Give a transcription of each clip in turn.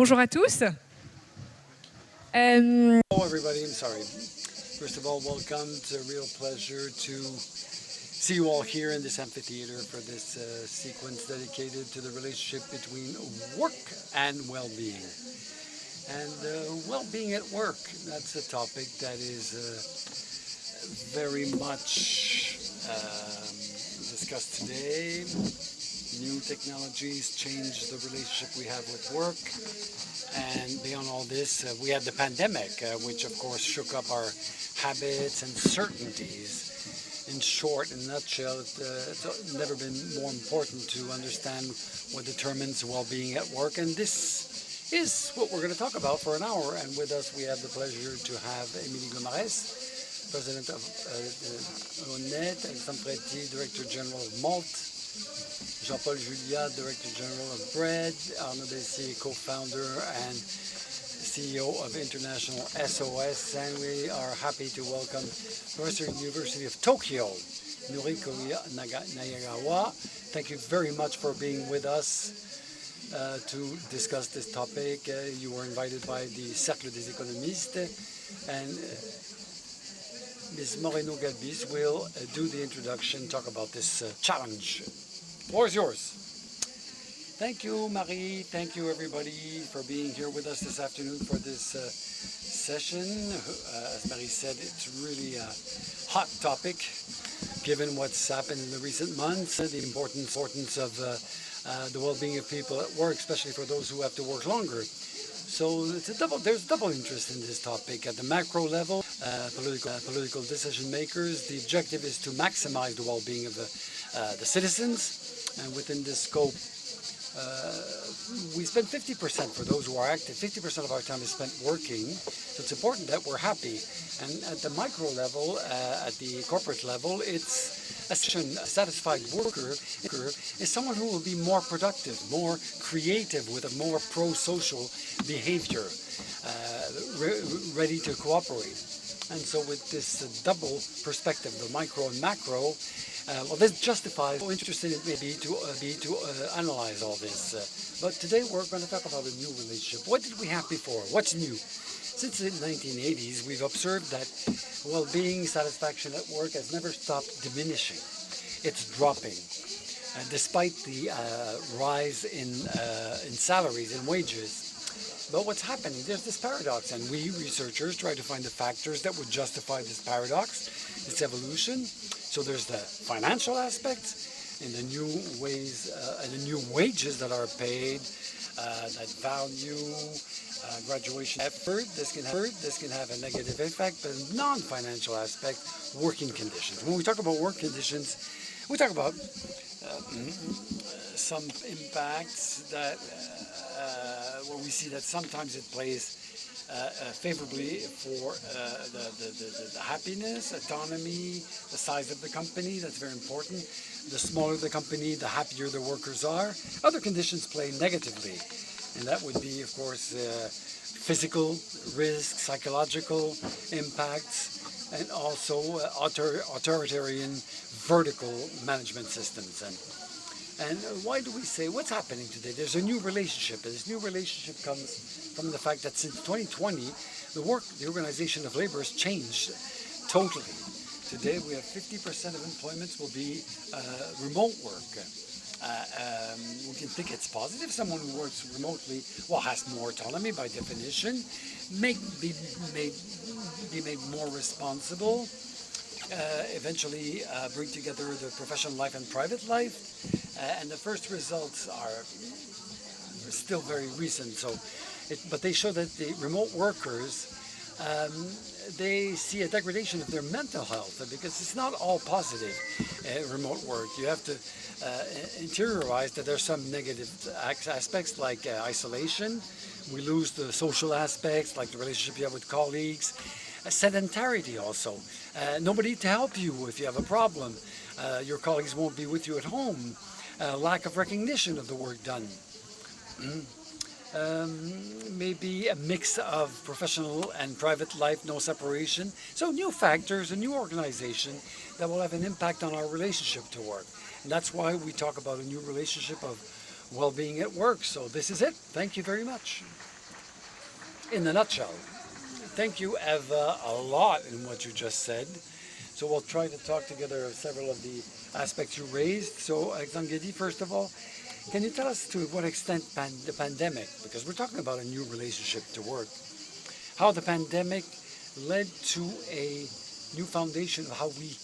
Bonjour à tous. Hello everybody, I'm sorry. First of all, welcome. It's a real pleasure to see you all here in this amphitheater for this sequence dedicated to the relationship between work and well-being. And well-being at work, that's a topic that is very much discussed today. New technologies change the relationship we have with work. And beyond all this, we had the pandemic, which of course shook up our habits and certainties. In short, in a nutshell, it's never been more important to understand what determines well-being at work. And this is what we're going to talk about for an hour. And with us, we have the pleasure to have Émilie Gomarès, President of ONET, and Sampreti, Director General of Malt, Jean-Paul Julia, Director General of Bread, Arnaud Dessier, co-founder and CEO of International SOS, and we are happy to welcome Professor at the University of Tokyo, Noriko Nayagawa. Thank you very much for being with us to discuss this topic. You were invited by the Cercle des Économistes, and Ms. Moreno-Galbis will do the introduction, talk about this challenge. The floor is yours. Thank you, Marie. Thank you, everybody, for being here with us this afternoon for this session. As Marie said, it's really a hot topic, given what's happened in the recent months, the importance of the well-being of people at work, especially for those who have to work longer. So there's double interest in this topic. At the macro level, political decision makers, the objective is to maximize the well-being of the citizens. And within this scope, we spend 50% for those who are active. 50% of our time is spent working. So it's important that we're happy. And at the micro level, at the corporate level, it's a satisfied worker is someone who will be more productive, more creative, with a more pro-social behavior, ready to cooperate. And so with this double perspective, the micro and macro, well, this justifies how interested it may be to analyze all this. But today we're going to talk about a new relationship. What did we have before? What's new? Since the 1980s, we've observed that well-being, satisfaction at work has never stopped diminishing. It's dropping. Despite the rise in salaries and wages. But what's happening? There's this paradox, and we researchers try to find the factors that would justify this paradox, this evolution. So there's the financial aspects and the new ways and the new wages that are paid, that value, graduation effort. This can have a negative effect, but non-financial aspect, working conditions. When we talk about work conditions, we talk about some impacts that where we see that sometimes it plays favorably for the happiness, autonomy, the size of the company. That's very important. The smaller the company, the happier the workers are. Other conditions play negatively, and that would be, of course, physical risk, psychological impacts, and also authoritarian vertical management systems. And why do we say what's happening today? There's a new relationship, and this new relationship comes from the fact that since 2020, the organization of labor has changed totally. Today, we have 50% of employments will be remote work. We can think it's positive. Someone who works remotely, well, has more autonomy by definition, may be made more responsible, eventually bring together the professional life and private life. And the first results are still very recent. But they show that the remote workers, they see a degradation of their mental health, because it's not all positive remote work. You have to interiorize that there's some negative aspects like isolation. We lose the social aspects like the relationship you have with colleagues. Sedentarity also. Nobody to help you if you have a problem. Your colleagues won't be with you at home. Lack of recognition of the work done. Maybe a mix of professional and private life, no separation. So new factors, a new organization that will have an impact on our relationship to work. And that's why we talk about a new relationship of well-being at work. So this is it. Thank you very much. in a nutshell. Thank you, Eva, a lot in what you just said. So we'll try to talk together several of the aspects you raised. So, Alexandre Guedi, first of all, can you tell us to what extent the pandemic, because we're talking about a new relationship to work, how the pandemic led to a new foundation of how we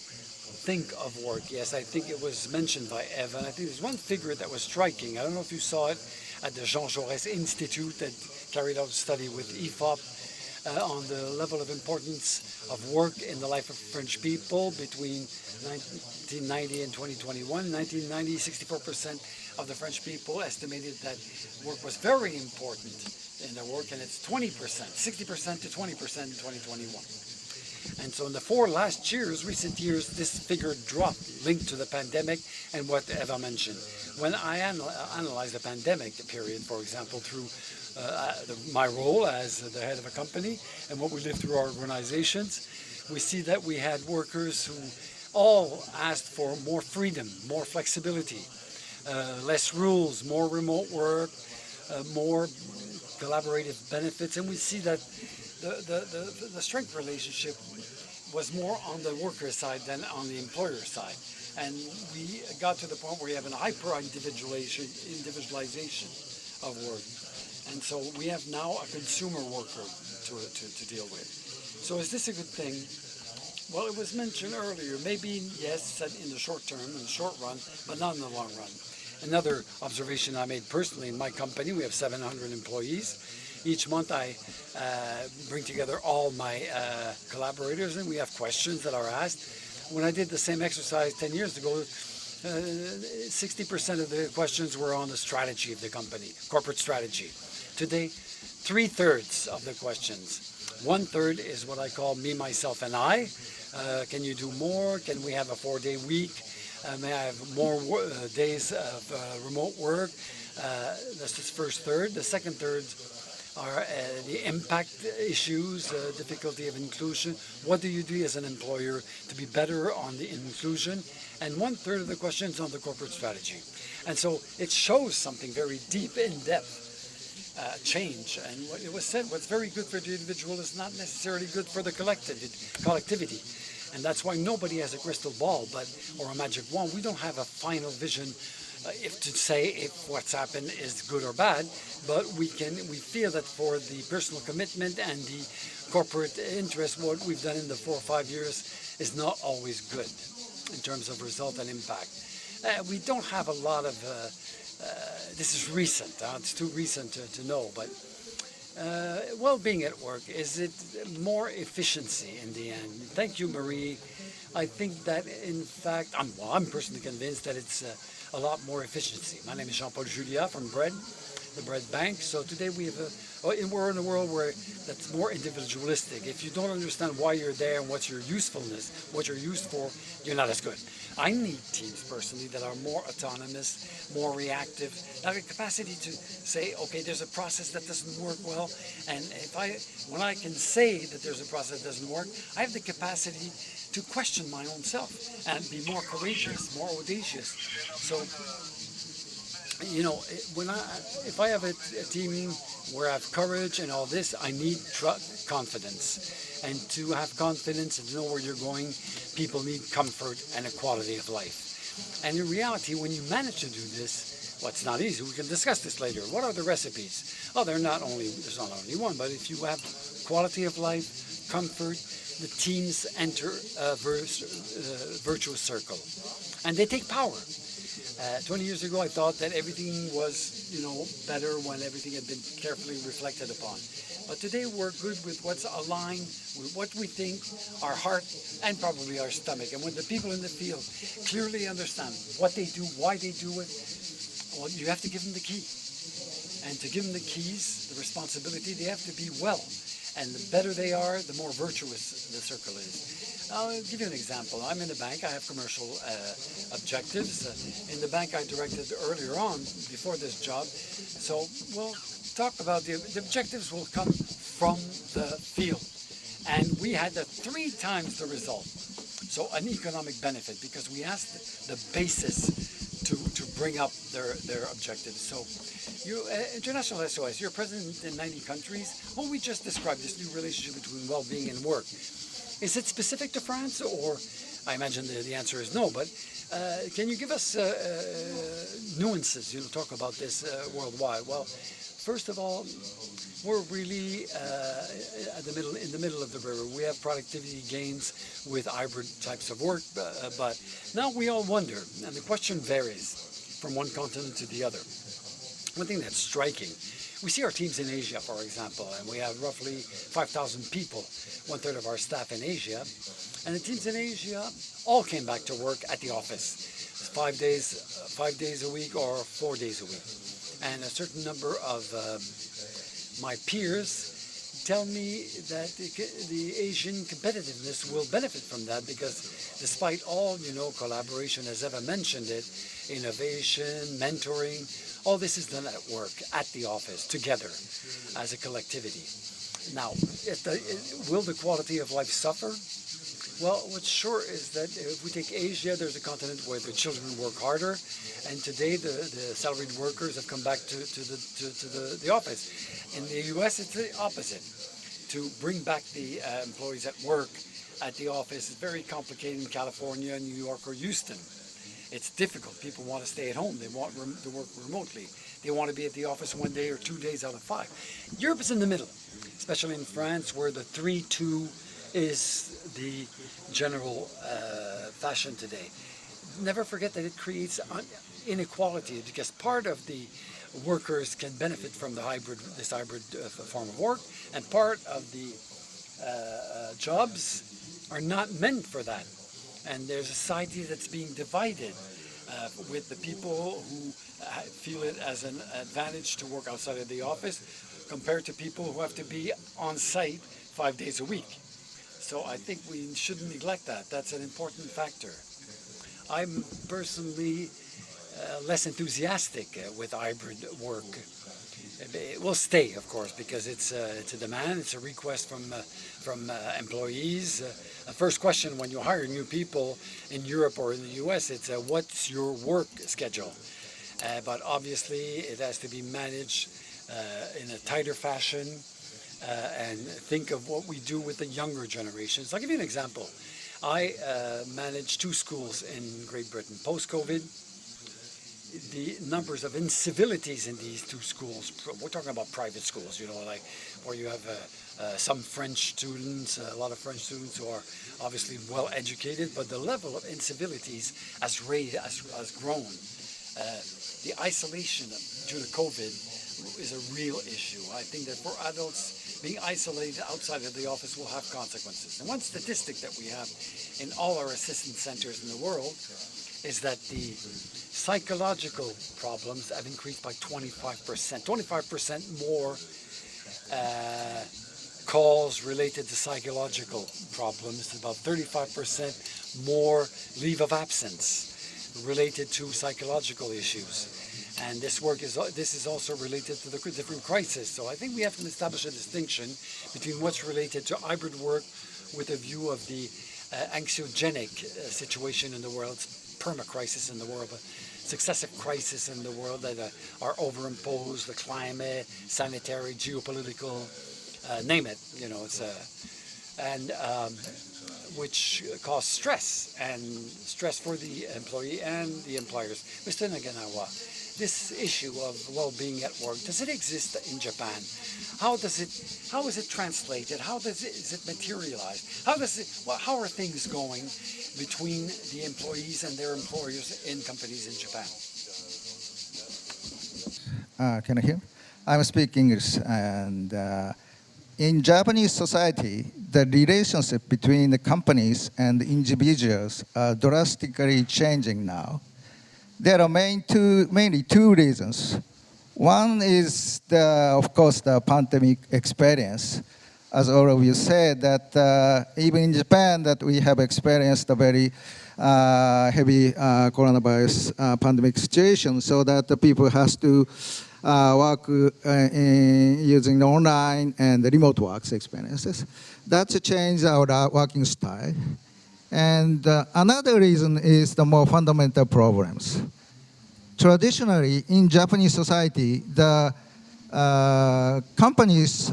think of work? Yes, I think it was mentioned by Eva, and I think there's one figure that was striking. I don't know if you saw it at the Jean Jaurès Institute that carried out a study with IFOP on the level of importance of work in the life of French people between 1990 and 2021. 1990, 64% of the French people estimated that work was very important in their work, and it's 20%, 60% to 20% in 2021. And so in the last 4 years, recent years, this figure dropped, linked to the pandemic and what Eva mentioned. When I analyze the pandemic period, for example, through my role as the head of a company and what we lived through our organizations, we see that we had workers who all asked for more freedom, more flexibility, less rules, more remote work, more collaborative benefits, and we see that the strength relationship was more on the worker side than on the employer side. And we got to the point where we have an hyper-individualization of work. And so we have now a consumer worker to deal with. So is this a good thing? Well, it was mentioned earlier, maybe yes, in the short term, in the short run, but not in the long run. Another observation I made personally in my company, we have 700 employees. Each month I bring together all my collaborators and we have questions that are asked. When I did the same exercise 10 years ago, 60% of the questions were on the strategy of the company, corporate strategy. Today, 3/3 of the questions. 1/3 is what I call me, myself, and I. Can you do more? Can we have a 4-day week? May I have more days of remote work? That's the first third. The second third are the impact issues, difficulty of inclusion. What do you do as an employer to be better on the inclusion? And 1/3 of the questions on the corporate strategy. And so it shows something very deep, in-depth change. And what it was said, what's very good for the individual is not necessarily good for the collectivity. And that's why nobody has a crystal ball or a magic wand. We don't have a final vision to say if what's happened is good or bad, but we feel that for the personal commitment and the corporate interest, what we've done in the 4 or 5 years is not always good in terms of result and impact. We don't have a lot of, this is recent, it's too recent to know, but well-being at work, is it more efficiency in the end? Thank you, Marie. I think that, in fact, I'm personally convinced that it's a lot more efficiency. My name is Jean-Paul Julia from Bread, the Bread Bank. So today we're in a world where that's more individualistic. If you don't understand why you're there and what's your usefulness, what you're used for, you're not as good. I need teams personally that are more autonomous, more reactive, have a capacity to say, okay, there's a process that doesn't work well, and when I can say that there's a process that doesn't work, I have the capacity to question my own self and be more courageous, more audacious. So, you know, if I have a team where I have courage and all this, I need confidence. And to have confidence and to know where you're going, people need comfort and a quality of life. And in reality, when you manage to do this, well, it's not easy. We can discuss this later. What are the recipes? Oh, there's not only one, but if you have quality of life, comfort, the teams enter a virtuous circle. And they take power. 20 years ago, I thought that everything was, better when everything had been carefully reflected upon. But today, we're good with what's aligned with what we think, our heart, and probably our stomach. And when the people in the field clearly understand what they do, why they do it, well, you have to give them the key. And to give them the keys, the responsibility, they have to be well. And the better they are, the more virtuous the circle is. I'll give you an example. I'm in a bank. I have commercial objectives. In the bank I directed earlier on, before this job. So we'll talk about the objectives will come from the field. And we had 3 times the result. So an economic benefit, because we asked the basis to bring up their objectives. So, you International SOS, you're present in 90 countries. What we just described, this new relationship between well-being and work, is it specific to France, or I imagine the answer is no, but can you give us nuances, talk about this worldwide? Well, first of all, we're really in the middle of the river. We have productivity gains with hybrid types of work, but now we all wonder, and the question varies from one continent to the other. One thing that's striking, we see our teams in Asia, for example, and we have roughly 5,000 people, 1/3 of our staff in Asia, and the teams in Asia all came back to work at the office, 5 days a week or 4 days a week. And a certain number of my peers tell me that the Asian competitiveness will benefit from that, because despite all, collaboration, as Eva mentioned it, innovation, mentoring, all this is done at work, at the office, together, as a collectivity. Now, will the quality of life suffer? Well, what's sure is that if we take Asia, there's a continent where the children work harder, and today the salaried workers have come back to the office. In the U.S., it's the opposite. To bring back the employees at work at the office is very complicated in California, New York, or Houston. It's difficult. People want to stay at home. They want to work remotely. They want to be at the office 1 day or 2 days out of 5. Europe is in the middle, especially in France, where the 3-2 is the general fashion today. Never forget that it creates inequality, because part of the workers can benefit from this hybrid form of work, and part of the jobs are not meant for that. And there's a society that's being divided with the people who feel it as an advantage to work outside of the office, compared to people who have to be on site 5 days a week. So I think we shouldn't neglect that. That's an important factor. I'm personally less enthusiastic with hybrid work. It will stay, of course, because it's a demand, it's a request from employees. The first question when you hire new people in Europe or in the US, it's what's your work schedule? But obviously it has to be managed in a tighter fashion, and think of what we do with the younger generations. I'll give you an example. I managed 2 schools in Great Britain. Post-COVID, the numbers of incivilities in these 2 schools, we're talking about private schools, like where you have some French students, a lot of French students who are obviously well educated, but the level of incivilities has grown. The isolation due to COVID is a real issue. I think that for adults, being isolated outside of the office will have consequences. And one statistic that we have in all our assistance centers in the world is that the psychological problems have increased by 25%. 25% more calls related to psychological problems, about 35% more leave of absence related to psychological issues. And this is also related to the different crises. So I think we have to establish a distinction between what's related to hybrid work with a view of the anxiogenic situation in the world, perma-crisis in the world, successive crises in the world that are overimposed, the climate, sanitary, geopolitical, name it, which cause stress for the employee and the employers. Mr. Naganawa, this issue of well-being at work, does it exist in Japan? How is it translated? How is it materialized? How are things going between the employees and their employers in companies in Japan? Can I hear? I'm speaking English, and in Japanese society, the relationship between the companies and the individuals are drastically changing now. There are mainly 2 reasons. One is, of course, the pandemic experience. As all of you said, that even in Japan, that we have experienced a very heavy coronavirus pandemic situation, so that the people has to work using online and remote works experiences. That's changed our working style. And another reason is the more fundamental problems. traditionally in Japanese society, the companies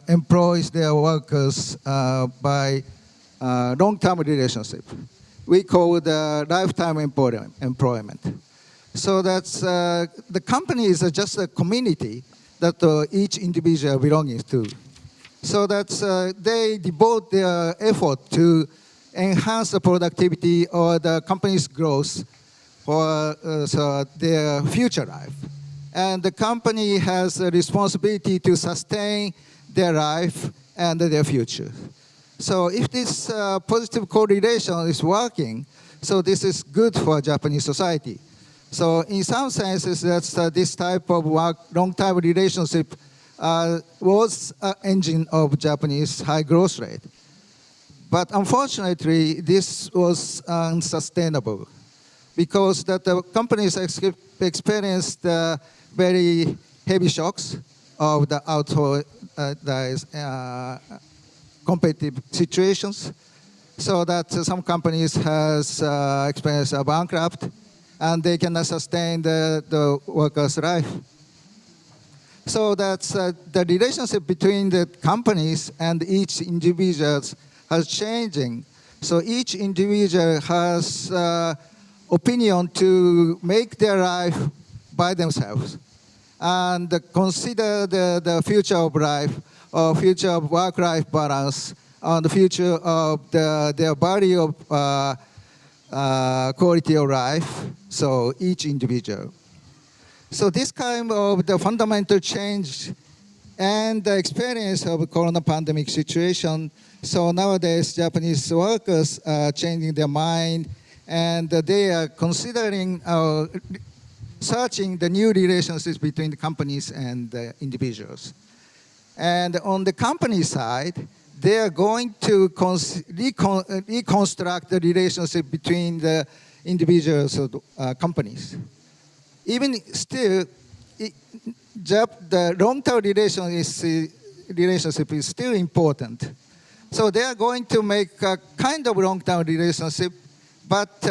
employs their workers by long-term relationship. We call the lifetime employment. So that's the company is just a community that each individual belongs to. So that's they devote their effort to enhance the productivity or the company's growth for so their future life. And the company has a responsibility to sustain their life and their future. So if this positive correlation is working, so this is good for Japanese society. So in some senses, that's this type of long-term relationship was an engine of Japanese high growth rate. But unfortunately, this was unsustainable because that the companies experienced very heavy shocks of the outside competitive situations. So that some companies has experienced a bankrupt and they cannot sustain the workers' life. So that's the relationship between the companies and each individual has changing. So each individual has opinion to make their life by themselves and consider the future of life or future of work-life balance and the future of their value of quality of life, so each individual. So this kind of the fundamental change and the experience of corona pandemic situation, so nowadays Japanese workers are changing their mind and they are considering searching the new relationships between the companies and the individuals. And on the company side, they are going to reconstruct the relationship between the individuals of companies. Even still, the long-term relationship is still important. So they are going to make a kind of long-term relationship, but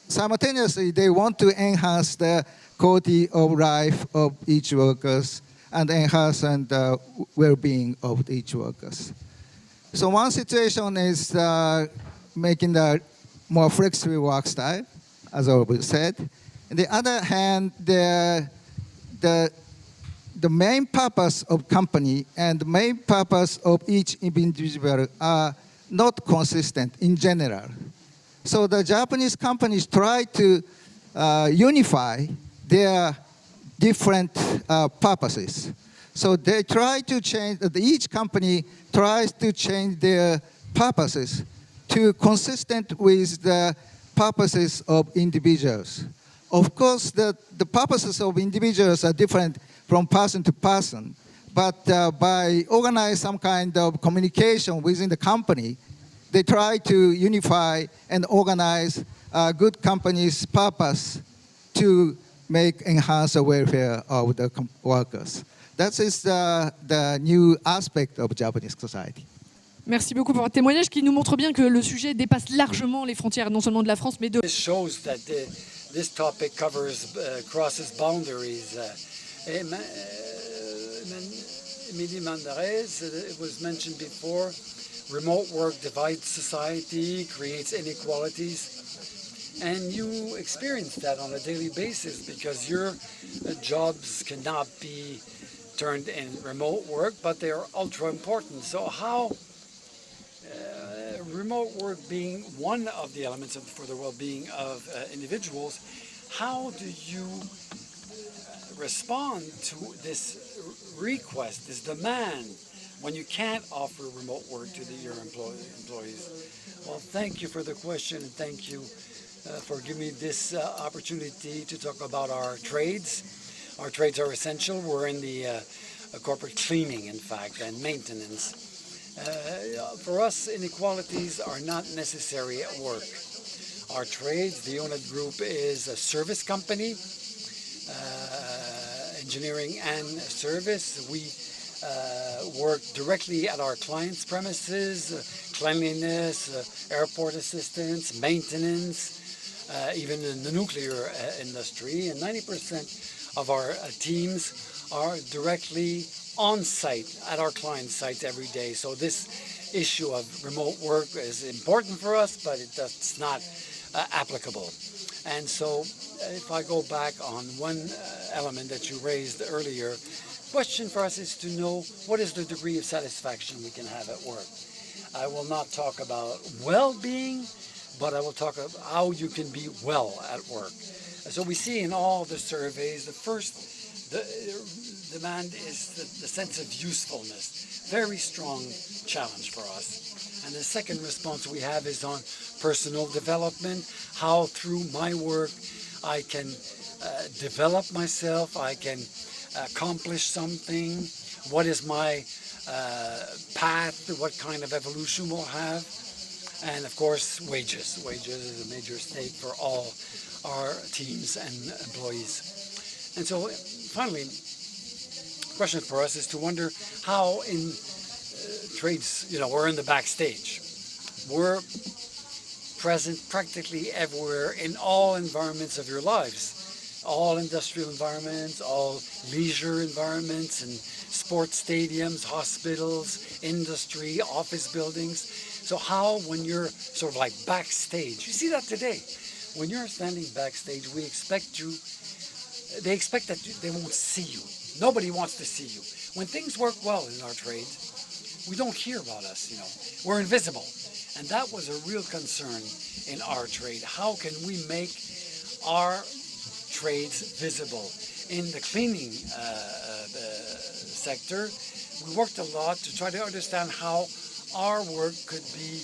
simultaneously they want to enhance the quality of life of each workers and enhance the well-being of each workers. So one situation is making the more flexible work style, as I already said. On the other hand, the main purpose of company and the main purpose of each individual are not consistent in general. So the Japanese companies try to unify their different purposes. So they try to change, each company tries to change their purposes to consistent with the purposes of individuals. Of course, the purposes of individuals are different from person to person, but by organizing some kind of communication within the company, they try to unify and organize a good company's purpose to enhance the welfare of the workers. That is the new aspect of Japanese society. Merci beaucoup pour votre témoignage qui nous montre bien que le sujet dépasse largement les frontières, non seulement de la France, mais de... This shows that this topic crosses boundaries. Emilie Mandarez, it was mentioned before, remote work divides society, creates inequalities. And you experience that on a daily basis because your jobs cannot be turned in remote work, but they are ultra important. So how remote work being one of the elements for the well-being of individuals, how do you respond to this request, this demand, when you can't offer remote work to your employees? Well, thank you for the question, and thank you for giving me this opportunity to talk about our trades. Our trades are essential. We're in the corporate cleaning, in fact, and maintenance. For us, inequalities are not necessary at work. Our trades, the UNIT Group is a service company, engineering and service. We work directly at our clients' premises, cleanliness, airport assistance, maintenance, even in the nuclear industry, and 90% of our teams are directly on site at our client sites every day. So this issue of remote work is important for us, but it's not applicable. And so if I go back on one element that you raised earlier, question for us is to know what is the degree of satisfaction we can have at work. I will not talk about well-being, but I will talk about how you can be well at work. So we see in all the surveys, the first demand is the sense of usefulness. Very strong challenge for us. And the second response we have is on personal development, how through my work I can develop myself, I can accomplish something, what is my path, what kind of evolution we'll have, and of course wages. Wages is a major stake for all our teams and employees. And so finally, the question for us is to wonder how in trades, we're in the backstage. We're present practically everywhere in all environments of your lives. All industrial environments, all leisure environments, and sports stadiums, hospitals, industry, office buildings. So how, when you're sort of like backstage, you see that today. When you're standing backstage, they expect that they won't see you. Nobody wants to see you. When things work well in our trade, we don't hear about us, We're invisible. And that was a real concern in our trade. How can we make our trades visible? In the cleaning sector, we worked a lot to try to understand how our work could be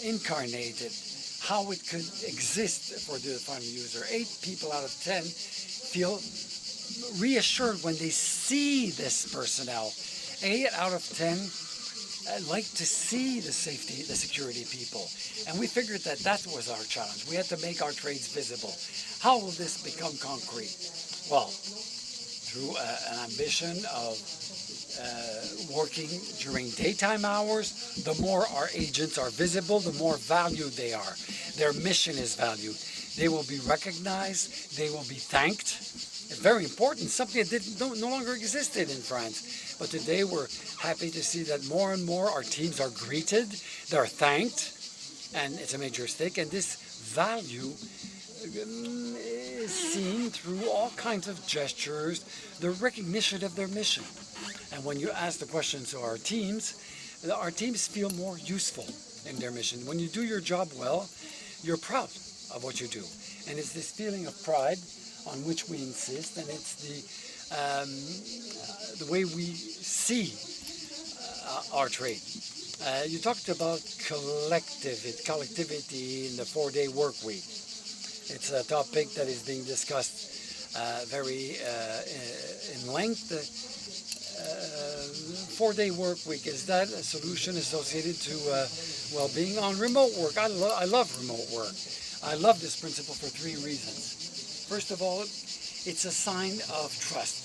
incarnated, how it could exist for the final user. 8 people out of 10 feel reassured when they see this personnel. 8 out of 10 like to see the security people. And we figured that was our challenge. We had to make our trades visible. How will this become concrete? Well, through an ambition of working during daytime hours. The more our agents are visible, the more valued they are. Their mission is valued. They will be recognized. They will be thanked. It's very important, something that no longer existed in France. But today we're happy to see that more and more our teams are greeted, they're thanked, and it's a major stake. And this value is seen through all kinds of gestures, the recognition of their mission. And when you ask the question to our teams feel more useful in their mission. When you do your job well, you're proud of what you do. And it's this feeling of pride on which we insist, and it's the way we see our trade. You talked about collectivity in the 4-day work week. It's a topic that is being discussed very in length. 4-day work week, is that a solution associated to well-being? On remote work, I love remote work. I love this principle for 3 reasons. First of all, it's a sign of trust.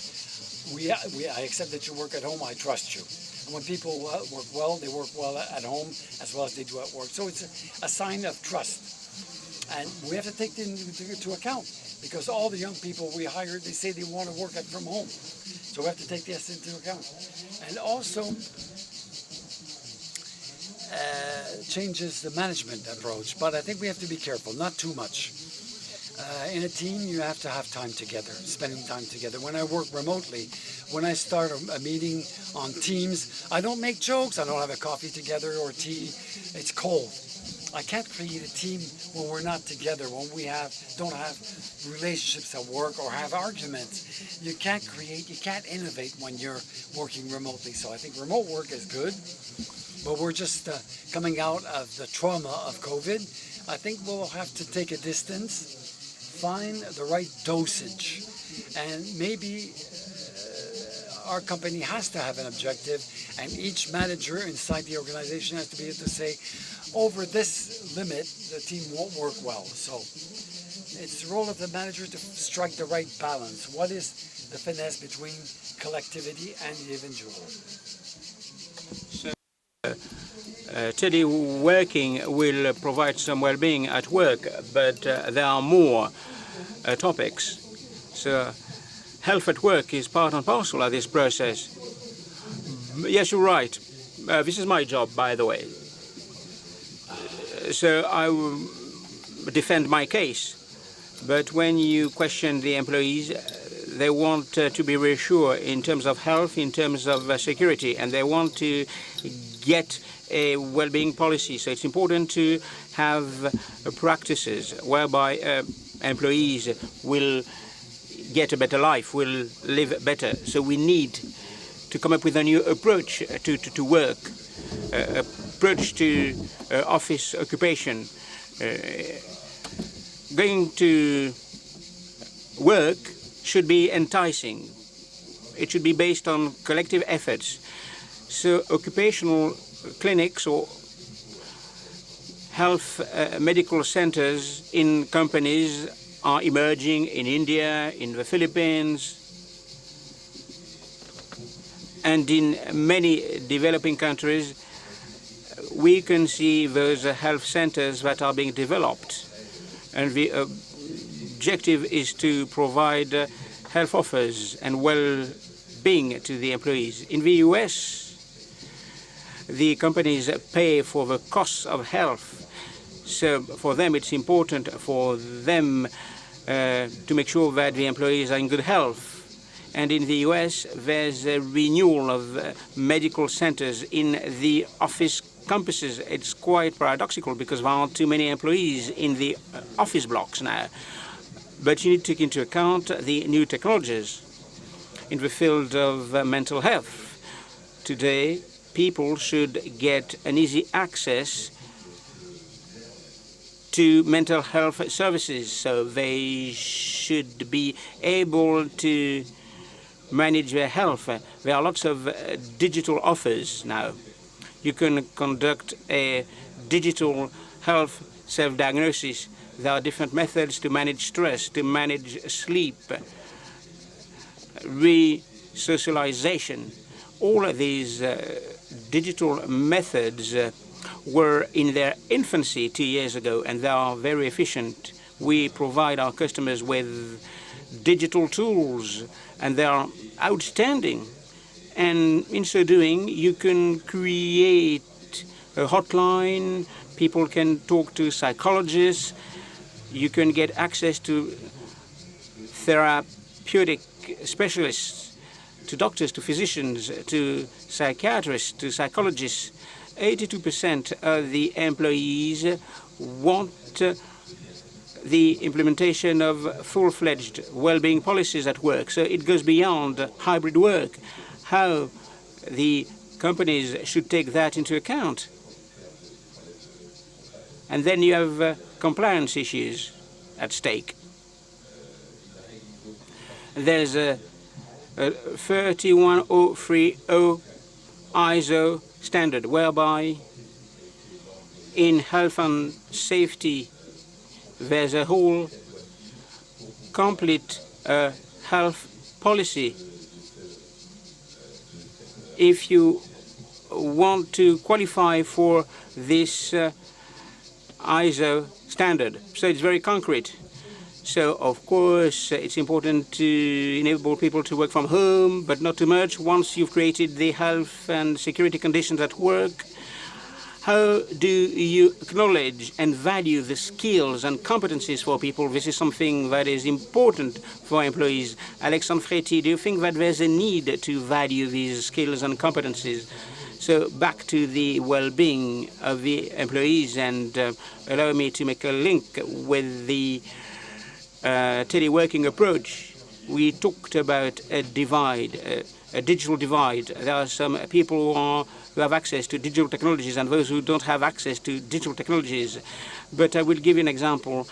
I accept that you work at home, I trust you. And when people work well, they work well at home as well as they do at work. So it's a sign of trust. And we have to take it into account, because all the young people we hire, they say they want to work from home. So we have to take this into account. And also changes the management approach. But I think we have to be careful, not too much. In a team, you have to have time together, spending time together. When I work remotely, when I start a meeting on Teams, I don't make jokes. I don't have a coffee together or tea. It's cold. I can't create a team when we're not together, when we don't have relationships at work or have arguments. You can't innovate when you're working remotely. So I think remote work is good, but we're just coming out of the trauma of COVID. I think we'll have to take a distance, find the right dosage, and maybe our company has to have an objective, and each manager inside the organization has to be able to say, over this limit, the team won't work well. So it's the role of the manager to strike the right balance. What is the finesse between collectivity and the individual? teleworking will provide some well-being at work, but there are more topics. So health at work is part and parcel of this process. Yes, you're right. This is my job, by the way. So I will defend my case. But when you question the employees, they want to be reassured in terms of health, in terms of security, and they want to get a well-being policy. So it's important to have practices whereby employees will get a better life, will live better. So we need to come up with a new approach to work, approach to office occupation. Going to work should be enticing. It should be based on collective efforts. So occupational clinics or health medical centers in companies are emerging in India, in the Philippines, and in many developing countries. We can see those health centers that are being developed. And the objective is to provide health offers and well-being to the employees. In the US, the companies pay for the costs of health. So for them, it's important for them to make sure that the employees are in good health. And in the US, there's a renewal of medical centers in the office campuses. It's quite paradoxical because there aren't too many employees in the office blocks now. But you need to take into account the new technologies in the field of mental health. Today, people should get an easy access to mental health services, so they should be able to manage their health. There are lots of digital offers now. You can conduct a digital health self-diagnosis. There are different methods to manage stress, to manage sleep, re-socialization. All of these digital methods were in their infancy 2 years ago, and they are very efficient. We provide our customers with digital tools, and they are outstanding. And in so doing, you can create a hotline. People can talk to psychologists. You can get access to therapeutic specialists, to doctors, to physicians, to psychiatrists, to psychologists. 82% of the employees want the implementation of full-fledged well-being policies at work. So it goes beyond hybrid work. How the companies should take that into account. And then you have compliance issues at stake. There's a 31030 ISO standard whereby in health and safety there's a whole complete health policy. If you want to qualify for this ISO standard, so it's very concrete. So, of course, it's important to enable people to work from home, but not too much. Once you've created the health and security conditions at work, how do you acknowledge and value the skills and competencies for people? This is something that is important for employees. Alexandre Fretti, do you think that there's a need to value these skills and competencies? So back to the well-being of the employees, and allow me to make a link with the teleworking approach. We talked about a divide, a digital divide. There are some people who have access to digital technologies and those who don't have access to digital technologies. But I will give you an example.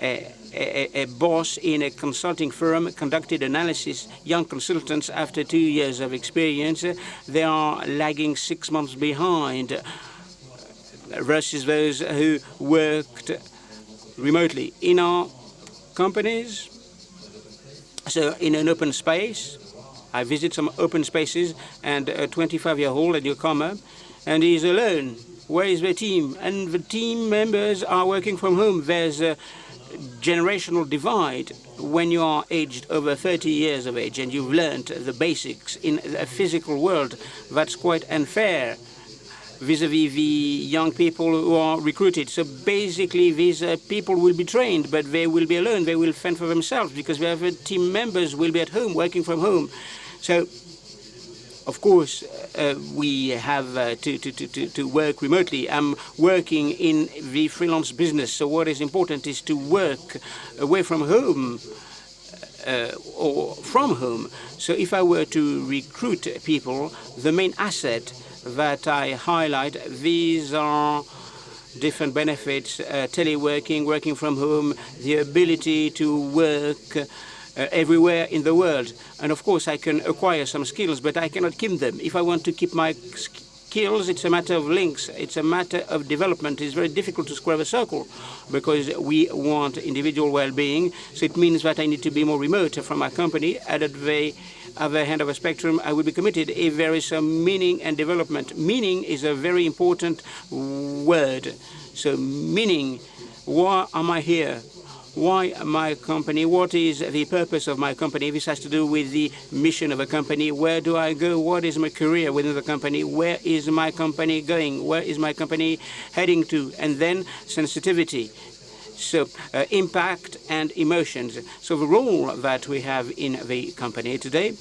A boss in a consulting firm conducted analysis. Young consultants, after 2 years of experience, they are lagging 6 months behind versus those who worked remotely. In our companies, so in an open space, I visit some open spaces, and a 25-year-old, a newcomer, and he's alone. Where is the team? And the team members are working from home. There's a generational divide. When you are aged over 30 years of age and you've learned the basics in a physical world, that's quite unfair vis-à-vis the young people who are recruited. So basically, these people will be trained, but they will be alone. They will fend for themselves because their team members will be at home, working from home. So, of course, we have to work remotely. I'm working in the freelance business, so what is important is to work away from home or from home. So if I were to recruit people, the main asset that I highlight, these are different benefits, teleworking, working from home, the ability to work everywhere in the world. And of course, I can acquire some skills, but I cannot keep them. If I want to keep my skills, it's a matter of links. It's a matter of development. It's very difficult to square the circle because we want individual well-being. So it means that I need to be more remote from my company. At the other end of the spectrum, I will be committed if there is some meaning and development. Meaning is a very important word. So meaning, why am I here? Why my company? What is the purpose of my company? This has to do with the mission of a company. Where do I go? What is my career within the company? Where is my company going? Where is my company heading to? And then sensitivity. So impact and emotions. So the role that we have in the company today,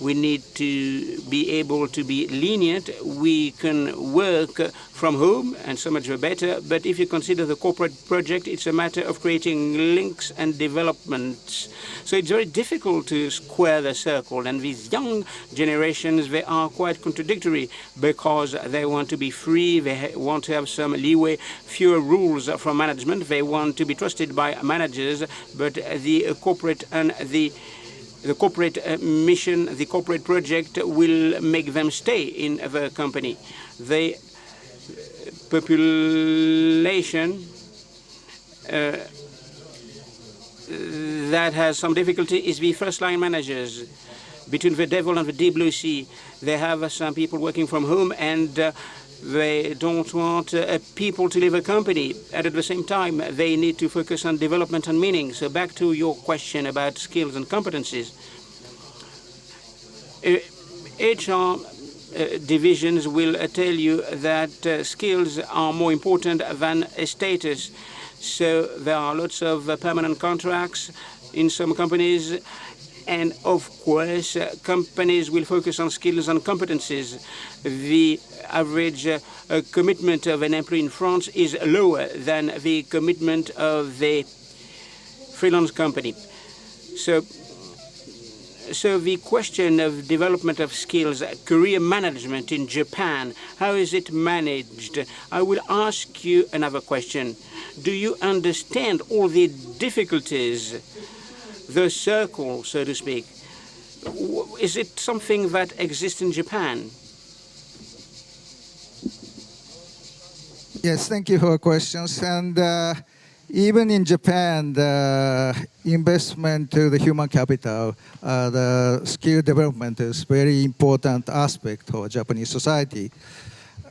we need to be able to be lenient. We can work from home, and so much the better. But if you consider the corporate project, it's a matter of creating links and developments. So it's very difficult to square the circle. And these young generations, they are quite contradictory because they want to be free. They want to have some leeway, fewer rules from management. They want to be trusted by managers. But the corporate and the corporate mission, the corporate project will make them stay in the company. The population that has some difficulty is the first-line managers. Between the devil and the deep blue sea, they have some people working from home and they don't want people to leave a company. And at the same time, they need to focus on development and meaning. So back to your question about skills and competencies. HR divisions will tell you that skills are more important than status. So there are lots of permanent contracts in some companies. And of course, companies will focus on skills and competencies. The average commitment of an employee in France is lower than the commitment of the freelance company. So the question of development of skills, career management in Japan, how is it managed? I will ask you another question. Do you understand all the difficulties, the circle, so to speak? Is it something that exists in Japan? Yes, thank you for your questions. And even in Japan, the investment to the human capital, the skill development is very important aspect for Japanese society.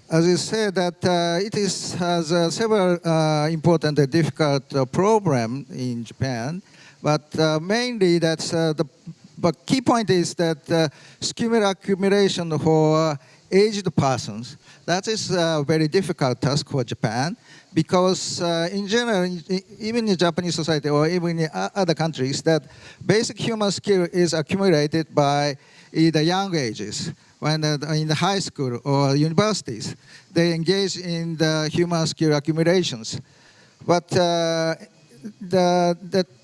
As you said, that it has several important and difficult problems in Japan, but mainly that's the key point is that skill accumulation for aged persons. That is a very difficult task for Japan because in general, even in Japanese society or even in other countries, that basic human skill is accumulated by the young ages. When in the high school or universities, they engage in the human skill accumulations. But the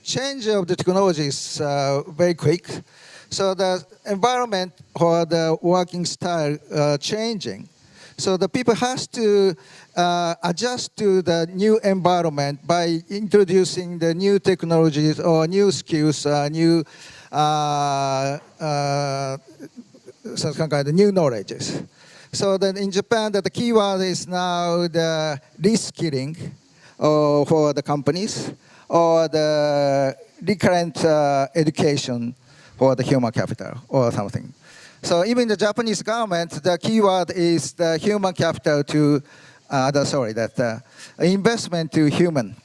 change of the technology is very quick. So the environment or the working style changing. So the people has to adjust to the new environment by introducing the new technologies or new skills, new some kind of new knowledges. So then in Japan, the key word is now the reskilling for the companies or the recurrent education for the human capital or something. So even the Japanese government, the key word is the human capital to investment to human.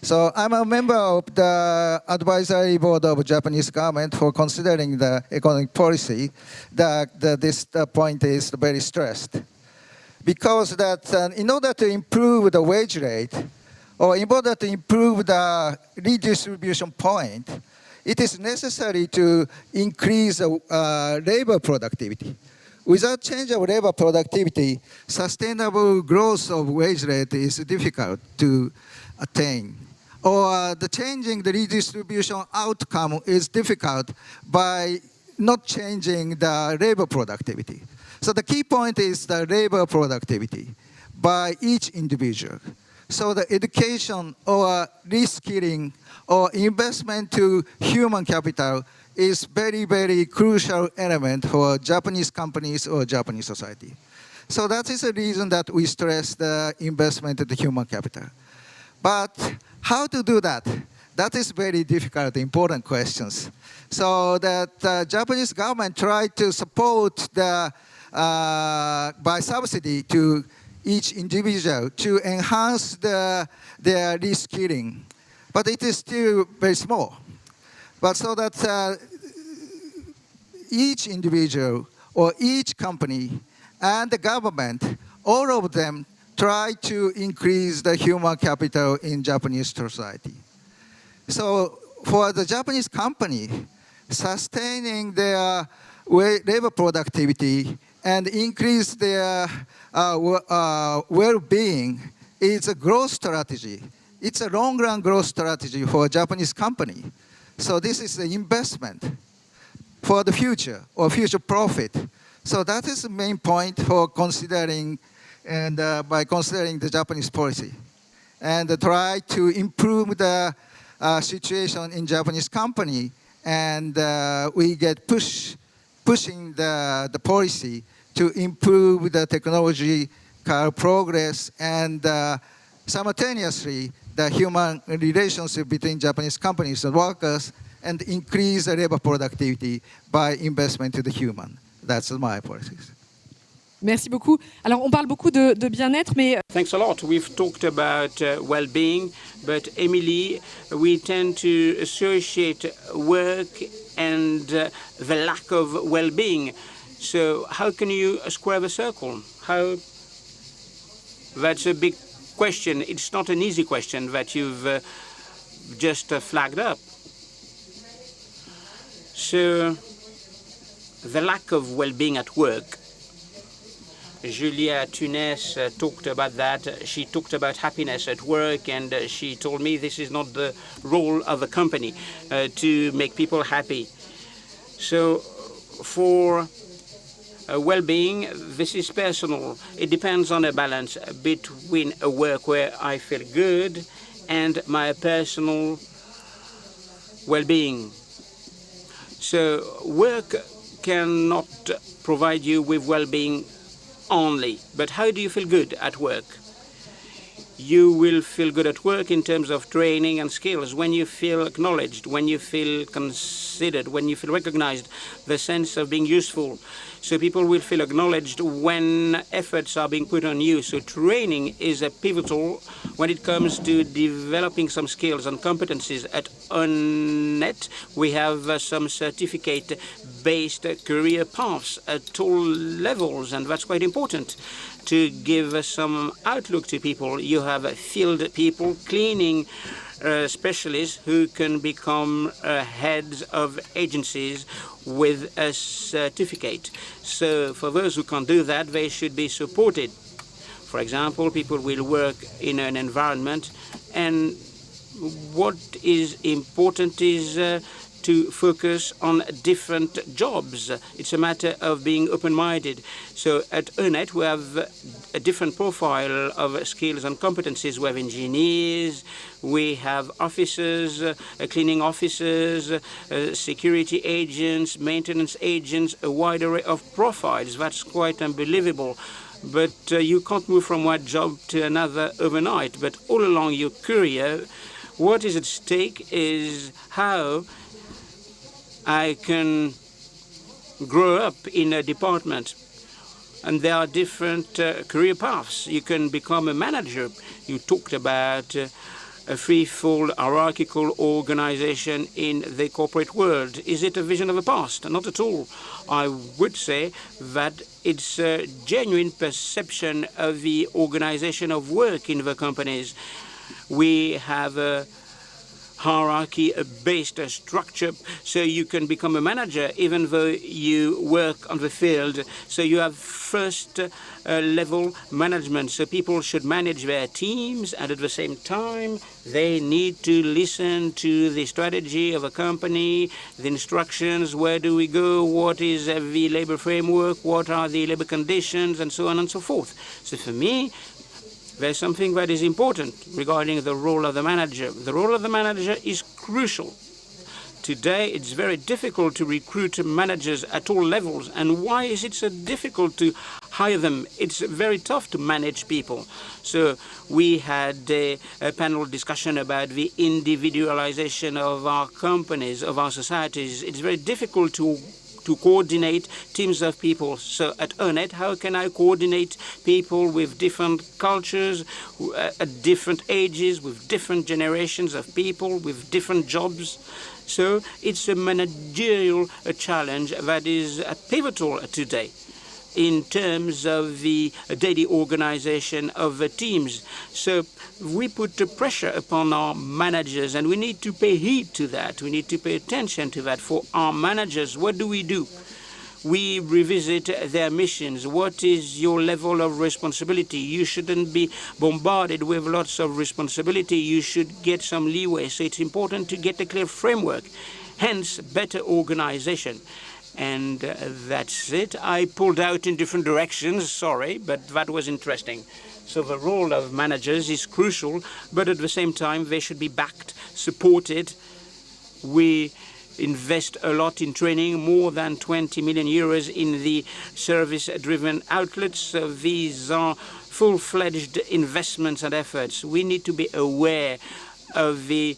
So I'm a member of the advisory board of Japanese government for considering the economic policy. This point is very stressed. Because that in order to improve the wage rate, or in order to improve the redistribution point, it is necessary to increase labor productivity. Without change of labor productivity, sustainable growth of wage rate is difficult to attain. Or the changing the redistribution outcome is difficult by not changing the labor productivity. So the key point is the labor productivity by each individual. So the education or reskilling or investment to human capital is very, very crucial element for Japanese companies or Japanese society. So that is the reason that we stress the investment in the human capital. But how to do that? That is very difficult, important questions. So that Japanese government tried to support the by subsidy to each individual to enhance their reskilling. But it is still very small. But so that each individual or each company and the government, all of them try to increase the human capital in Japanese society. So for the Japanese company, sustaining their labor productivity and increase their well-being is a growth strategy. It's a long-run growth strategy for a Japanese company. So this is the investment for the future or future profit. So that is the main point for considering and by considering the Japanese policy. And try to improve the situation in Japanese company, and we get pushing the policy to improve the technological progress and simultaneously the human relationship between Japanese companies and workers and increase the labor productivity by investment to the human. That's my policy. Merci beaucoup. Alors, on parle beaucoup de bien-être, mais... Thanks a lot. We've talked about well-being, but Emily, we tend to associate work and the lack of well-being. So how can you square the circle? That's a big question. It's not an easy question that you've just flagged up. So the lack of well-being at work. Julia Tunes talked about that. She talked about happiness at work, and she told me this is not the role of a company to make people happy. So for well-being, this is personal. It depends on a balance between a work where I feel good and my personal well-being. So work cannot provide you with well-being only. But how do you feel good at work? You will feel good at work in terms of training and skills when you feel acknowledged, when you feel considered, when you feel recognized, the sense of being useful. So people will feel acknowledged when efforts are being put on you. So training is a pivotal when it comes to developing some skills and competencies. At UNET, we have some certificate-based career paths at all levels, and that's quite important to give some outlook to people. You have field people, cleaning specialists who can become heads of agencies with a certificate. So for those who can't do that, they should be supported. For example, people will work in an environment, and what is important is to focus on different jobs. It's a matter of being open-minded. So at UNET, we have a different profile of skills and competencies. We have engineers, we have officers, cleaning officers, security agents, maintenance agents, a wide array of profiles. That's quite unbelievable. But you can't move from one job to another overnight. But all along your career, what is at stake is how I can grow up in a department. And there are different career paths. You can become a manager. You talked about a threefold hierarchical organization in the corporate world. Is it a vision of the past? Not at all. I would say that it's a genuine perception of the organization of work in the companies. We have a hierarchy-based structure, so you can become a manager even though you work on the field. So you have first level management. So people should manage their teams, and at the same time, they need to listen to the strategy of a company, the instructions, where do we go, what is the labor framework, what are the labor conditions, and so on and so forth. So for me, there's something that is important regarding the role of the manager. The role of the manager is crucial. Today, it's very difficult to recruit managers at all levels. And why is it so difficult to hire them? It's very tough to manage people. So we had a panel discussion about the individualization of our companies, of our societies. It's very difficult to coordinate teams of people. So at Onet, how can I coordinate people with different cultures, at different ages, with different generations of people, with different jobs? So it's a managerial challenge that is pivotal today in terms of the daily organization of the teams. So we put the pressure upon our managers, and we need to pay heed to that. We need to pay attention to that. For our managers, what do? We revisit their missions. What is your level of responsibility? You shouldn't be bombarded with lots of responsibility. You should get some leeway. So it's important to get a clear framework, hence better organization. And that's it. I pulled out in different directions, sorry, but that was interesting. So the role of managers is crucial, but at the same time, they should be backed, supported. We invest a lot in training, more than 20 million euros in the service-driven outlets. So these are full-fledged investments and efforts. We need to be aware of the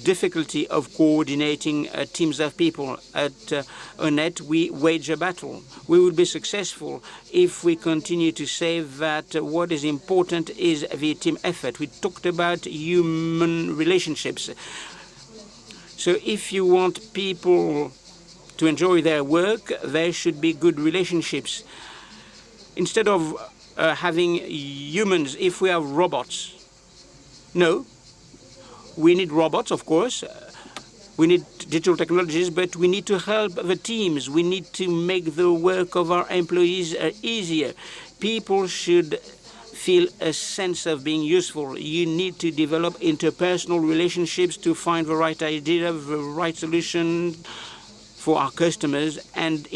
difficulty of coordinating teams of people. At Onet, we wage a battle. We will be successful if we continue to say that what is important is the team effort. We talked about human relationships. So if you want people to enjoy their work, there should be good relationships. Instead of having humans, if we have robots, no. We need robots, of course. We need digital technologies, but we need to help the teams. We need to make the work of our employees easier. People should feel a sense of being useful. You need to develop interpersonal relationships to find the right idea, the right solution for our customers. And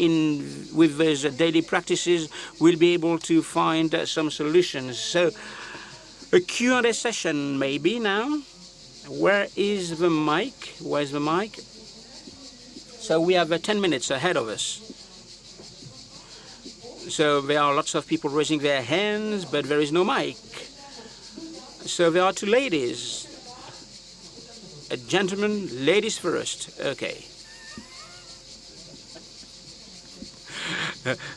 with those daily practices, we'll be able to find some solutions. So a Q&A session maybe now. Where is the mic? Where's the mic? So we have 10 minutes ahead of us. So there are lots of people raising their hands, but there is no mic. So there are two ladies. A gentleman, ladies first. Okay.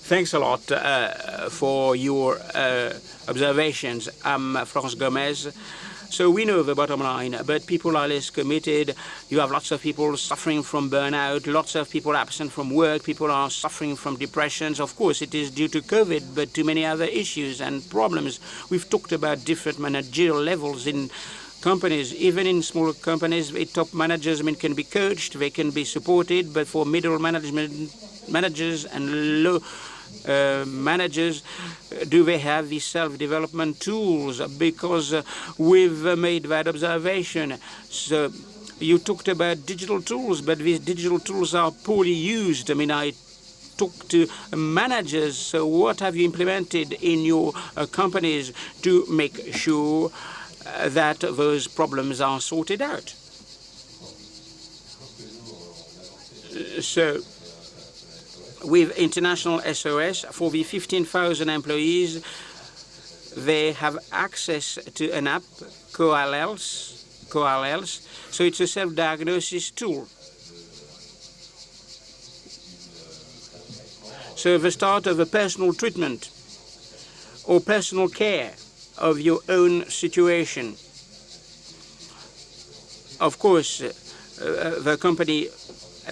Thanks a lot for your observations. I'm Florence Gomez. So we know the bottom line, but people are less committed. You have lots of people suffering from burnout, lots of people absent from work. People are suffering from depressions. Of course, it is due to COVID, but to many other issues and problems. We've talked about different managerial levels in companies. Even in smaller companies, top managers can be coached, they can be supported, but for middle managers and low managers, do they have these self-development tools? Because we've made that observation. So you talked about digital tools, but these digital tools are poorly used. I talk to managers. So what have you implemented in your companies to make sure that those problems are sorted out? So with International SOS, for the 15,000 employees, they have access to an app, Coalels. So it's a self-diagnosis tool. So the start of a personal treatment. or personal care of your own situation. Of course, the company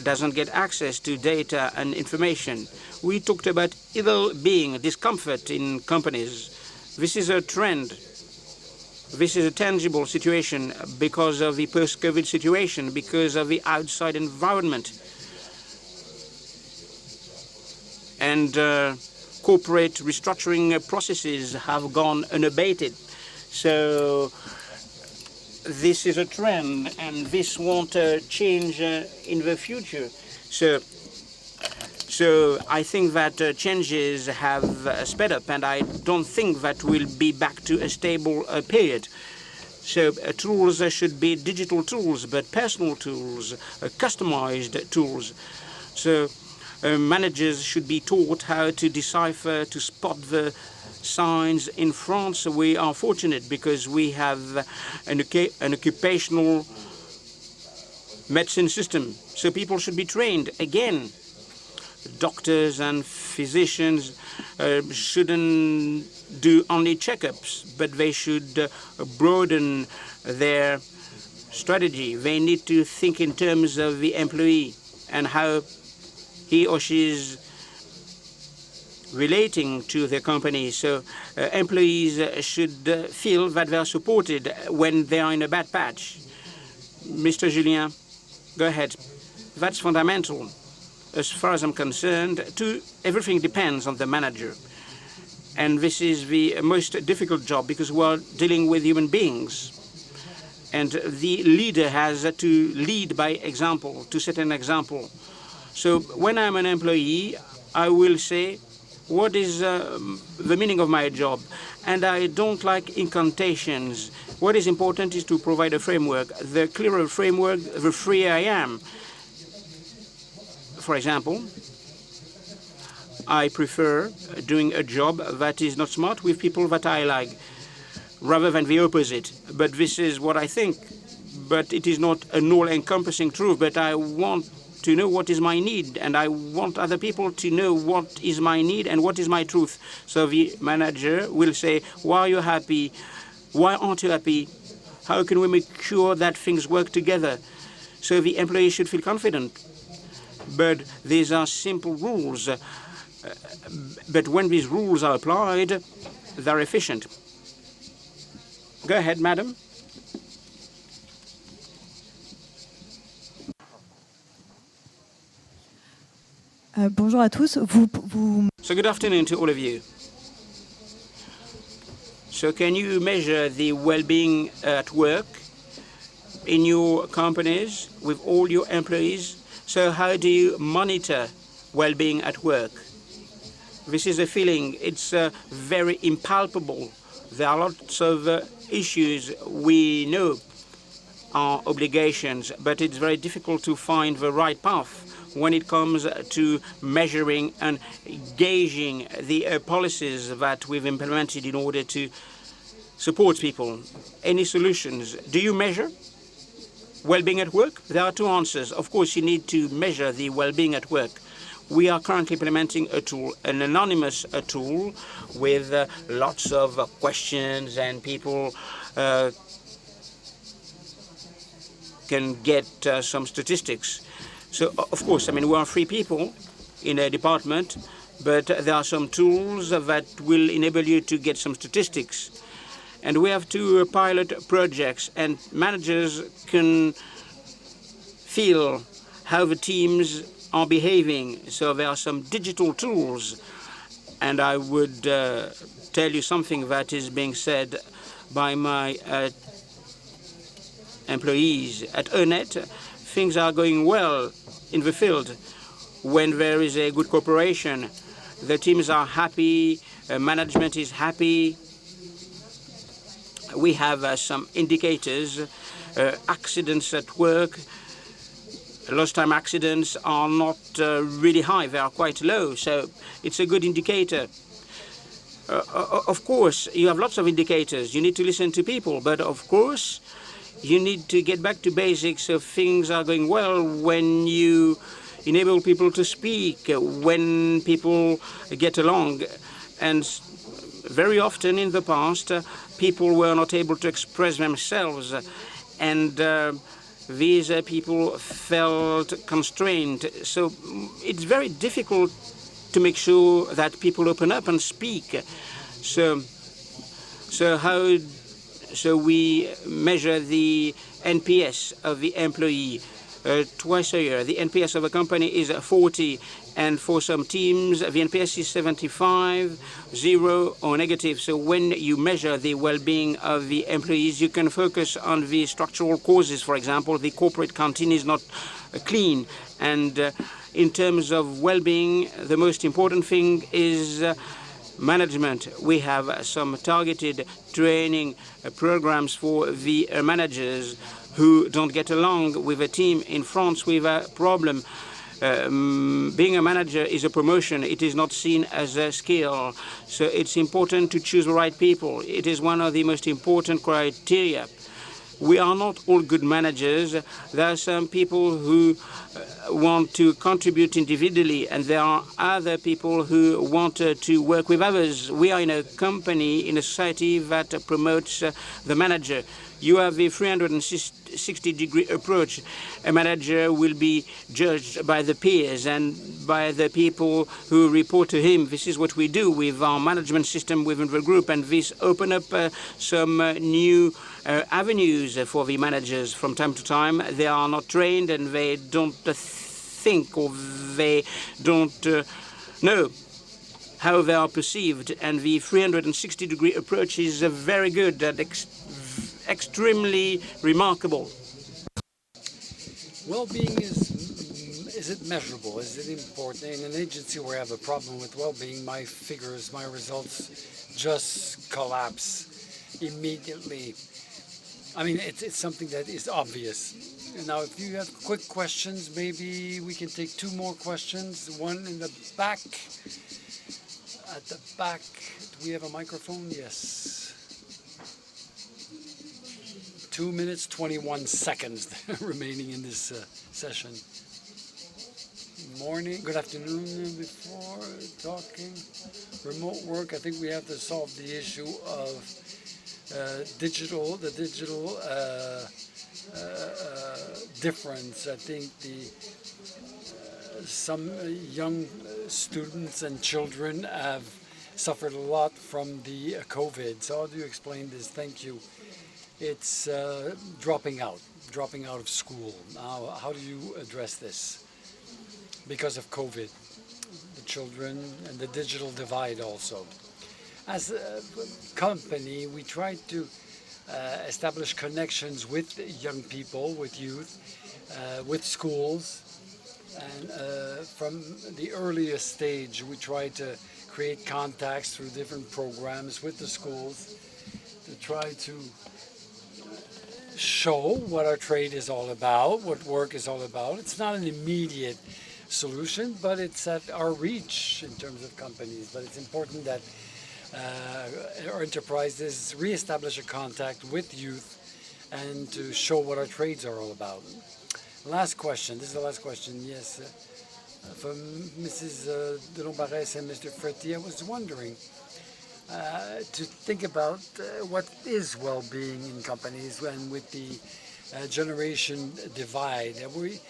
doesn't get access to data and information. We talked about ill-being, discomfort in companies. This is a trend. This is a tangible situation because of the post-COVID situation, because of the outside environment. And corporate restructuring processes have gone unabated. So this is a trend, and this won't change in the future. So I think that changes have sped up, and I don't think that we'll be back to a stable period. So tools should be digital tools, but personal tools, customized tools. So managers should be taught how to decipher, to spot the signs. In France, we are fortunate because we have an occupational medicine system. So people should be trained. Again, doctors and physicians shouldn't do only checkups, but they should broaden their strategy. They need to think in terms of the employee and how he or she is relating to the company. So employees should feel that they are supported when they are in a bad patch. Mr. Julien, go ahead. That's fundamental. As far as I'm concerned, everything depends on the manager. And this is the most difficult job because we are dealing with human beings. And the leader has to lead by example, to set an example. So when I'm an employee, I will say, what is the meaning of my job? And I don't like incantations. What is important is to provide a framework. The clearer framework, the freer I am. For example, I prefer doing a job that is not smart with people that I like, rather than the opposite. But this is what I think. But it is not an all-encompassing truth, but I want to know what is my need, and I want other people to know what is my need and what is my truth. So the manager will say, why are you happy? Why aren't you happy? How can we make sure that things work together? So the employee should feel confident. But these are simple rules. But when these rules are applied, they're efficient. Go ahead, madam. Bonjour à tous. So good afternoon to all of you. So can you measure the well-being at work in your companies with all your employees? So how do you monitor well-being at work? This is a feeling. It's very impalpable. There are lots of issues we know are obligations, but it's very difficult to find the right path when it comes to measuring and gauging the policies that we've implemented in order to support people. Any solutions? Do you measure well-being at work? There are two answers. Of course, you need to measure the well-being at work. We are currently implementing a tool, an anonymous tool with lots of questions, and people can get some statistics. So, of course, I mean, we are 3 people in a department, but there are some tools that will enable you to get some statistics. And we have 2 pilot projects, and managers can feel how the teams are behaving. So there are some digital tools. And I would tell you something that is being said by my employees. At EUNET, things are going well in the field. When there is a good cooperation, the teams are happy, management is happy. We have some indicators. Accidents at work, lost time accidents are not really high. They are quite low. So it's a good indicator. Of course, you have lots of indicators. You need to listen to people. But of course, you need to get back to basics. So things are going well when you enable people to speak, when people get along. And very often in the past, people were not able to express themselves, and these people felt constrained. So it's very difficult to make sure that people open up and speak. So we measure the NPS of the employee twice a year. The NPS of a company is 40, and for some teams, the NPS is 75, 0, or negative. So when you measure the well-being of the employees, you can focus on the structural causes. For example, the corporate canteen is not clean. And in terms of well-being, the most important thing is management. We have some targeted training programs for the managers who don't get along with a team. In France, we have a problem. Being a manager is a promotion. It is not seen as a skill. So it's important to choose the right people. It is one of the most important criteria. We are not all good managers. There are some people who want to contribute individually, and there are other people who want to work with others. We are in a company, in a society that promotes the manager. You have the 360-degree approach. A manager will be judged by the peers and by the people who report to him. This is what we do with our management system within the group, and this opens up some new avenues for the managers. From time to time, they are not trained and they don't think, or they don't know how they are perceived. And the 360-degree approach is very good and extremely remarkable. Well-being is it measurable? Is it important? In an agency where I have a problem with well-being, my figures, my results just collapse immediately. I mean, it's something that is obvious. Now, if you have quick questions, maybe we can take two more questions. One in the back. At the back, do we have a microphone? Yes. 2 minutes, 21 seconds remaining in this session. Morning, good afternoon. Before talking remote work, I think we have to solve the issue of the digital difference. I think some young students and children have suffered a lot from the COVID. So how do you explain this? Thank you. It's dropping out of school. Now, how do you address this? Because of COVID, the children and the digital divide also. As a company, we try to establish connections with young people, with youth, with schools. And from the earliest stage, we try to create contacts through different programs with the schools to try to show what our trade is all about, what work is all about. It's not an immediate solution, but it's at our reach in terms of companies. But it's important that our enterprises reestablish a contact with youth and to show what our trades are all about. Last question. This is the last question. Yes. From Mrs. de Lombarès and Mr. Fretti, I was wondering to think about what is well-being in companies and with the generation divide. We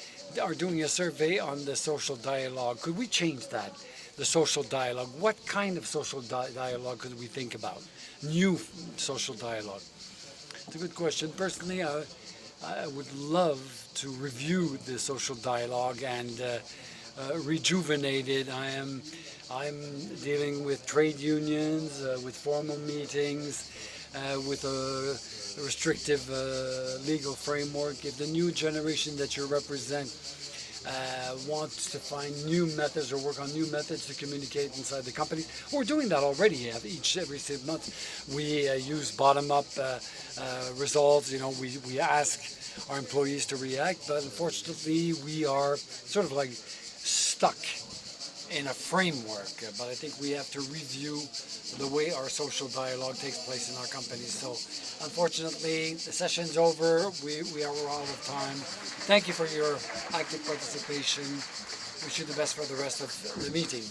are doing a survey on the social dialogue. Could we change that, the social dialogue? What kind of social dialogue could we think about? New social dialogue. It's a good question. Personally, I would love to review the social dialogue and rejuvenate it. I'm dealing with trade unions, with formal meetings, with a restrictive legal framework. If the new generation that you represent wants to find new methods or work on new methods to communicate inside the company, we're doing that already. Every 6 months, we use bottom-up resolves. You know, we ask our employees to react, but unfortunately, we are sort of like stuck in a framework. But I think we have to review the way our social dialogue takes place in our companies. So unfortunately, the session's over. We are out of time. Thank you for your active participation. Wish you the best for the rest of the meeting.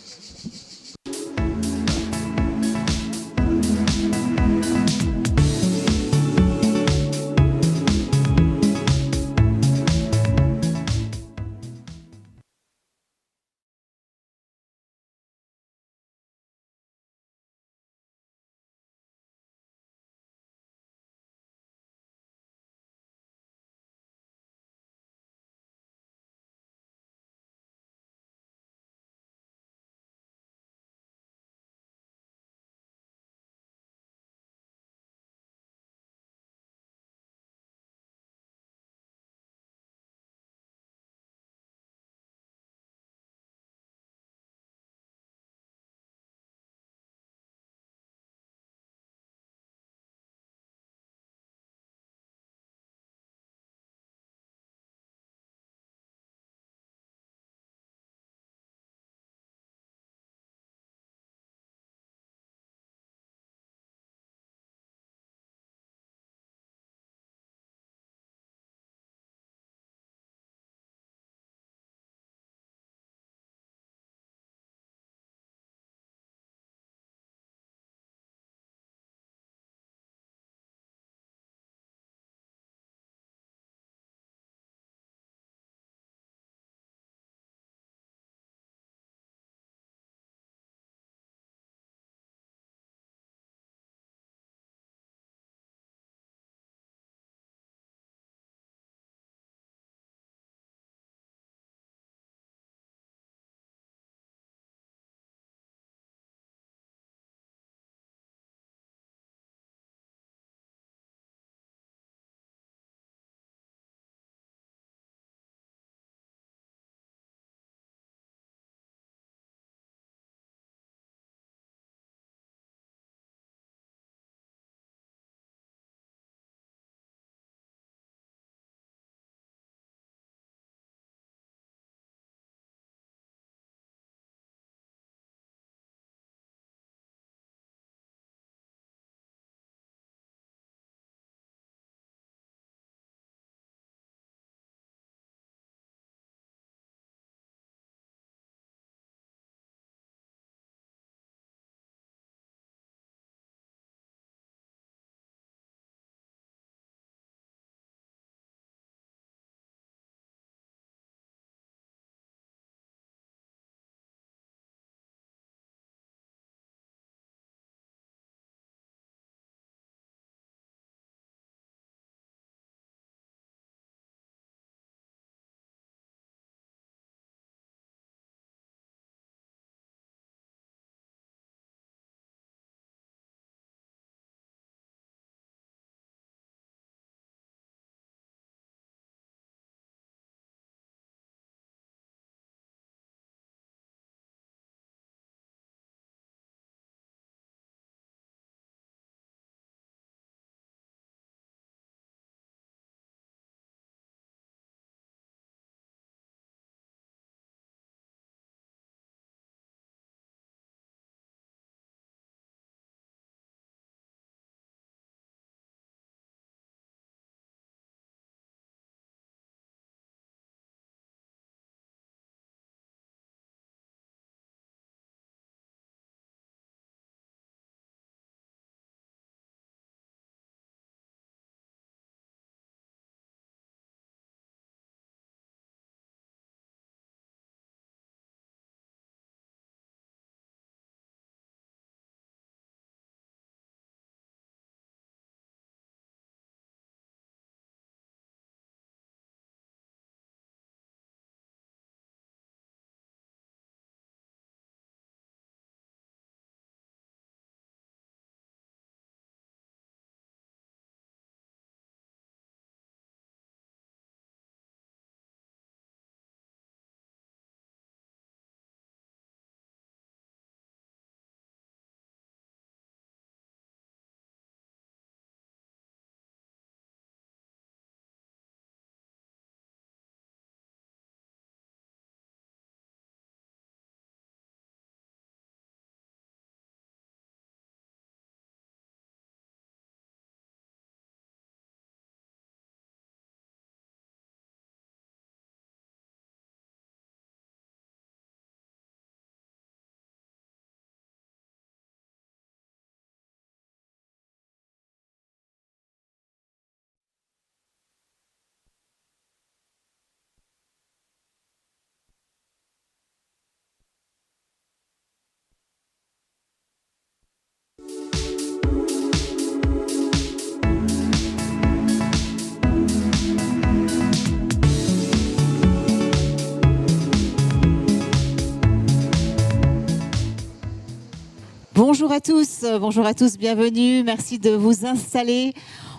Bonjour à tous, bienvenue, merci de vous installer.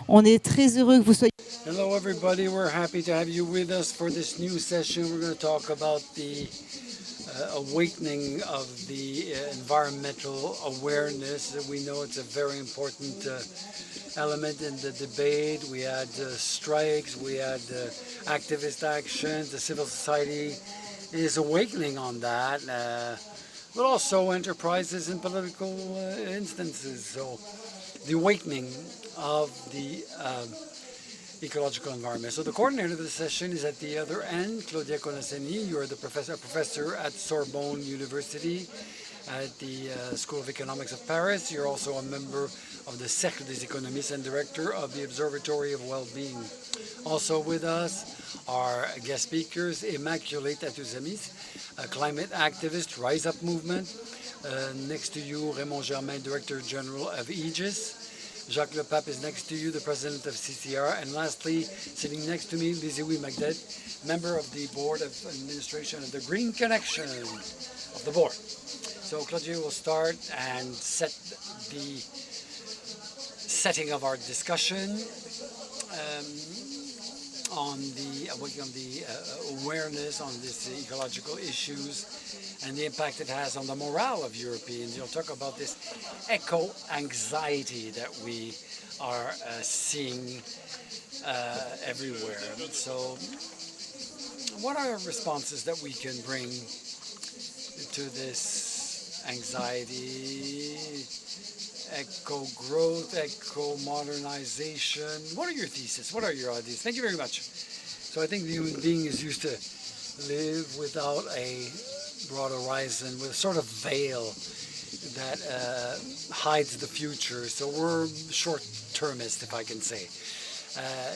On est très heureux que vous soyez. Hello, everybody. We're happy to have you with us for this new session. We're going to talk about the awakening of the environmental awareness. We know it's a very important element in the debate. We had strikes, we had activist actions. The civil society is awakening on that, but also enterprises and political instances. So the awakening of the ecological environment. So the coordinator of the session is at the other end, Claudia Conaseni. You are the professor at Sorbonne University at the School of Economics of Paris. You're also a member of the Cercle des Économistes and director of the Observatory of Well-Being. Also with us are guest speakers, Immaculée Tatouzamis, a climate activist, Rise Up Movement. Next to you, Raymond Germain, Director General of Aegis. Jacques Le Pape is next to you, the president of CCR. And lastly, sitting next to me, Liziwi Magdet, member of the board of administration of the Green Connection of the board. So Claudia will start and set the setting of our discussion on the awareness on these ecological issues and the impact it has on the morale of Europeans. You'll talk about this eco-anxiety that we are seeing everywhere. So what are responses that we can bring to this anxiety, eco-growth, eco-modernization? What are your theses? What are your ideas? Thank you very much. So I think the human being is used to live without a broad horizon, with a sort of veil that hides the future. So we're short-termist, if I can say.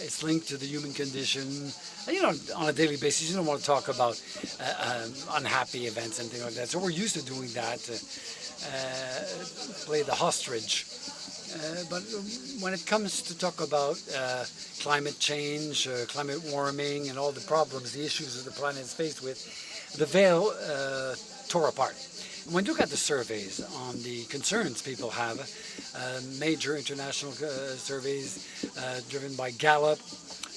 It's linked to the human condition. You know, on a daily basis, you don't want to talk about unhappy events and things like that. So we're used to doing that, play the ostrich. But when it comes to talk about climate change, climate warming, and all the problems, the issues that the planet is faced with, the veil tore apart. When you look at the surveys on the concerns people have, major international surveys driven by Gallup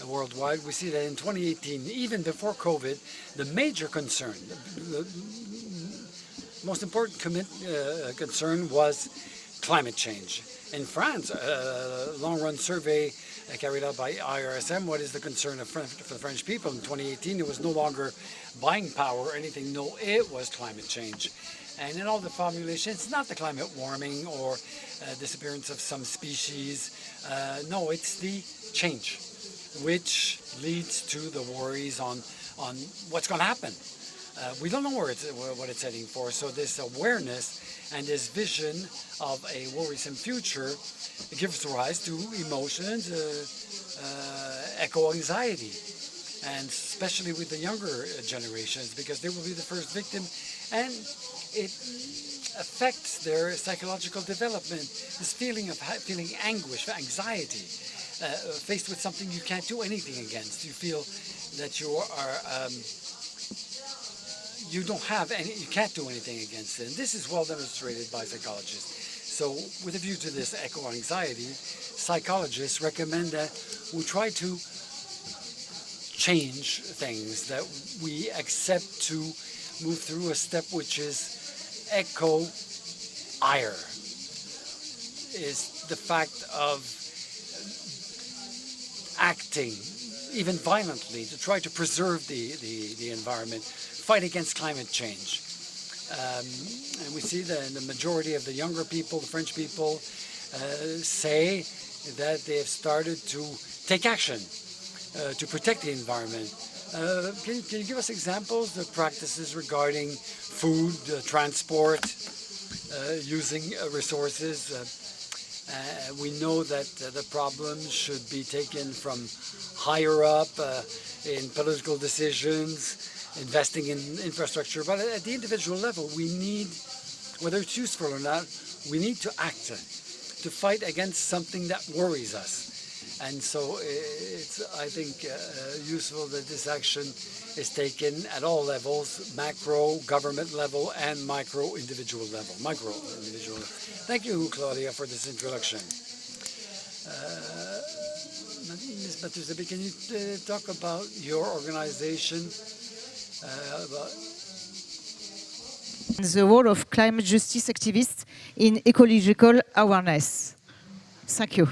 worldwide, we see that in 2018, even before COVID, the major concern, the most important concern was climate change. In France, a long-run survey carried out by IRSM, what is the concern for the French people? In 2018, it was no longer buying power or anything. No, it was climate change. And in all the formulations, it's not the climate warming or disappearance of some species. No, it's the change, which leads to the worries on what's going to happen. We don't know what it's heading for. So this awareness and this vision of a worrisome future gives rise to emotions, eco-anxiety, and especially with the younger generations, because they will be the first victim, and it affects their psychological development. This feeling of feeling anguish, anxiety, faced with something you can't do anything against. You feel that you are you don't have any, you can't do anything against it. And this is well demonstrated by psychologists. So with a view to this eco-anxiety, psychologists recommend that we try to change things, that we accept to move through a step which is eco-ire, is the fact of acting, even violently, to try to preserve the environment, fight against climate change. And we see that the majority of the younger people, the French people, say that they have started to take action to protect the environment. Can you give us examples of practices regarding food, transport, using resources? We know that the problems should be taken from higher up in political decisions, investing in infrastructure, but at the individual level, we need, whether it's useful or not, we need to act to fight against something that worries us. And so it's, I think, useful that this action is taken at all levels, macro, government level, and micro, individual level. Thank you, Claudia, for this introduction. Ms. Batuzabi, can you talk about your organization? The role of climate justice activists in ecological awareness. Thank you.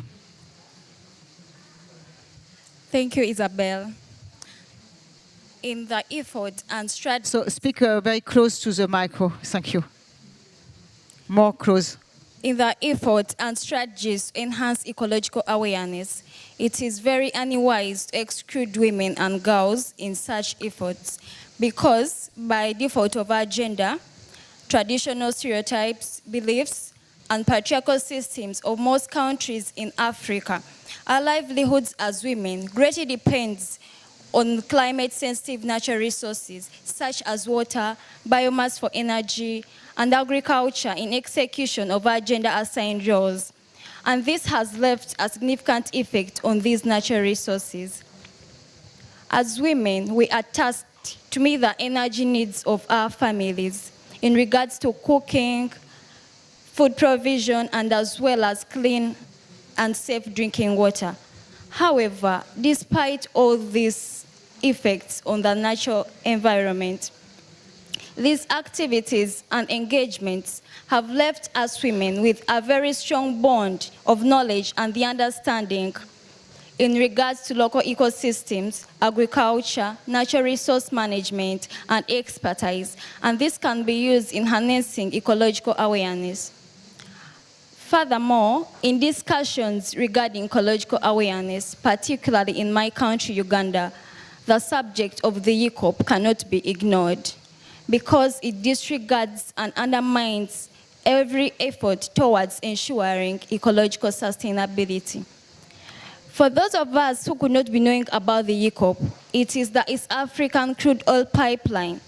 Thank you, Isabel. In the effort and strategy. So speak very close to the micro. Thank you. More close. In the effort and strategies to enhance ecological awareness, it is very unwise to exclude women and girls in such efforts because by default of our gender, traditional stereotypes, beliefs, and patriarchal systems of most countries in Africa, our livelihoods as women greatly depends on climate-sensitive natural resources such as water, biomass for energy, and agriculture in execution of our gender-assigned roles. And this has left a significant effect on these natural resources. As women, we are tasked to meet the energy needs of our families in regards to cooking, food provision, and as well as clean and safe drinking water. However, despite all these effects on the natural environment, these activities and engagements have left us women with a very strong bond of knowledge and the understanding in regards to local ecosystems, agriculture, natural resource management, and expertise, and this can be used in harnessing ecological awareness. Furthermore, in discussions regarding ecological awareness, particularly in my country, Uganda, the subject of the ECOP cannot be ignored because it disregards and undermines every effort towards ensuring ecological sustainability. For those of us who could not be knowing about the ECOP, it is the East African crude oil pipeline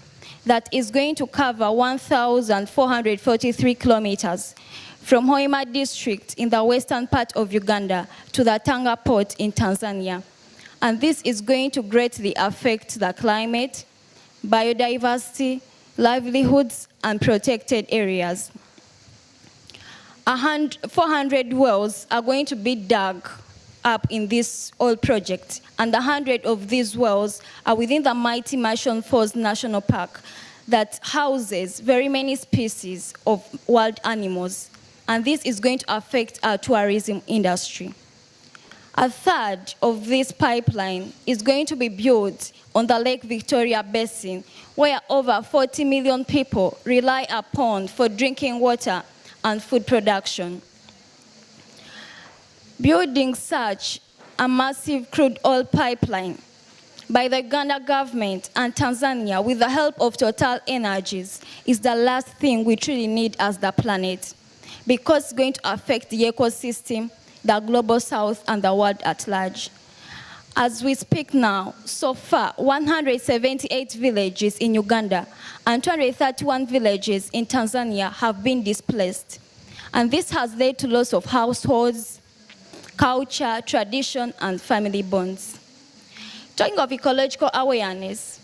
that is going to cover 1,443 kilometers from Hoima district in the western part of Uganda to the Tanga port in Tanzania. And this is going to greatly affect the climate, biodiversity, livelihoods, and protected areas. 400 wells are going to be dug up in this oil project, and 100 of these wells are within the mighty Marshall Falls National Park that houses very many species of wild animals, and this is going to affect our tourism industry. A third of this pipeline is going to be built on the Lake Victoria Basin, where over 40 million people rely upon for drinking water and food production. Building such a massive crude oil pipeline by the Uganda government and Tanzania with the help of Total Energies is the last thing we truly need as the planet, because it's going to affect the ecosystem, the global south, and the world at large. As we speak now, so far, 178 villages in Uganda and 231 villages in Tanzania have been displaced. And this has led to loss of households, culture, tradition, and family bonds. Talking of ecological awareness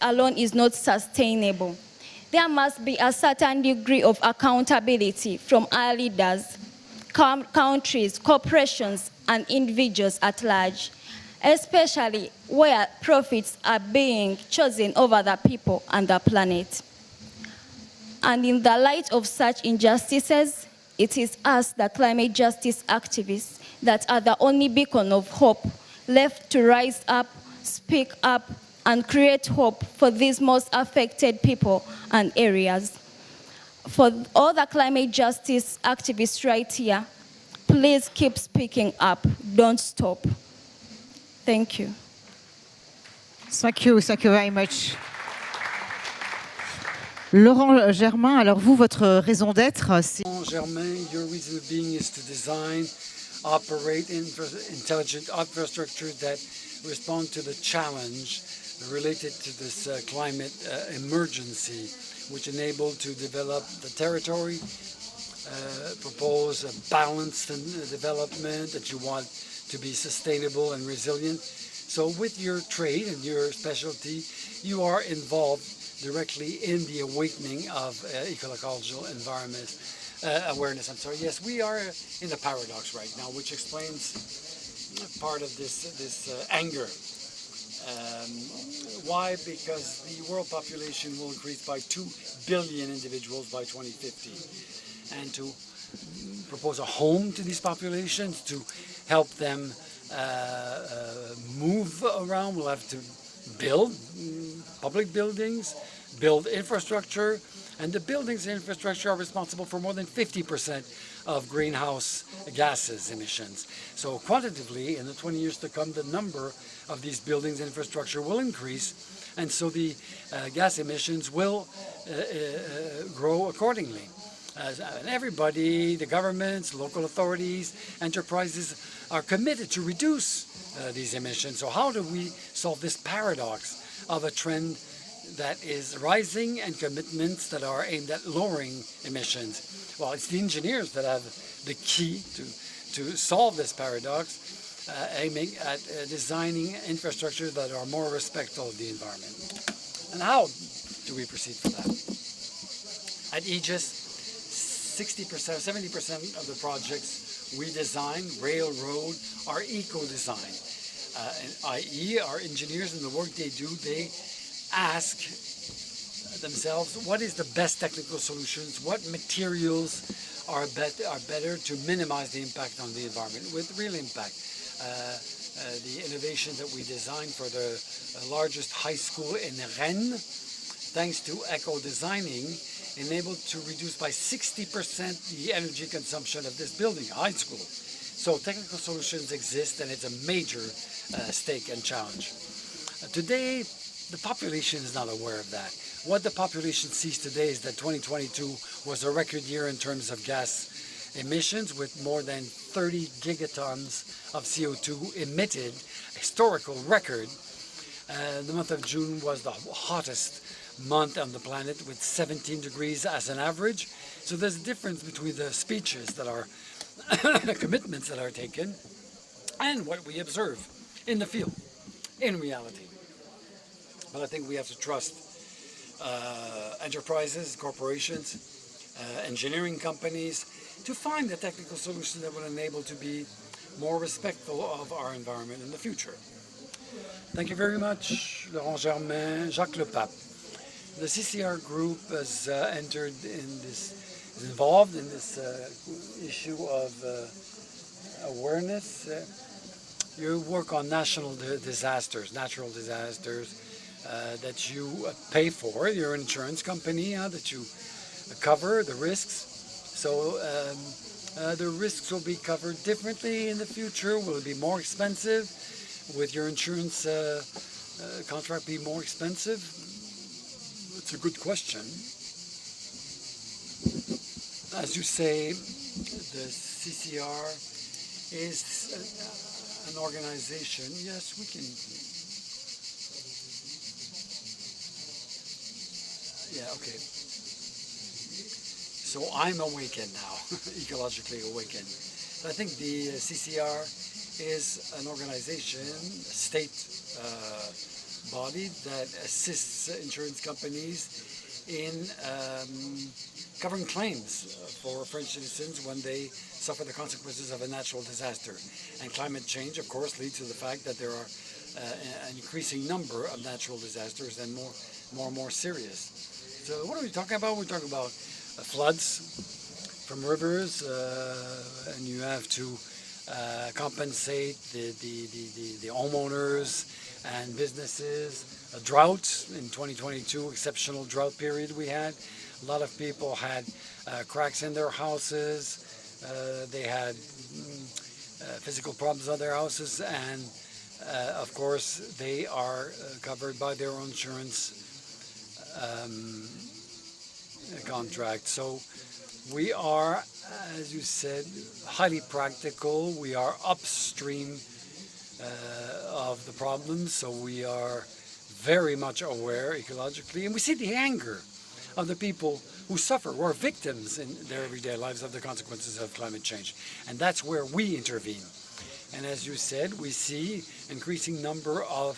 alone is not sustainable. There must be a certain degree of accountability from our leaders, countries, corporations, and individuals at large, especially where profits are being chosen over the people and the planet. And in the light of such injustices, it is us, the climate justice activists, that are the only beacon of hope left to rise up, speak up, and create hope for these most affected people and areas. For all the climate justice activists right here, please keep speaking up. Don't stop. Thank you. Thank you very much. Laurent Germain, alors vous, votre raison d'être, c'est... Laurent Germain, your reason of being is to design, operate intelligent infrastructure that respond to the challenge related to this climate emergency, which enable to develop the territory propose a balanced development, that you want to be sustainable and resilient. So with your trade and your specialty, you are involved directly in the awakening of ecological environment awareness. I'm sorry. Yes, we are in a paradox right now, which explains part of this anger. Why? Because the world population will increase by 2 billion individuals by 2050. And to propose a home to these populations, to help them move around, we'll have to build public buildings, build infrastructure, and the buildings and infrastructure are responsible for more than 50% of greenhouse gases emissions. So quantitatively, in the 20 years to come, the number of these buildings and infrastructure will increase, and so the gas emissions will grow accordingly. And everybody, the governments, local authorities, enterprises are committed to reduce these emissions. So how do we solve this paradox of a trend that is rising and commitments that are aimed at lowering emissions? Well, it's the engineers that have the key to solve this paradox, aiming at designing infrastructure that are more respectful of the environment. And how do we proceed for that? At Aegis, 60%, 70% of the projects we design, railroad, are eco-design, i.e. our engineers and the work they do, they ask themselves what is the best technical solutions, what materials are better to minimize the impact on the environment with real impact. The innovation that we designed for the largest high school in Rennes, thanks to eco-designing, enabled to reduce by 60% the energy consumption of this building, a high school. So technical solutions exist, and it's a major stake and challenge. Today, the population is not aware of that. What the population sees today is that 2022 was a record year in terms of gas emissions, with more than 30 gigatons of CO2 emitted, a historical record. The month of June was the hottest month on the planet, with 17 degrees as an average. So there's a difference between the speeches that are the commitments that are taken and what we observe in the field, in reality. But I think we have to trust enterprises, corporations, engineering companies to find the technical solution that will enable to be more respectful of our environment in the future. Thank you very much, Laurent Germain, Jacques Lepape. The CCR group has entered in this, is involved in this issue of awareness. You work on national disasters, natural disasters that you pay for, your insurance company, that you cover the risks. So the risks will be covered differently in the future. Will it be more expensive? With your insurance contract be more expensive? It's a good question. As you say, the CCR is an organization. Yes, we can. Yeah, okay. So I'm awakened now, ecologically awakened. But I think the CCR is an organization, a state body that assists insurance companies in covering claims for French citizens when they suffer the consequences of a natural disaster. And climate change, of course, leads to the fact that there are an increasing number of natural disasters and more and more serious. So what are we talking about? We're talking about floods from rivers, and you have to compensate the homeowners and businesses. A drought in 2022, exceptional drought period we had. A lot of people had cracks in their houses. They had physical problems on their houses, and of course they are covered by their own insurance contract. So we are, as you said, highly practical. We are upstream of the problems, so we are very much aware ecologically, and we see the anger of the people who suffer, who are victims in their everyday lives of the consequences of climate change. And that's where we intervene. And as you said, we see increasing number of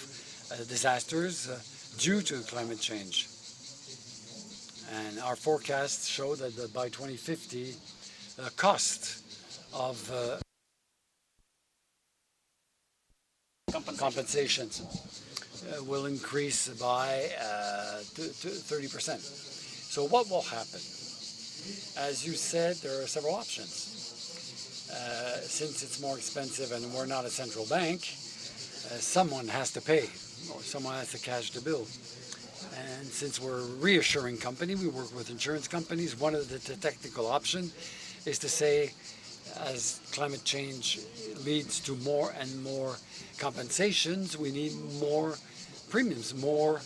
disasters due to climate change. And our forecasts show that by 2050, the cost of compensations will increase by 30%. So what will happen? As you said, there are several options. Since it's more expensive and we're not a central bank, someone has to pay, or someone has to cash the bill. And since we're a reassuring company, we work with insurance companies. One of the technical options is to say, as climate change leads to more and more compensations, we need more premiums, more.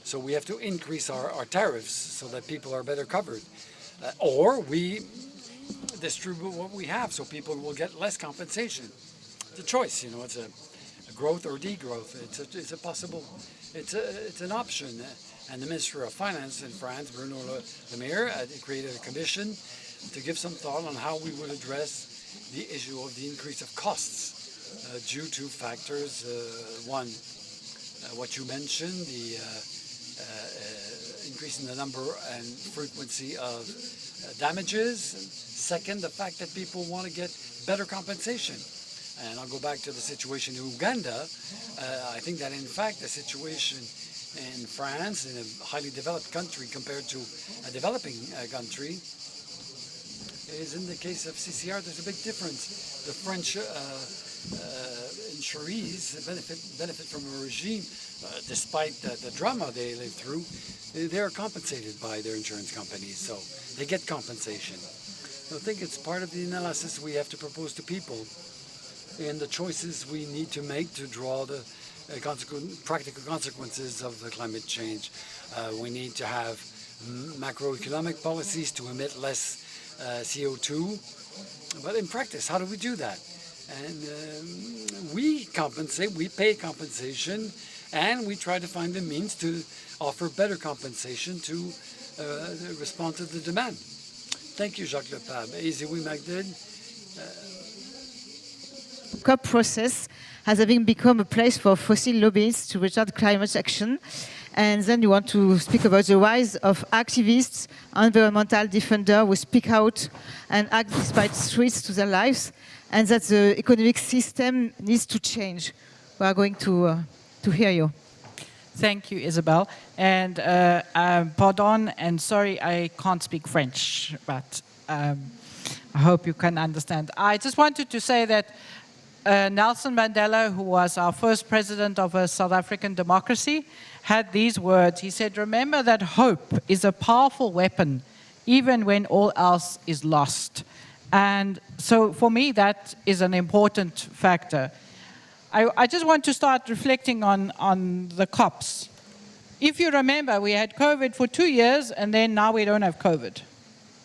So we have to increase our tariffs so that people are better covered. Or we distribute what we have so people will get less compensation. It's a choice, you know, it's a growth or degrowth. It's a possible, it's an option. And the Minister of Finance in France, Bruno Le Maire, created a commission to give some thought on how we would address the issue of the increase of costs due to factors. One, what you mentioned, the increase in the number and frequency of damages. Second, the fact that people want to get better compensation. And I'll go back to the situation in Uganda. I think that in fact the situation in France, in a highly developed country compared to a developing country, is in the case of CCR, there's a big difference. The French insurees benefit from a regime, despite the drama they live through, they are compensated by their insurance companies, so they get compensation. So I think it's part of the analysis we have to propose to people and the choices we need to make to draw the practical consequences of the climate change. We need to have macroeconomic policies to emit less CO2. But in practice, how do we do that? And we compensate, we pay compensation, and we try to find the means to offer better compensation to respond to the demand. Thank you, Jacques Lepab. Easy-Oui Magdid. COP process has having become a place for fossil lobbyists to retard climate action. And then you want to speak about the rise of activists, environmental defenders who speak out and act despite threats to their lives, and that the economic system needs to change. We are going to hear you. Thank you, Isabel. And pardon and sorry, I can't speak French, but I hope you can understand. I just wanted to say that Nelson Mandela, who was our first president of a South African democracy, had these words. He said, "Remember that hope is a powerful weapon, even when all else is lost." And so for me, that is an important factor. I just want to start reflecting on the COPs. If you remember, we had COVID for 2 years, and then now we don't have COVID.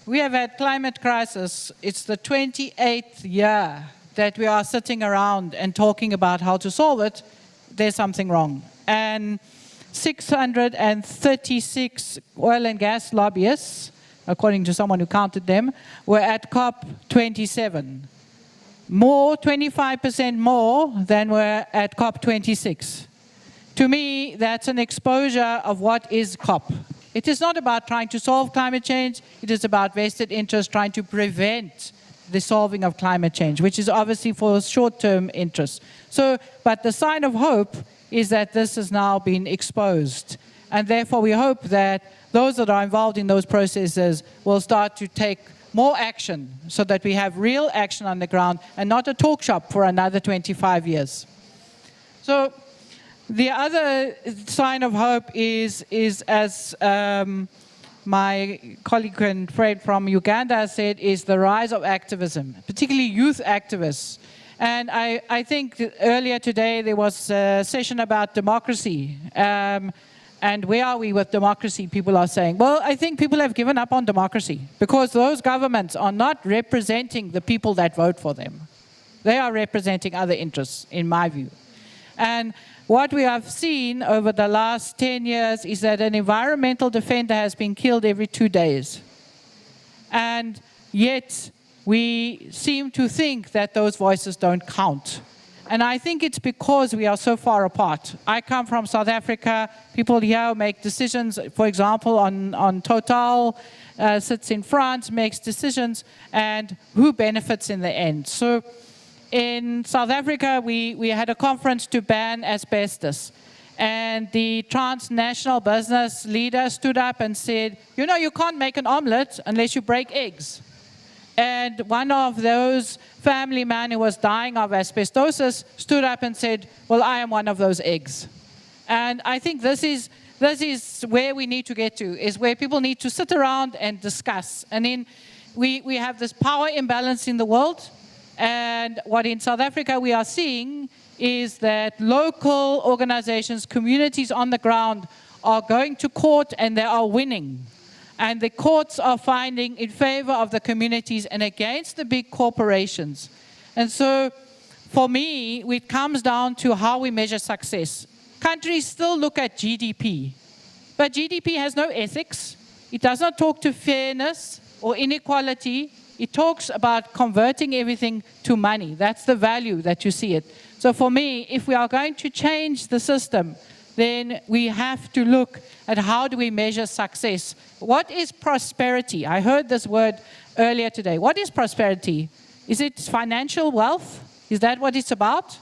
We have had climate crisis. It's the 28th year that we are sitting around and talking about how to solve it. There's something wrong. And 636 oil and gas lobbyists, according to someone who counted them, were at COP 27. More, 25% more than were at COP 26. To me, that's an exposure of what is COP. It is not about trying to solve climate change. It is about vested interest trying to prevent the solving of climate change, which is obviously for short-term interests. So, but the sign of hope is that this has now been exposed. And therefore, we hope that those that are involved in those processes will start to take more action so that we have real action on the ground and not a talk shop for another 25 years. So the other sign of hope is as my colleague and friend from Uganda said, is the rise of activism, particularly youth activists. And I think earlier today there was a session about democracy. And where are we with democracy, people are saying. Well, I think people have given up on democracy because those governments are not representing the people that vote for them. They are representing other interests, in my view. And what we have seen over the last 10 years is that an environmental defender has been killed every 2 days. And yet we seem to think that those voices don't count. And I think it's because we are so far apart. I come from South Africa. People here make decisions, for example, on Total, sits in France, makes decisions, and who benefits in the end. So in South Africa, we had a conference to ban asbestos. And the transnational business leader stood up and said, you know, you can't make an omelet unless you break eggs. And one of those family men who was dying of asbestosis stood up and said, well, I am one of those eggs. And I think this is where we need to get to, is where people need to sit around and discuss. And then we have this power imbalance in the world. And what in South Africa we are seeing is that local organizations, communities on the ground are going to court and they are winning. And the courts are finding in favor of the communities and against the big corporations. And so for me, it comes down to how we measure success. Countries still look at GDP, but GDP has no ethics. It does not talk to fairness or inequality. It talks about converting everything to money. That's the value that you see it. So for me, if we are going to change the system, then we have to look at how do we measure success. What is prosperity? I heard this word earlier today. What is prosperity? Is it financial wealth? Is that what it's about?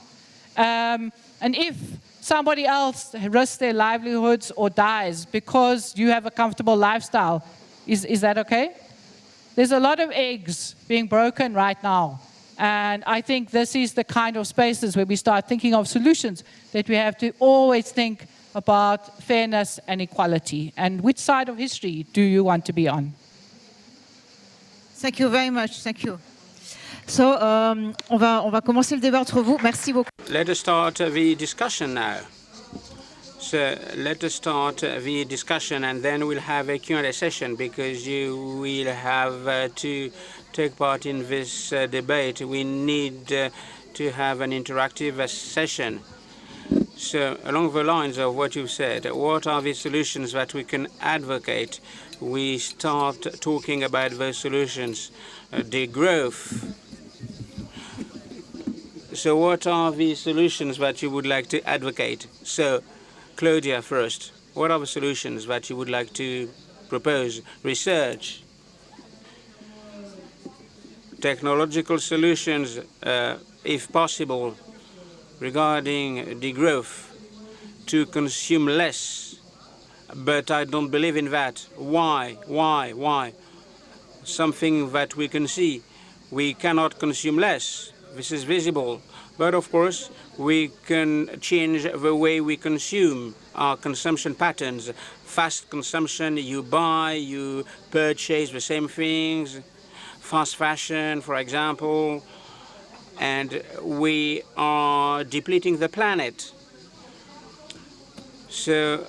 And if somebody else risks their livelihoods or dies because you have a comfortable lifestyle, is that okay? There's a lot of eggs being broken right now. And I think this is the kind of spaces where we start thinking of solutions, that we have to always think about fairness and equality. And which side of history do you want to be on? Thank you very much. Thank you. So, on va commencer le débat entre vous. Merci beaucoup. Let us start the discussion now. So let us start the discussion, and then we'll have a Q&A session, because you will have to take part in this debate. We need to have an interactive session. So along the lines of what you've said, what are the solutions that we can advocate? We start talking about those solutions, the growth. So what are the solutions that you would like to advocate? So Claudia first, what are the solutions that you would like to propose? Research, technological solutions, if possible, regarding the growth, to consume less. But I don't believe in that. Why? Something that we can see. We cannot consume less. This is visible. But of course, we can change the way we consume, our consumption patterns. Fast consumption, you buy, you purchase the same things. Fast fashion, for example. And we are depleting the planet. So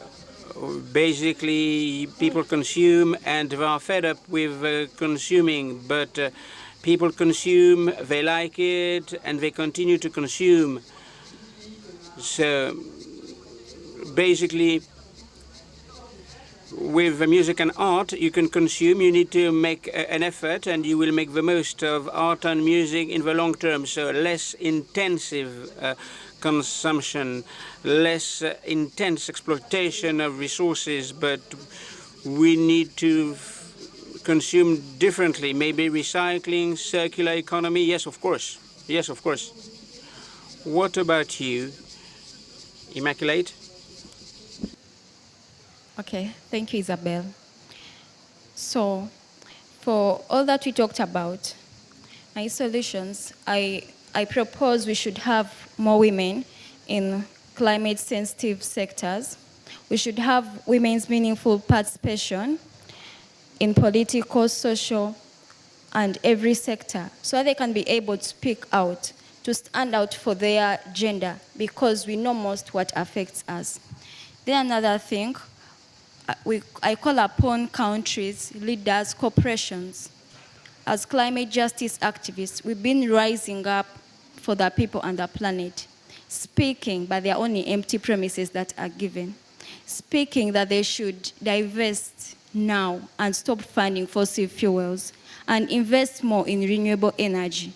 basically, people consume and they are fed up with consuming, but people consume, they like it, and they continue to consume. So basically, with music and art, you can consume, you need to make an effort, and you will make the most of art and music in the long term. So less intensive consumption, less intense exploitation of resources, but we need to consume differently, maybe recycling, circular economy. Yes, of course. Yes, of course. What about you, Immaculate? Okay, thank you, Isabel. So, for all that we talked about, my solutions, I propose we should have more women in climate-sensitive sectors. We should have women's meaningful participation in political, social, and every sector, so that they can be able to speak out, to stand out for their gender, because we know most what affects us. Then another thing, I call upon countries, leaders, corporations. As climate justice activists, we've been rising up for the people and the planet. speaking, but they are only empty promises that are given. Speaking that they should divest now and stop funding fossil fuels and invest more in renewable energy.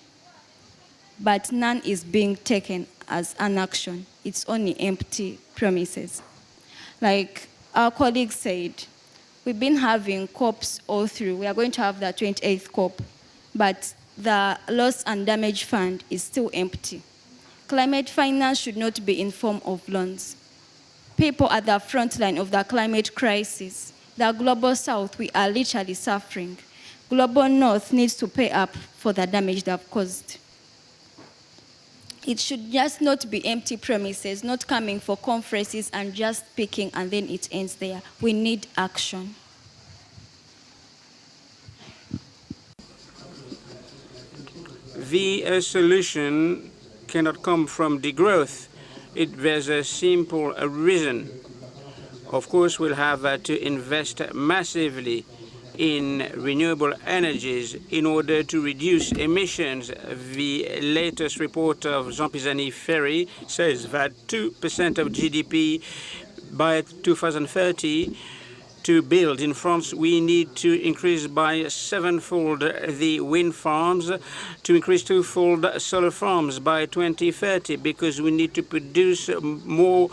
But none is being taken as an action. It's only empty promises. Like our colleagues said, we've been having COPs all through. We are going to have the 28th COP, but the loss and damage fund is still empty. Climate finance should not be in form of loans. People at the front line of the climate crisis, the global south, we are literally suffering. Global north needs to pay up for the damage they've caused. It should just not be empty promises, not coming for conferences and just speaking and then it ends there. We need action. The solution cannot come from degrowth. There's a simple reason. Of course, we'll have to invest massively in renewable energies in order to reduce emissions. The latest report of Jean Pisani-Ferry says that 2% of GDP by 2030 to build. In France, we need to increase by sevenfold the wind farms, to increase twofold solar farms by 2030, because we need to produce more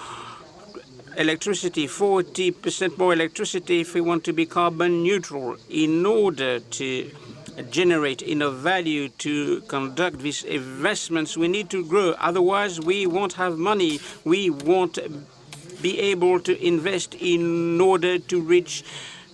electricity, 40% more electricity if we want to be carbon neutral. In order to generate enough value to conduct these investments, we need to grow. Otherwise, we won't have money. We won't be able to invest in order to reach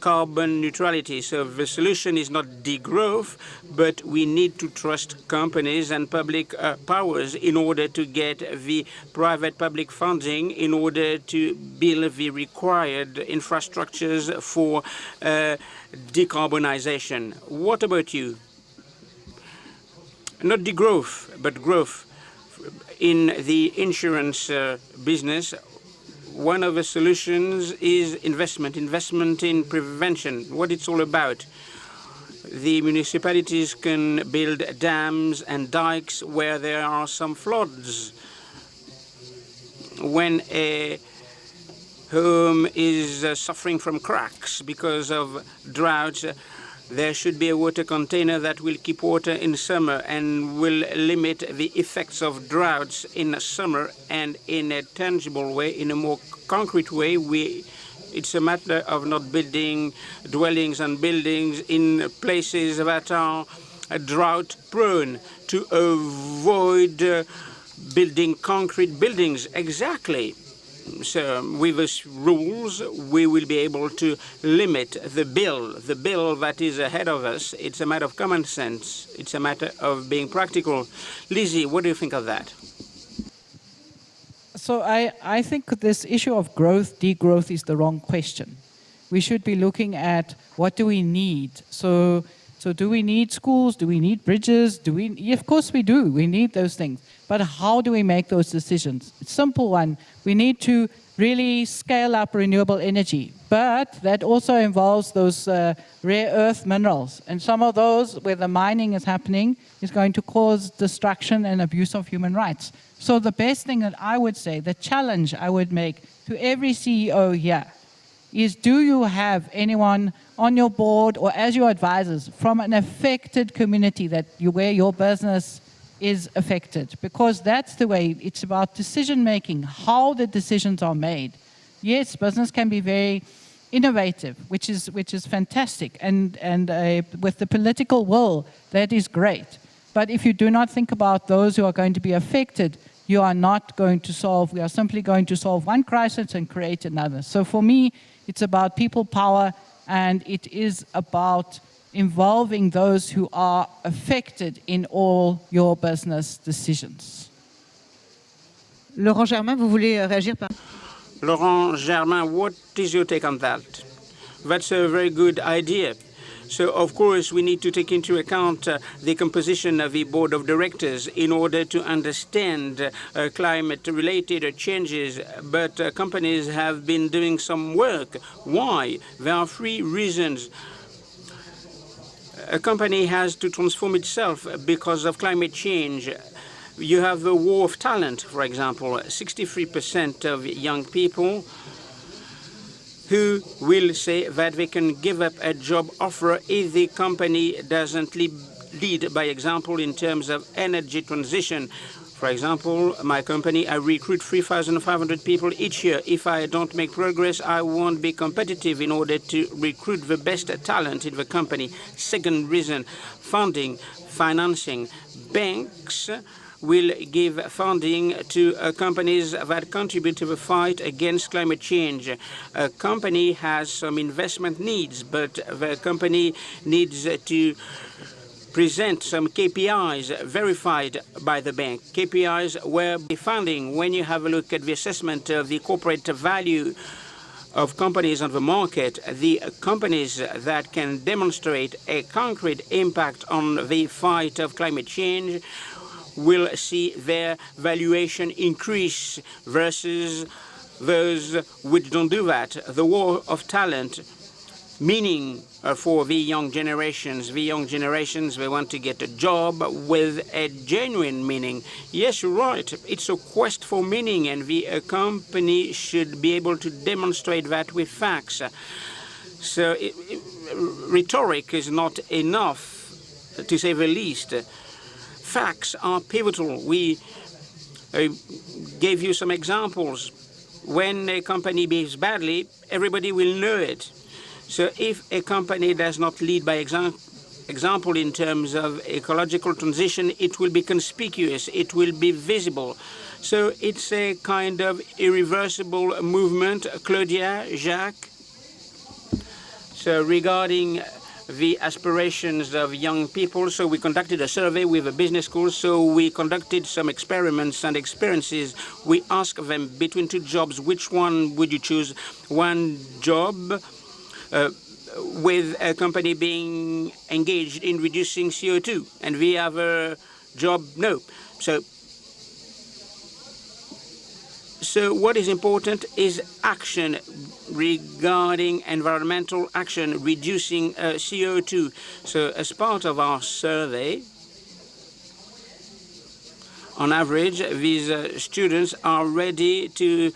carbon neutrality. So the solution is not degrowth, but we need to trust companies and public powers in order to get the private-public funding in order to build the required infrastructures for decarbonization. What about you? Not degrowth, but growth. In the insurance business, one of the solutions is investment in prevention, what it's all about. The municipalities can build dams and dikes where there are some floods. When a home is suffering from cracks because of droughts, there should be a water container that will keep water in summer and will limit the effects of droughts in summer, and in a tangible way, in a more concrete way, it's a matter of not building dwellings and buildings in places that are drought prone to avoid building concrete buildings. Exactly. So with these rules, we will be able to limit the bill that is ahead of us. It's a matter of common sense. It's a matter of being practical. Lizzie, what do you think of that? So I think this issue of growth, degrowth is the wrong question. We should be looking at what do we need. So do we need schools? Do we need bridges? Of course we do. We need those things. But how do we make those decisions? It's a simple one. We need to really scale up renewable energy. But that also involves those rare earth minerals. And some of those, where the mining is happening, is going to cause destruction and abuse of human rights. So the best thing that I would say, the challenge I would make to every CEO here, is do you have anyone on your board or as your advisors from an affected community where your business is affected? Because that's the way. It's about decision making, how the decisions are made. Yes, business can be very innovative, which is fantastic, and with the political will, that is great. But if you do not think about those who are going to be affected, you are not going to solve. We are simply going to solve one crisis and create another. So for me, it's about people power, and it is about involving those who are affected in all your business decisions. Laurent Germain, vous voulez réagir par... Laurent Germain, what is your take on that? That's a very good idea. So, of course, we need to take into account the composition of the board of directors in order to understand climate-related changes. But companies have been doing some work. Why? There are 3 reasons. A company has to transform itself because of climate change. You have a war of talent, for example. 63% of young people who will say that they can give up a job offer if the company doesn't lead by example in terms of energy transition. For example, my company, I recruit 3,500 people each year. If I don't make progress, I won't be competitive in order to recruit the best talent in the company. Second reason, funding, financing. Banks will give funding to companies that contribute to the fight against climate change. A company has some investment needs, but the company needs to present some KPIs verified by the bank. KPIs where the funding, when you have a look at the assessment of the corporate value of companies on the market, the companies that can demonstrate a concrete impact on the fight of climate change will see their valuation increase versus those which don't do that. The war of talent, meaning for the young generations. The young generations, they want to get a job with a genuine meaning. Yes, you're right. It's a quest for meaning, and the company should be able to demonstrate that with facts. So rhetoric is not enough, to say the least. Facts are pivotal. We gave you some examples. When a company behaves badly, everybody will know it. So if a company does not lead by example in terms of ecological transition, it will be conspicuous, it will be visible. So it's a kind of irreversible movement. Claudia, Jacques? So regarding the aspirations of young people, so we conducted a survey with a business school, so we conducted some experiments and experiences. We asked them, between two jobs, which one would you choose? One job with a company being engaged in reducing CO2, and the other job, no. So what is important is action regarding environmental action, reducing CO2. So as part of our survey, on average, these students are ready to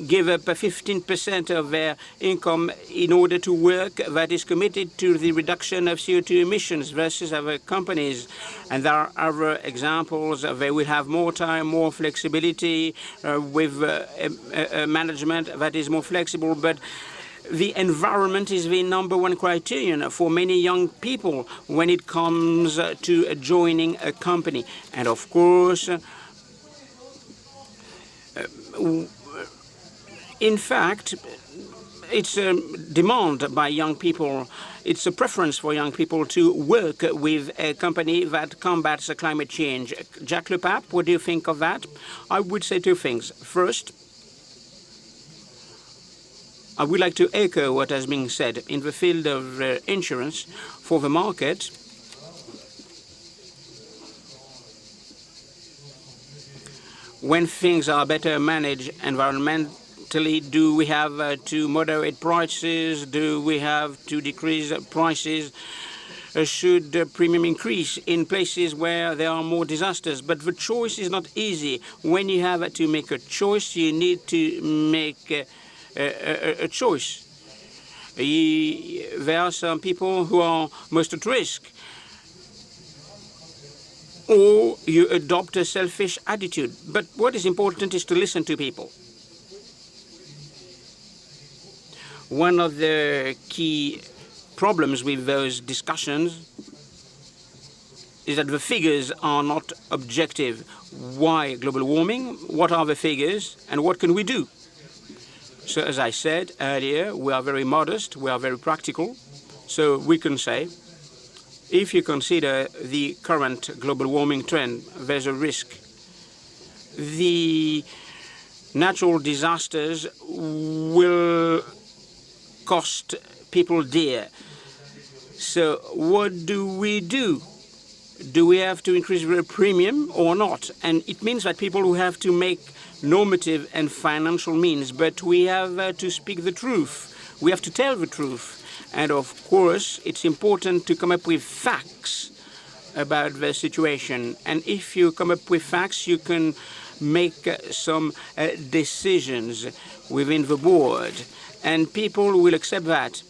give up 15% of their income in order to work that is committed to the reduction of CO2 emissions versus other companies. And there are other examples. They will have more time, more flexibility with management that is more flexible. But the environment is the #1 criterion for many young people when it comes to joining a company. And of course, in fact, it's a demand by young people. It's a preference for young people to work with a company that combats climate change. Jacques Le Pape, what do you think of that? I would say two things. First, I would like to echo what has been said in the field of insurance for the market. When things are better managed environmentally, do we have to moderate prices? Do we have to decrease prices? Should the premium increase in places where there are more disasters? But the choice is not easy. When you have to make a choice, you need to make a choice. There are some people who are most at risk. Or you adopt a selfish attitude. But what is important is to listen to people. One of the key problems with those discussions is that the figures are not objective. Why global warming? What are the figures? And what can we do? So as I said earlier, we are very modest, we are very practical. So we can say, if you consider the current global warming trend, there's a risk. The natural disasters will cost people dear. So what do we do? Do we have to increase the premium or not? And it means that people will have to make normative and financial means, but we have to speak the truth. We have to tell the truth. And of course, it's important to come up with facts about the situation. And if you come up with facts, you can make some decisions within the board, and people will accept that.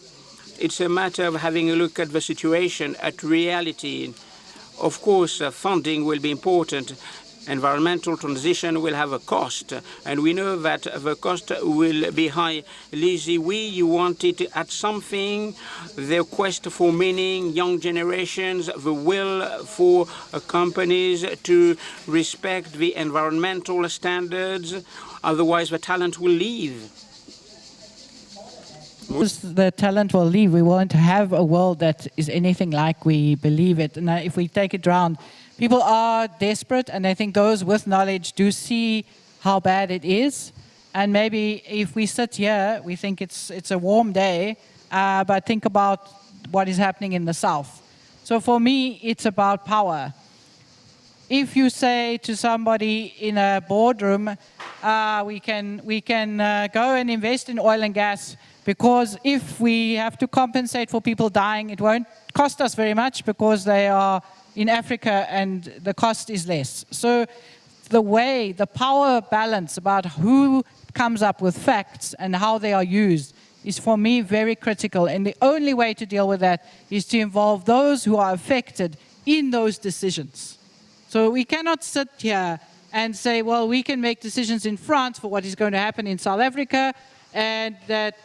It's a matter of having a look at the situation, at reality. Of course, funding will be important. Environmental transition will have a cost, and we know that the cost will be high. Lizzie, you wanted to add something, the quest for meaning, young generations, the will for companies to respect the environmental standards, otherwise the talent will leave. The talent will leave. We won't have a world that is anything like we believe it. And if we take it round, people are desperate, and I think those with knowledge do see how bad it is. And maybe if we sit here, we think it's a warm day, but think about what is happening in the south. So for me, it's about power. If you say to somebody in a boardroom, we can go and invest in oil and gas, because if we have to compensate for people dying, it won't cost us very much because they are in Africa and the cost is less. So the power balance about who comes up with facts and how they are used is for me very critical. And the only way to deal with that is to involve those who are affected in those decisions. So we cannot sit here and say, well, we can make decisions in France for what is going to happen in South Africa, and that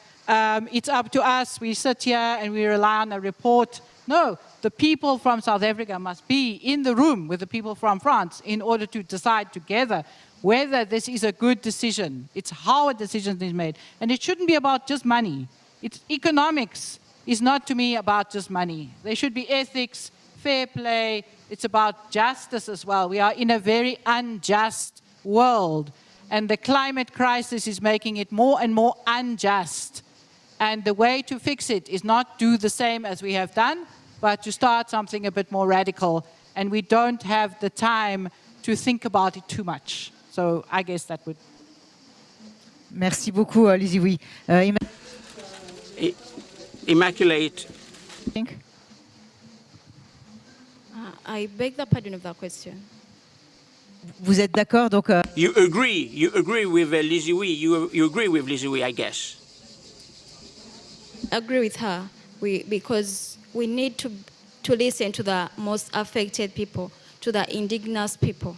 it's up to us. We sit here and we rely on a report. No, the people from South Africa must be in the room with the people from France in order to decide together whether this is a good decision. It's how a decision is made. And it shouldn't be about just money. Economics is not, to me, about just money. There should be ethics, fair play. It's about justice as well. We are in a very unjust world, and the climate crisis is making it more and more unjust. And the way to fix it is not do the same as we have done, but to start something a bit more radical. And we don't have the time to think about it too much. So I guess that would... Merci beaucoup, Lizzie. Oui. Immaculate. I beg the pardon of that question. Vous êtes d'accord, donc... You agree with Lizzie. You agree with Lizzie, I guess. Agree with her, because we need to listen to the most affected people, to the indigenous people,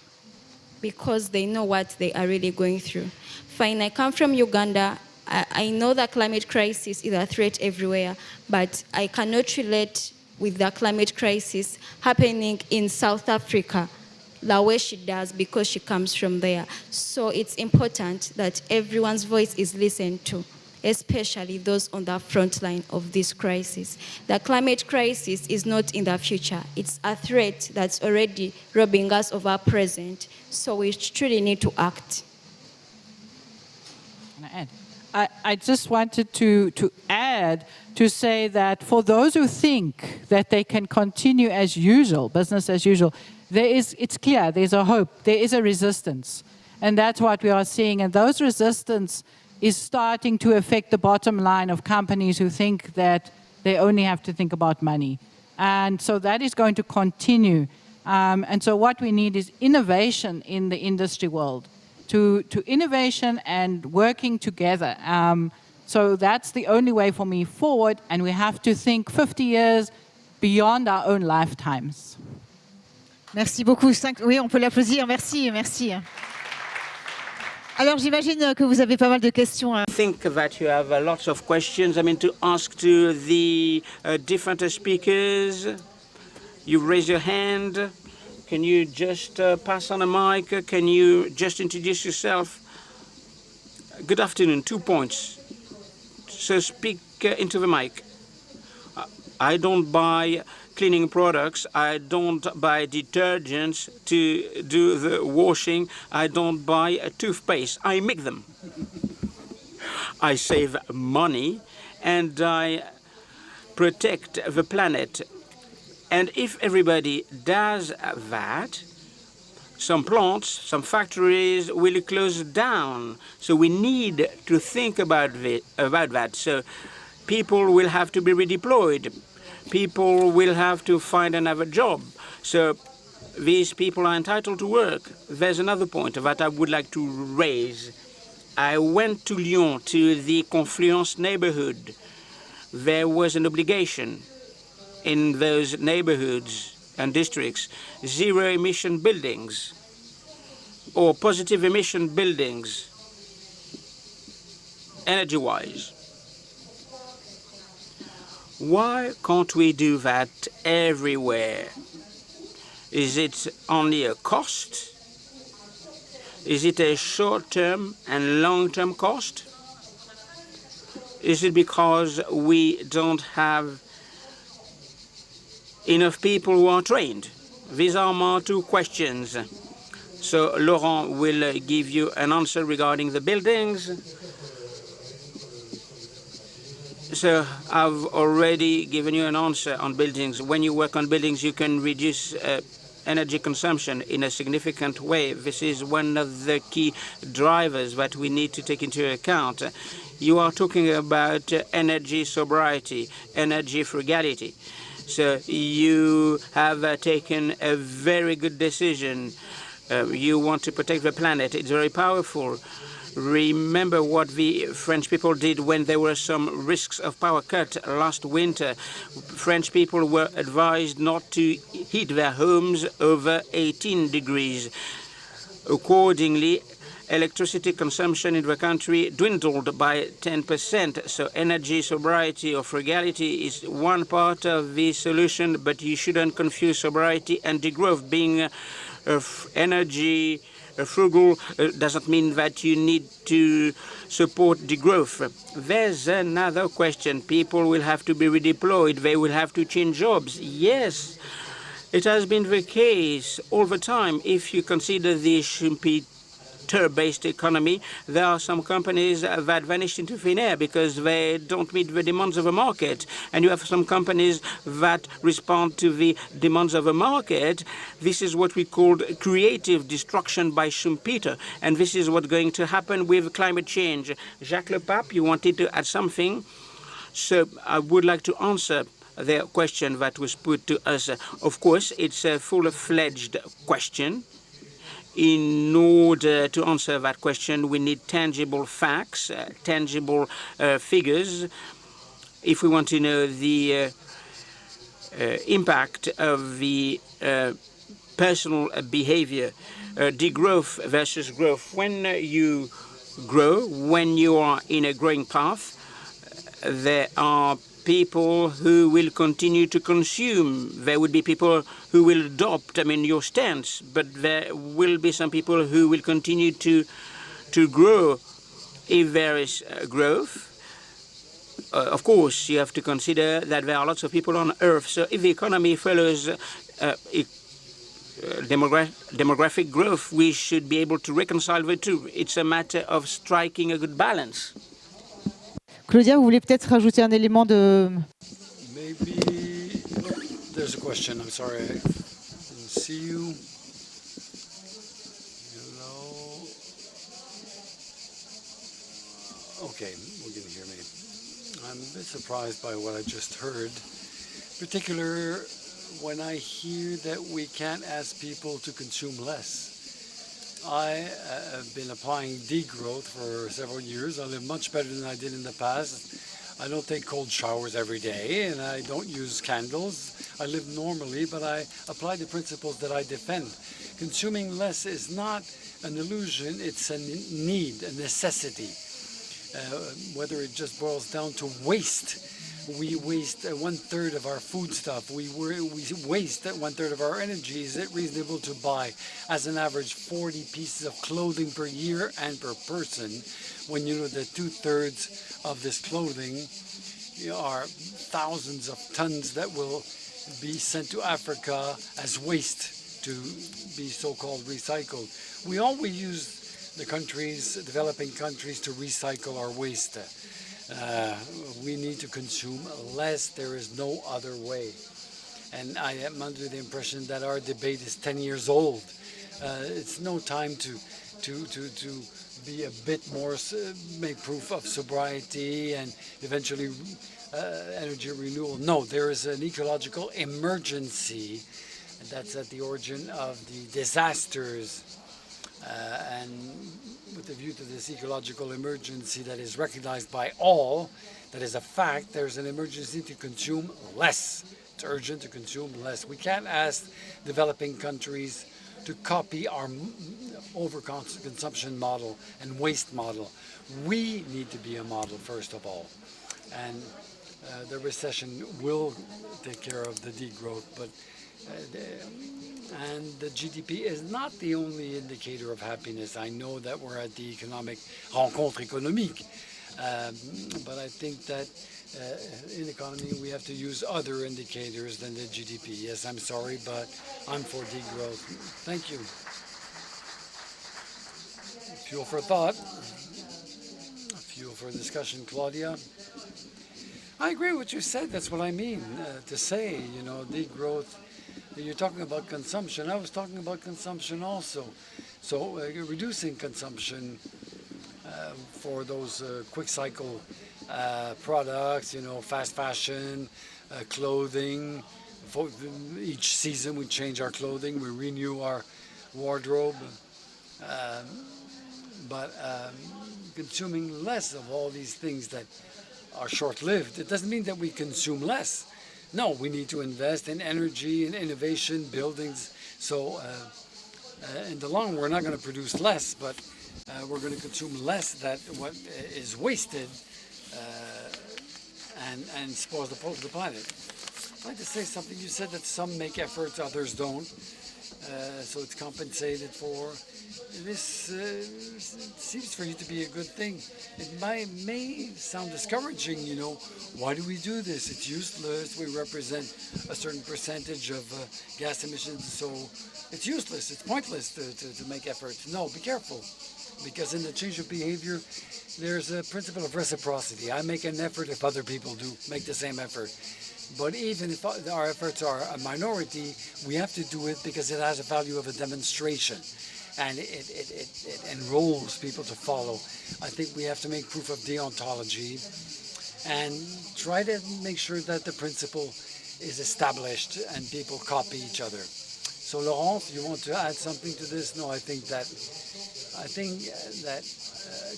because they know what they are really going through. Fine, I come from Uganda. I know the climate crisis is a threat everywhere, but I cannot relate with the climate crisis happening in South Africa the way she does, because she comes from there. So it's important that everyone's voice is listened to, especially those on the front line of this crisis. The climate crisis is not in the future. It's a threat that's already robbing us of our present. So we truly need to act. I just wanted to add, to say that for those who think that they can continue as usual, business as usual, it's clear, there's a hope, there is a resistance. And that's what we are seeing. And those resistance is starting to affect the bottom line of companies who think that they only have to think about money. And so that is going to continue. And so what we need is innovation in the industry world, to innovation and working together. So that's the only way for me forward, and we have to think 50 years beyond our own lifetimes. Merci beaucoup. Oui, on peut l'applaudir. Merci, merci. Alors, j'imagine que vous avez pas mal de questions. I think that you have lots of questions, to ask to the different speakers. You raise your hand. Can you just pass on a mic? Can you just introduce yourself? Good afternoon. 2 points. So speak into the mic. I don't buy cleaning products. I don't buy detergents to do the washing. I don't buy toothpaste. I make them. I save money and I protect the planet. And if everybody does that, some plants, some factories will close down. So we need to think about that. So people will have to be redeployed. People will have to find another job. So these people are entitled to work. There's another point that I would like to raise. I went to Lyon, to the Confluence neighborhood. There was an obligation in those neighborhoods and districts, zero emission buildings or positive emission buildings, energy-wise. Why can't we do that everywhere? Is it only a cost? Is it a short-term and long-term cost? Is it because we don't have enough people who are trained? These are my two questions. So Laurent will give you an answer regarding the buildings. So I've already given you an answer on buildings. When you work on buildings, you can reduce energy consumption in a significant way. This is one of the key drivers that we need to take into account. You are talking about energy sobriety, energy frugality. So you have taken a very good decision. You want to protect the planet. It's very powerful. Remember what the French people did when there were some risks of power cut last winter. French people were advised not to heat their homes over 18 degrees. Accordingly, electricity consumption in the country dwindled by 10%. So energy sobriety or frugality is one part of the solution, but you shouldn't confuse sobriety and degrowth. Being energy frugal doesn't mean that you need to support degrowth. There's another question. People will have to be redeployed. They will have to change jobs. Yes, it has been the case all the time. If you consider the Schumpeter-based economy, there are some companies that vanished into thin air because they don't meet the demands of a market. And you have some companies that respond to the demands of a market. This is what we call creative destruction by Schumpeter. And this is what's going to happen with climate change. Jacques Le Pape, you wanted to add something? So I would like to answer the question that was put to us. Of course, it's a full-fledged question. In order to answer that question, we need tangible facts, tangible figures. If we want to know the impact of the personal behavior, degrowth versus growth. When you grow, when you are in a growing path, there are people who will continue to consume. There will be people who will adopt, your stance, but there will be some people who will continue to grow. If there is growth, of course, you have to consider that there are lots of people on Earth. So if the economy follows demographic growth, we should be able to reconcile the two. It's a matter of striking a good balance. Claudia, vous voulez peut-être rajouter un élément de... Maybe there's a question. I'm sorry, I didn't see you. Hello. Okay, we're going to hear me. I'm a bit surprised by what I just heard. In particular, when I hear that we can't ask people to consume less. I have been applying degrowth for several years. I live much better than I did in the past. I don't take cold showers every day, and I don't use candles. I live normally, but I apply the principles that I defend. Consuming less is not an illusion, it's a need, a necessity. Whether it just boils down to waste. We waste 1/3 of our food stuff. We waste 1/3 of our energy. Is it reasonable to buy, as an average, 40 pieces of clothing per year and per person, when you know that 2/3 of this clothing are thousands of tons that will be sent to Africa as waste to be so-called recycled? We always use the countries, developing countries, to recycle our waste. We need to consume less. There is no other way. And I am under the impression that our debate is 10 years old. It's no time to be a bit more, make proof of sobriety and eventually energy renewal. No, there is an ecological emergency And that's at the origin of the disasters. And with a view to this ecological emergency that is recognized by all, that is a fact, there's an emergency to consume less. It's urgent to consume less. We can't ask developing countries to copy our overconsumption model and waste model. We need to be a model, first of all. And the recession will take care of the degrowth, but and the GDP is not the only indicator of happiness. I know that we're at the economic rencontre économique, but I think that in economy we have to use other indicators than the GDP. Yes, I'm sorry, but I'm for degrowth. Thank you. Fuel for thought. Fuel for discussion, Claudia. I agree with what you said. That's what I mean to say, you know, degrowth. You're talking about consumption. I was talking about consumption also. So reducing consumption for those quick cycle products, you know, fast fashion, clothing. For each season we change our clothing, we renew our wardrobe. But consuming less of all these things that are short-lived, it doesn't mean that we consume less. No, we need to invest in energy and innovation, buildings. So in the long run, we're not going to produce less, but we're going to consume less than what is wasted and spoils the planet. I'd like to say something. You said that some make efforts, others don't. So it's compensated for. This seems for you to be a good thing. It may sound discouraging, you know. Why do we do this? It's useless. We represent a certain percentage of gas emissions, so it's useless. It's pointless to make efforts. No, be careful, because in the change of behavior, there's a principle of reciprocity. I make an effort if other people do make the same effort. But even if our efforts are a minority, we have to do it because it has a value of a demonstration. And it enrolls people to follow. I think we have to make proof of deontology and try to make sure that the principle is established and people copy each other. So Laurent, you want to add something to this? No, I think that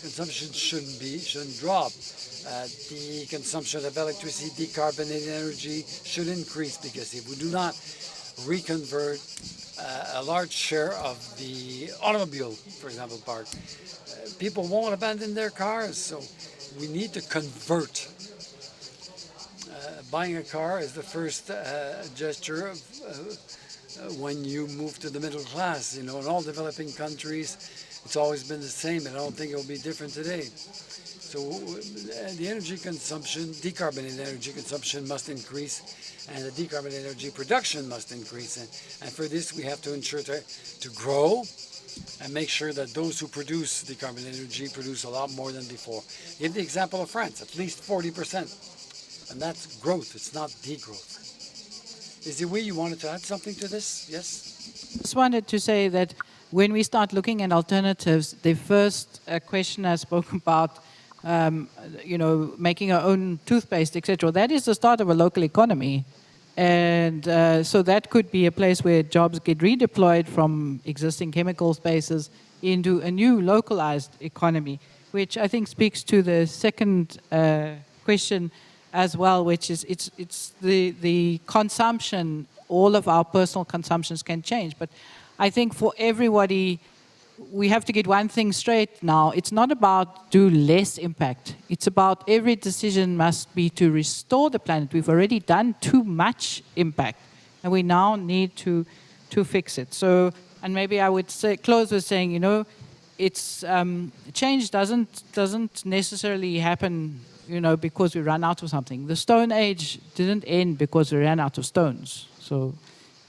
consumption shouldn't drop. The consumption of electricity, decarbonated energy should increase, because if we do not reconvert a large share of the automobile, for example, park, people won't abandon their cars. So we need to convert. Buying a car is the first gesture of when you move to the middle class. You know, in all developing countries, it's always been the same, and I don't think it will be different today. So the energy consumption, decarbonated energy consumption must increase, and the decarbonated energy production must increase. And for this, we have to ensure to grow and make sure that those who produce decarbonated energy produce a lot more than before. Give the example of France, at least 40%. And that's growth, it's not degrowth. Izzy, you wanted to add something to this? Yes? Just wanted to say that when we start looking at alternatives, the first question I spoke about, you know, making our own toothpaste, etc. That is the start of a local economy. And so that could be a place where jobs get redeployed from existing chemical spaces into a new localized economy, which I think speaks to the second question as well, which is it's the consumption. All of our personal consumptions can change. But I think for everybody, we have to get one thing straight now. It's not about do less impact. It's about every decision must be to restore the planet. We've already done too much impact, and we now need to fix it. So, and maybe I would say, close with saying, you know, it's change doesn't necessarily happen, you know, because we run out of something. The Stone Age didn't end because we ran out of stones. So,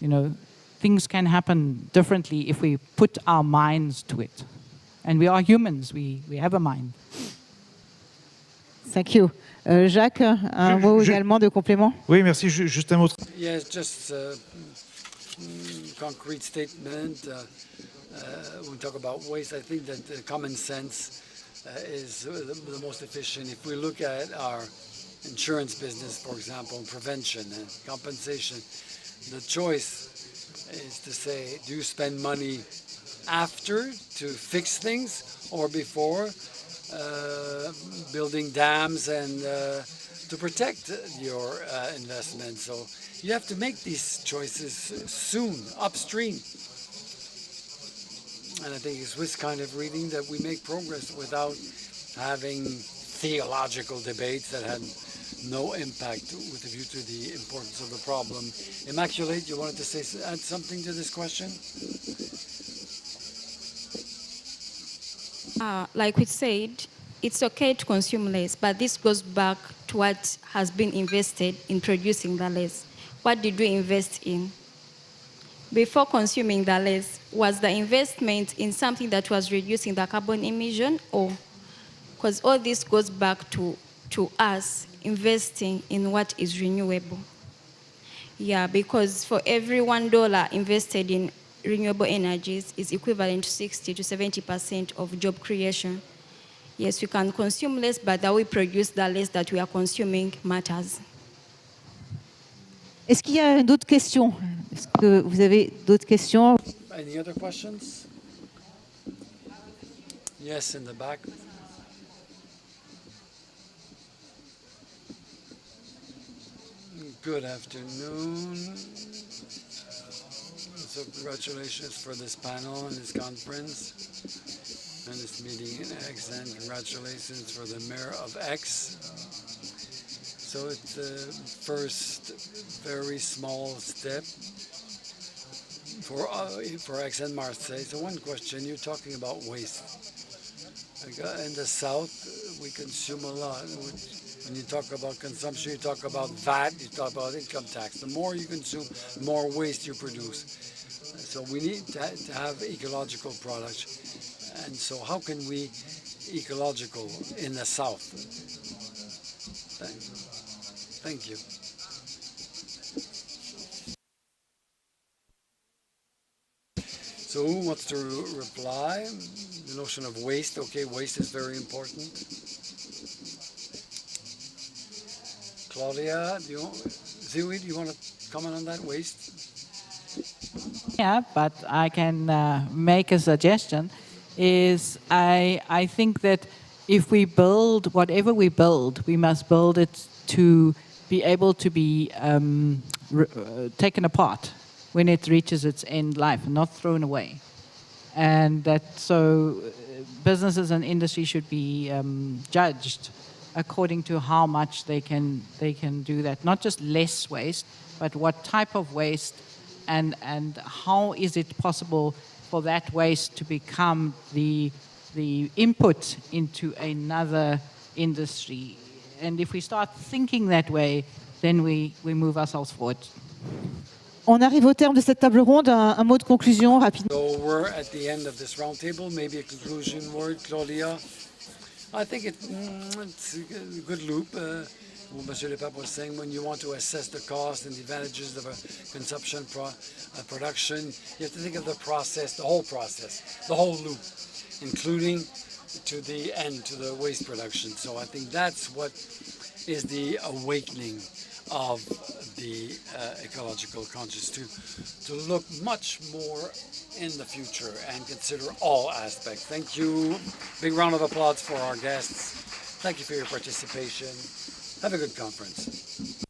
you know, things can happen differently if we put our minds to it. And we are humans, we have a mind. Thank you. Jacques, un mot également de complément? Oui, merci. Juste un mot. Yes, just concrete statement. When we talk about waste, I think that common sense is the most efficient. If we look at our insurance business, for example, prevention and compensation, the choice is to say, do you spend money after to fix things or before, building dams and to protect your investment? So you have to make these choices soon, upstream. And I think it's this kind of reading that we make progress without having theological debates that had no impact with a view to the importance of the problem. Immaculate, you wanted to add something to this question? Like we said, it's okay to consume less, but this goes back to what has been invested in producing the less. What did we invest in? Before consuming the less, was the investment in something that was reducing the carbon emission, or because all this goes back to us investing in what is renewable. Yeah, because for every $1 invested in renewable energies is equivalent to 60 to 70% of job creation. Yes, we can consume less, but that we produce the less that we are consuming matters. Est-ce qu'il y a d'autres questions? Est-ce que vous avez d'autres questions? Any other questions? Yes, in the back. Good afternoon. So congratulations for this panel and this conference and this meeting in X, and congratulations for the mayor of X. So it's the first very small step for X and Marseille. So one question, you're talking about waste. In the south, we consume a lot. When you talk about consumption, you talk about VAT, you talk about income tax. The more you consume, the more waste you produce. So we need to have ecological products. And so how can we ecological in the south? Thank you. So who wants to reply? The notion of waste. Okay, waste is very important. Claudia, Ziwi, do you want to comment on that, waste? Yeah, but I can make a suggestion. I think that if we build, whatever we build, we must build it to be able to be taken apart when it reaches its end life, not thrown away. And that so businesses and industry should be judged according to how much they can do that. Not just less waste, but what type of waste, and how is it possible for that waste to become the input into another industry. And if we start thinking that way, then we move ourselves forward. On arrive au terme de cette table ronde. Un mot de conclusion rapide. So we're at the end of this roundtable. Maybe a conclusion word, Claudia. I think it's a good loop. What Monsieur Lepap was saying, when you want to assess the cost and the advantages of a consumption production, you have to think of the process, the whole loop, including to the end, to the waste production. So I think that's what is the awakening of the ecological consciousness, to look much more in the future and consider all aspects. Thank you. Big round of applause for our guests. Thank you for your participation. Have a good conference.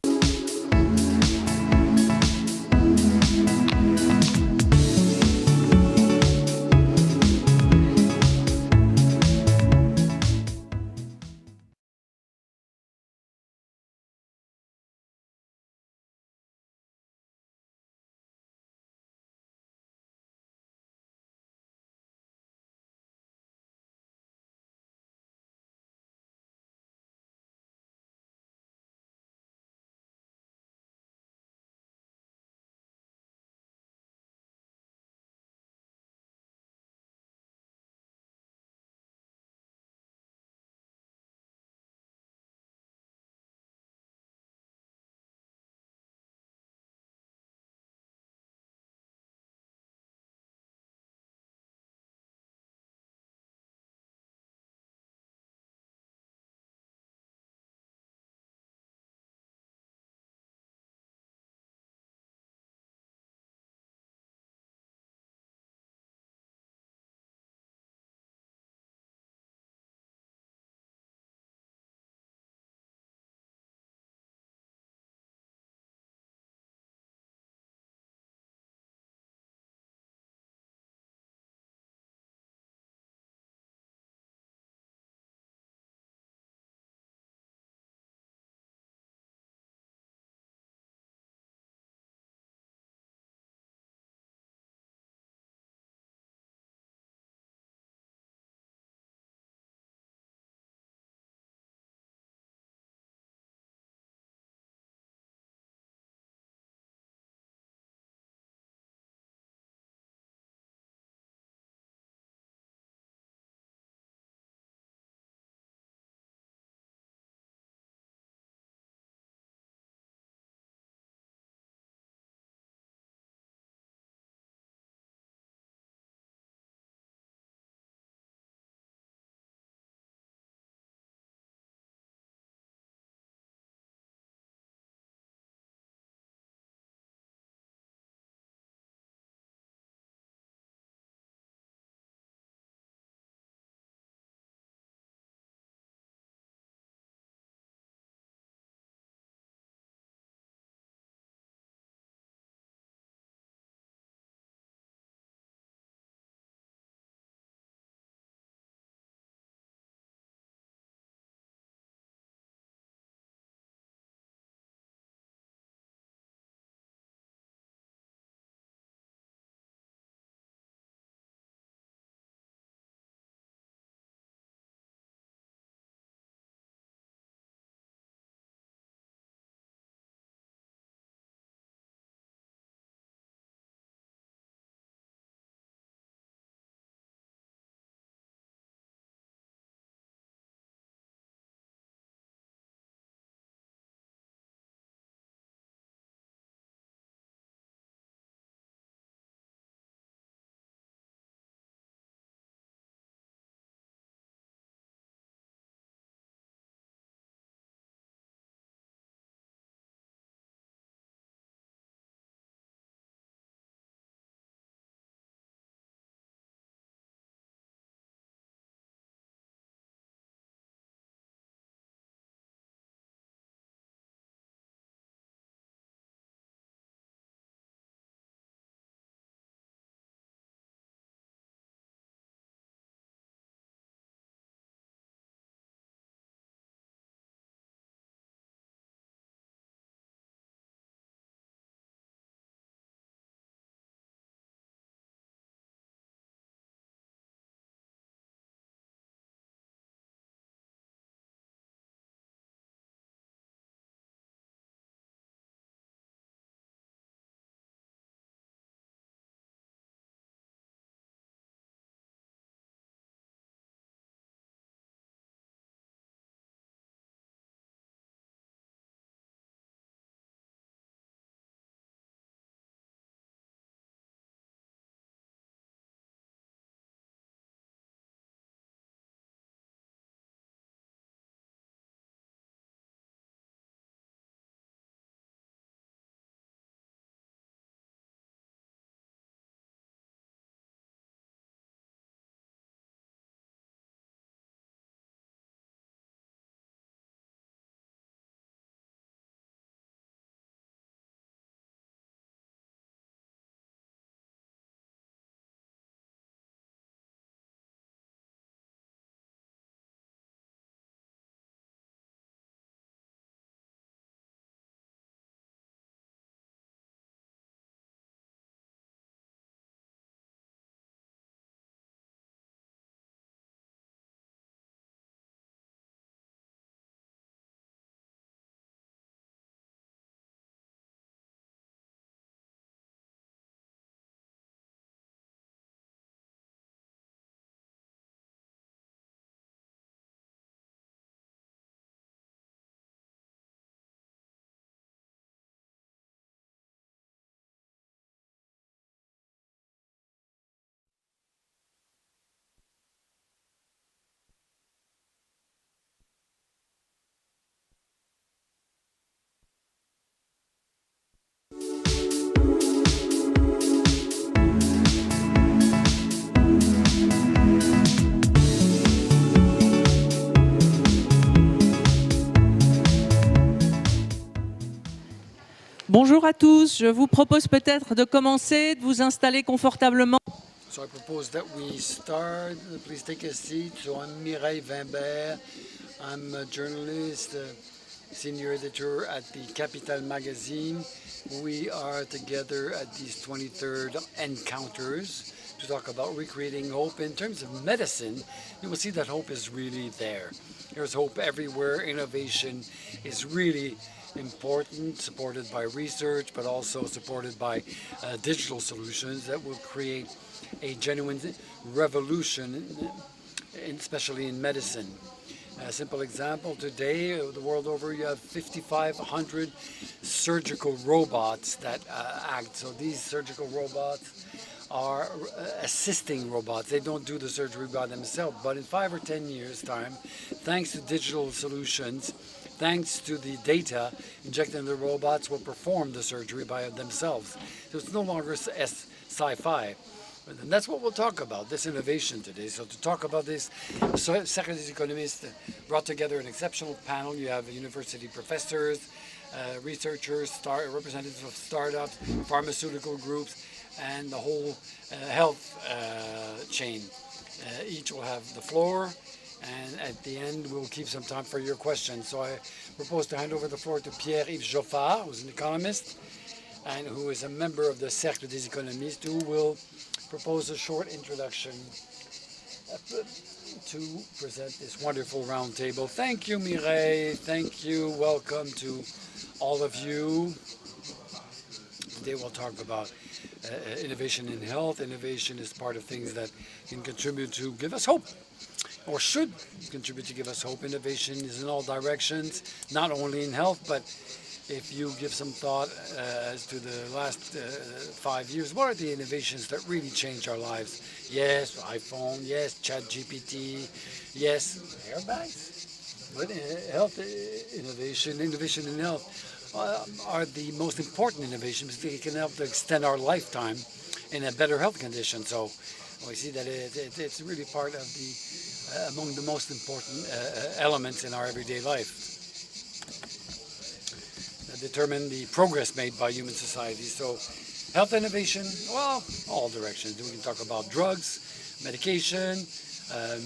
Bonjour à tous, je vous propose peut-être de commencer, de vous installer confortablement. So I propose that we start. Please take a seat. So I'm Mireille Wimbert. I'm a journalist, senior editor at the Capital magazine. We are together at these 23rd encounters to talk about recreating hope in terms of medicine. You will see that hope is really there. There's hope everywhere. Innovation is really important, supported by research, but also supported by digital solutions that will create a genuine revolution, especially in medicine. A simple example, today, the world over, you have 5,500 surgical robots that act. So these surgical robots are assisting robots. They don't do the surgery by themselves, but in 5 or 10 years' time, thanks to digital solutions, thanks to the data injected in the robots, will perform the surgery by themselves. So it's no longer sci-fi. And that's what we'll talk about, this innovation today. So to talk about this, Cercle des Économistes brought together an exceptional panel. You have university professors, researchers, representatives of startups, pharmaceutical groups, and the whole health chain. Each will have the floor, and at the end we'll keep some time for your questions. So I propose to hand over the floor to Pierre-Yves Joffard, who's an economist, and who is a member of the Cercle des Économistes, who will propose a short introduction to present this wonderful roundtable. Thank you, Mireille. Thank you. Welcome to all of you. Today we'll talk about innovation in health. Innovation is part of things that can contribute to give us hope, or should contribute to give us hope. Innovation is in all directions, not only in health, but if you give some thought as to the last 5 years, what are the innovations that really change our lives? Yes, iPhone, yes, ChatGPT, yes, airbags. But health innovation in health are the most important innovations because they can help to extend our lifetime in a better health condition. So we see that it's really part of the among the most important elements in our everyday life. Determine the progress made by human society. So health innovation, well, all directions. We can talk about drugs, medication,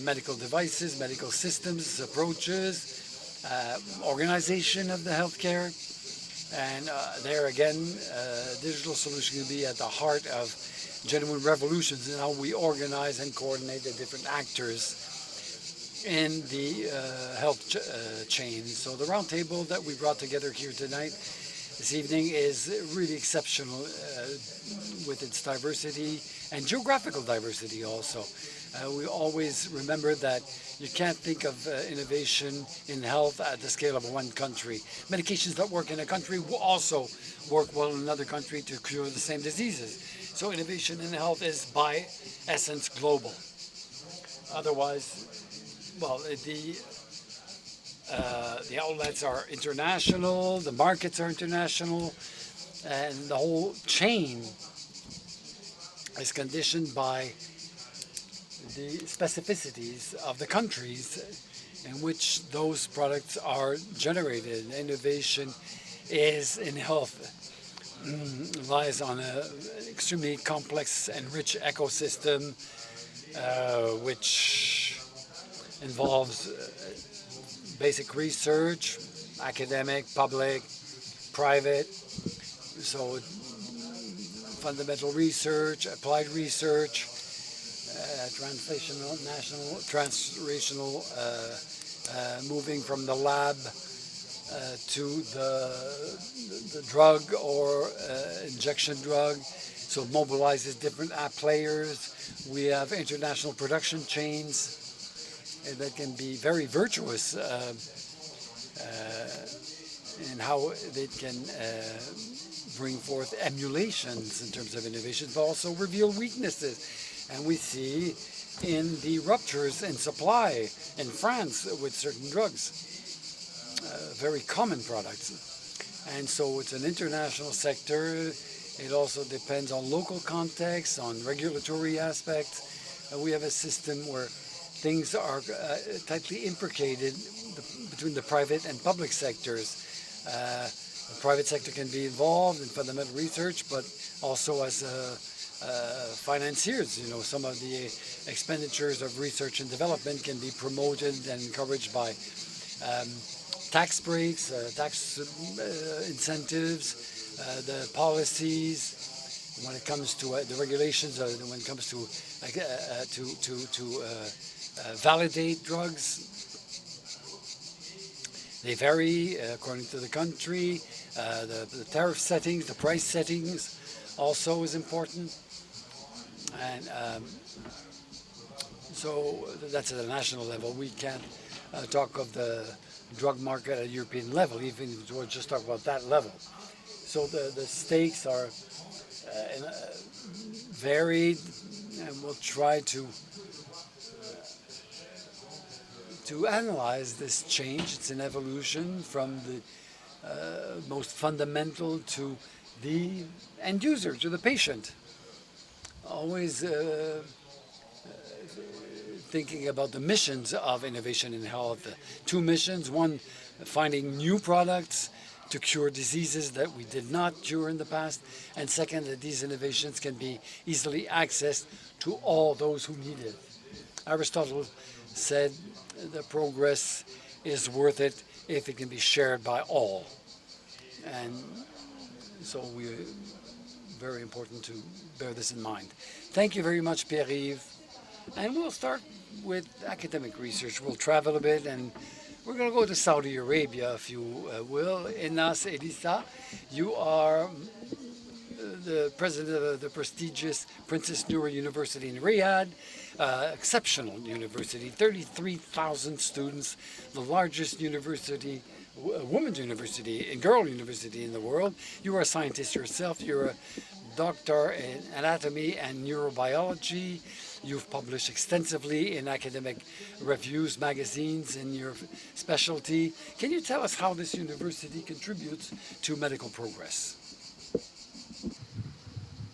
medical devices, medical systems, approaches, organization of the healthcare. And there again, digital solution can be at the heart of genuine revolutions in how we organize and coordinate the different actors in the health chain. So the roundtable that we brought together here tonight, this evening, is really exceptional with its diversity and geographical diversity also. We always remember that you can't think of innovation in health at the scale of one country. Medications that work in a country will also work well in another country to cure the same diseases. So innovation in health is by essence global. Otherwise, well, the outlets are international, the markets are international, and the whole chain is conditioned by the specificities of the countries in which those products are generated. Innovation is in health lies on an extremely complex and rich ecosystem, which involves basic research, academic, public, private, so fundamental research, applied research, translational, national, translational, moving from the lab to the drug or injection drug, so it mobilizes different players. We have international production chains that can be very virtuous in how they can bring forth emulations in terms of innovation, but also reveal weaknesses. And we see in the ruptures in supply in France with certain drugs, very common products. And so it's an international sector. It also depends on local context, on regulatory aspects. We have a system where things are tightly imbricated between the private and public sectors. The private sector can be involved in fundamental research, but also as financiers. Some of the expenditures of research and development can be promoted and encouraged by tax breaks, tax incentives, the policies. When it comes to the regulations, when it comes to validate drugs, they vary according to the country. The tariff settings, the price settings, also is important, and so that's at a national level. We can't talk of the drug market at a European level, even if we'll just talk about that level. So the stakes are varied, and we'll try to analyze this change. It's an evolution from the most fundamental to the end user, to the patient. Always thinking about the missions of innovation in health. Two missions: one, finding new products to cure diseases that we did not cure in the past, and second, that these innovations can be easily accessed to all those who need it. Aristotle said the progress is worth it if it can be shared by all. And so we're very important to bear this in mind. Thank you very much, Pierre-Yves. And we'll start with academic research. We'll travel a bit, and we're going to go to Saudi Arabia, if you will. Enas Elisa, you are the president of the prestigious Princess Noor University in Riyadh. Exceptional university, 33,000 students, the largest university, women's university and girl university in the world. You are a scientist yourself. You're a doctor in anatomy and neurobiology. You've published extensively in academic reviews, magazines in your specialty. Can you tell us how this university contributes to medical progress?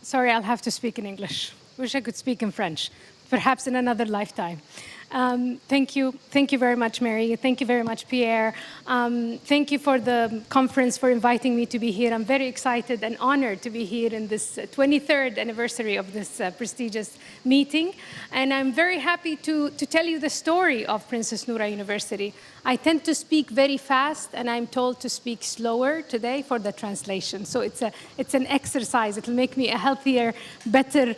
Sorry, I'll have to speak in English. Wish I could speak in French, perhaps in another lifetime. Thank you very much, Mary. Thank you very much, Pierre. Thank you for the conference, for inviting me to be here. I'm very excited and honored to be here in this 23rd anniversary of this prestigious meeting. And I'm very happy to tell you the story of Princess Noura University. I tend to speak very fast, and I'm told to speak slower today for the translation. So it's an exercise. It'll make me a healthier, better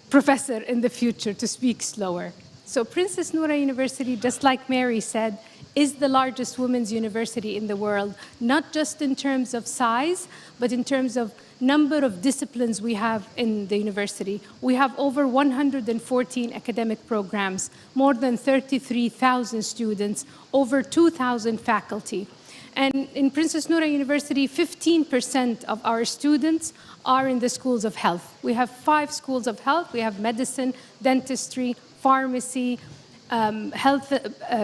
professor in the future to speak slower. So Princess Noura University, just like Mary said, is the largest women's university in the world, not just in terms of size, but in terms of number of disciplines we have in the university. We have over 114 academic programs, more than 33,000 students, over 2,000 faculty. And in Princess Noura University, 15% of our students are in the schools of health. We have 5 schools of health. We have medicine, dentistry, pharmacy, health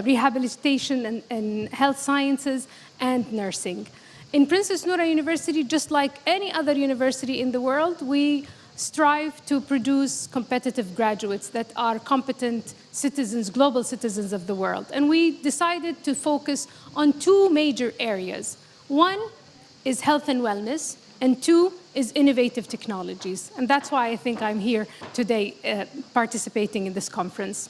rehabilitation and health sciences, and nursing. In Princess Noura University, just like any other university in the world, we strive to produce competitive graduates that are competent citizens, global citizens of the world. And we decided to focus on 2 major areas. One is health and wellness, and 2 is innovative technologies. And that's why I think I'm here today participating in this conference.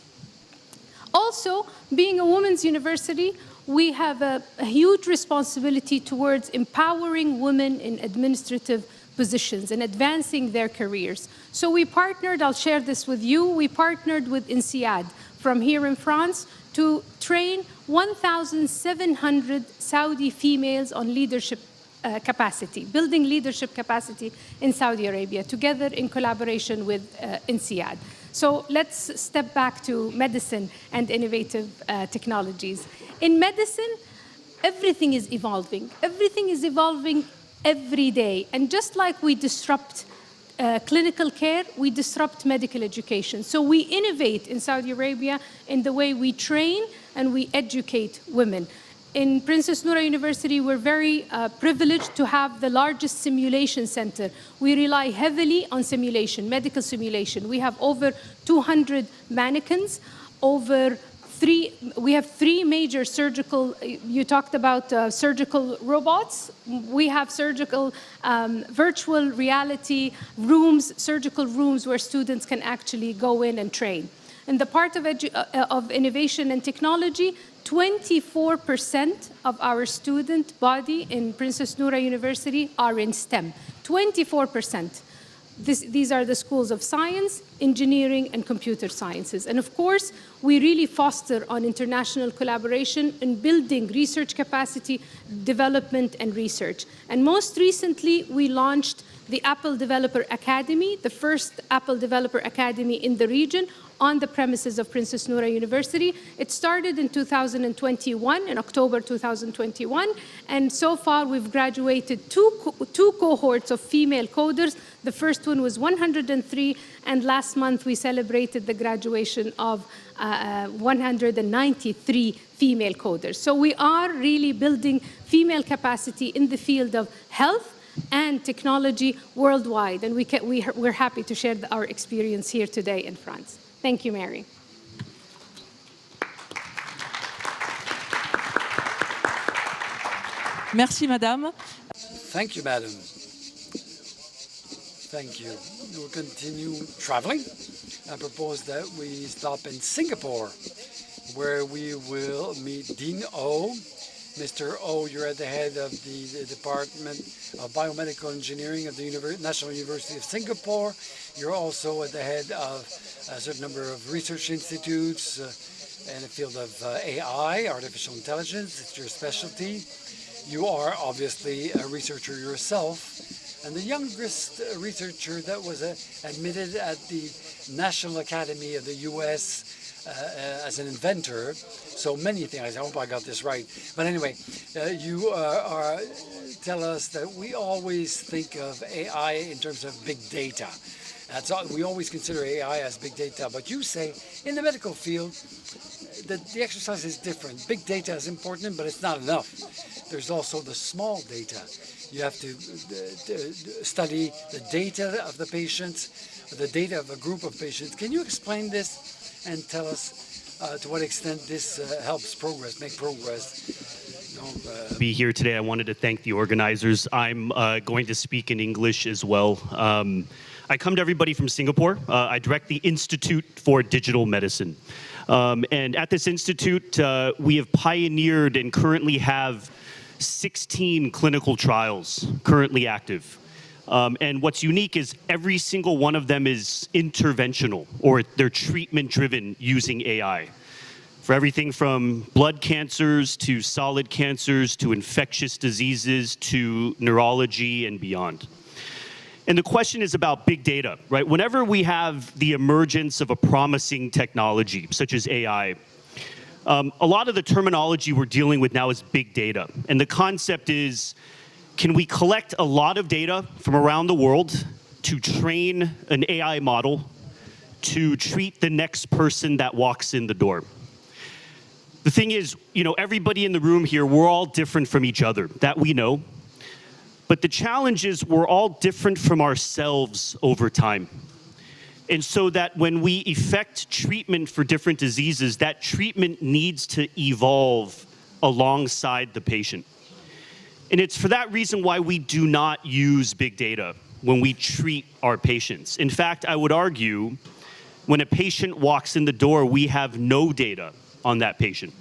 Also, being a women's university, we have a huge responsibility towards empowering women in administrative positions and advancing their careers. So we partnered, I'll share this with you, we partnered with INSEAD from here in France to train 1,700 Saudi females on leadership capacity, building leadership capacity in Saudi Arabia, together in collaboration with INSEAD. So let's step back to medicine and innovative technologies. In medicine, everything is evolving. Everything is evolving every day. And just like we disrupt clinical care, we disrupt medical education. So we innovate in Saudi Arabia in the way we train and we educate women. In Princess Noura University, we're very privileged to have the largest simulation center. We rely heavily on simulation, medical simulation. We have over 200 mannequins, over three major surgical, you talked about surgical robots. We have surgical virtual reality rooms, surgical rooms where students can actually go in and train. In the part of innovation and technology, 24% of our student body in Princess Noura University are in STEM. 24%. These are the schools of science, engineering, and computer sciences. And of course, we really foster on international collaboration in building research capacity, development, and research. And most recently, we launched the Apple Developer Academy, the first Apple Developer Academy in the region, on the premises of Princess Noura University. It started in 2021, in October 2021, and so far we've graduated two cohorts of female coders. The first one was 103, and last month we celebrated the graduation of 193 female coders. So we are really building female capacity in the field of health and technology worldwide, and we're happy to share our experience here today in France. Thank you, Mary. Merci, Madame. Thank you, Madam. Thank you. We'll continue traveling. I propose that we stop in Singapore, where we will meet Dean O. Mr. O, you're at the head of the Department of Biomedical Engineering of the National University of Singapore. You're also at the head of a certain number of research institutes in the field of AI, artificial intelligence. It's your specialty. You are obviously a researcher yourself, and the youngest researcher that was admitted at the National Academy of the U.S. As an inventor. So many things. I hope I got this right. But anyway, you tell us that we always think of AI in terms of big data. That's all, we always consider AI as big data. But you say in the medical field that the exercise is different. Big data is important, but it's not enough. There's also the small data. You have to study the data of the patients, the data of a group of patients. Can you explain this and tell us to what extent this helps make progress? Be here today. I wanted to thank the organizers. I'm going to speak in English as well. I come to everybody from Singapore. I direct the Institute for Digital Medicine. And at this institute, we have pioneered and currently have 16 clinical trials currently active. And what's unique is every single one of them is interventional, or they're treatment-driven using AI. For everything from blood cancers to solid cancers to infectious diseases to neurology and beyond. And the question is about big data, right? Whenever we have the emergence of a promising technology, such as AI, a lot of the terminology we're dealing with now is big data. And the concept is, can we collect a lot of data from around the world to train an AI model to treat the next person that walks in the door? The thing is, everybody in the room here, we're all different from each other, that we know. But the challenge is we're all different from ourselves over time. And so that when we effect treatment for different diseases, that treatment needs to evolve alongside the patient. And it's for that reason why we do not use big data when we treat our patients. In fact, I would argue when a patient walks in the door, we have no data on that patient.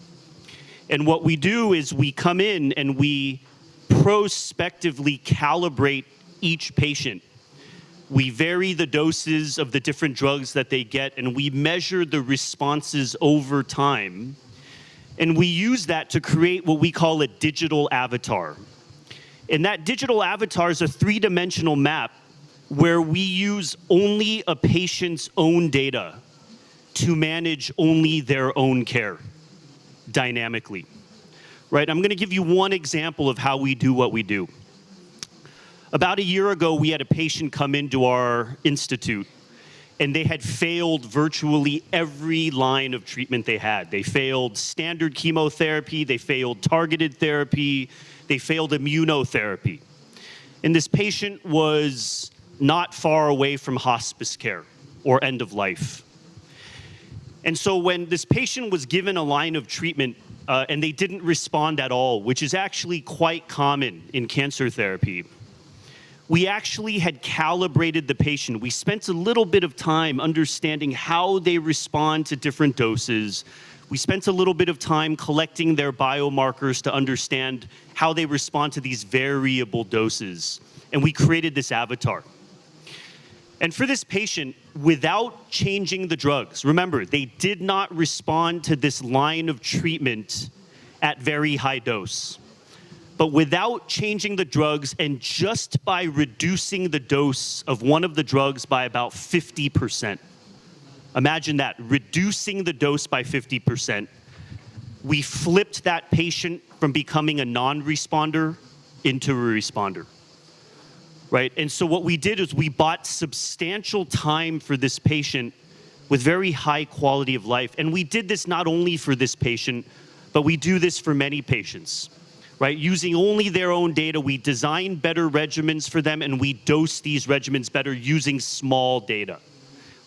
And what we do is we come in and we prospectively calibrate each patient. We vary the doses of the different drugs that they get, and we measure the responses over time. And we use that to create what we call a digital avatar. And that digital avatar is a three-dimensional map where we use only a patient's own data to manage only their own care dynamically. Right? I'm going to give you one example of how we do what we do. About a year ago, we had a patient come into our institute, and they had failed virtually every line of treatment they had. They failed standard chemotherapy, they failed targeted therapy, they failed immunotherapy. And this patient was not far away from hospice care or end of life. And so when this patient was given a line of treatment and they didn't respond at all, which is actually quite common in cancer therapy, we actually had calibrated the patient. We spent a little bit of time understanding how they respond to different doses. We spent a little bit of time collecting their biomarkers to understand how they respond to these variable doses. And we created this avatar. And for this patient, without changing the drugs, remember, they did not respond to this line of treatment at very high dose. But without changing the drugs and just by reducing the dose of one of the drugs by about 50%, imagine that, reducing the dose by 50%, we flipped that patient from becoming a non-responder into a responder. Right? And so what we did is we bought substantial time for this patient with very high quality of life. And we did this not only for this patient, but we do this for many patients. Right? Using only their own data, we design better regimens for them and we dose these regimens better using small data.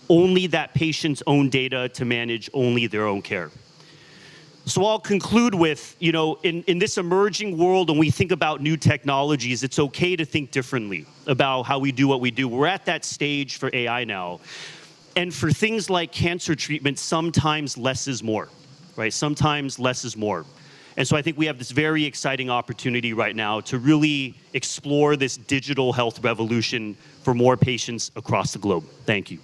Only that patient's own data to manage only their own care. So I'll conclude with, you know, in this emerging world, when we think about new technologies, it's okay to think differently about how we do what we do. We're at that stage for AI now. And for things like cancer treatment, sometimes less is more, right? Sometimes less is more. And so I think we have this very exciting opportunity right now to really explore this digital health revolution for more patients across the globe. Thank you.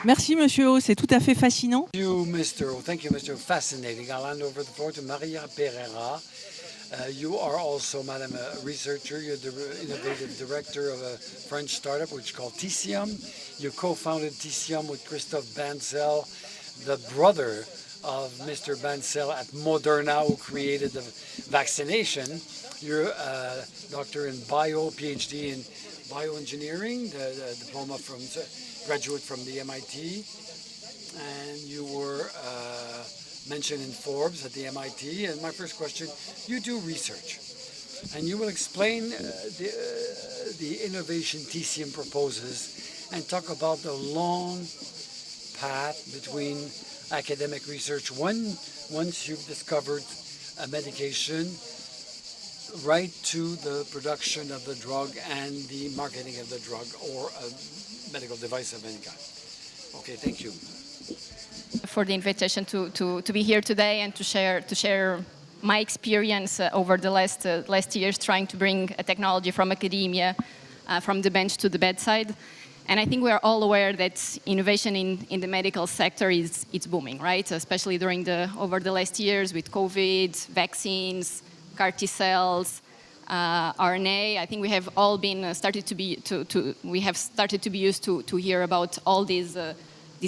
Merci, Monsieur O, c'est tout à fait fascinant. Thank you, Mr. O. Thank you, Mr. O. Fascinating. I'll hand over the floor to Maria Pereira. You are also, Madam, a researcher. You're the innovative director of a French startup which is called Ticium. You co-founded Ticium with Christophe Bancel, the brother of Mr. Bancel at Moderna, who created the vaccination. You're a doctor in bio, PhD in bioengineering, the diploma from graduate from the MIT, and you were mentioned in Forbes at the MIT. And my first question, you do research, and you will explain the innovation Ticium proposes and talk about the long path between academic research once you've discovered a medication right to the production of the drug and the marketing of the drug or a medical device of any kind. Okay, thank you. For the invitation to be here today and to share my experience over the last years trying to bring a technology from academia, from the bench to the bedside. And I think we are all aware that innovation in the medical sector is booming, right? Especially over the last years with COVID, vaccines, CAR T cells, RNA. I think we have all been started to be used to hear about all these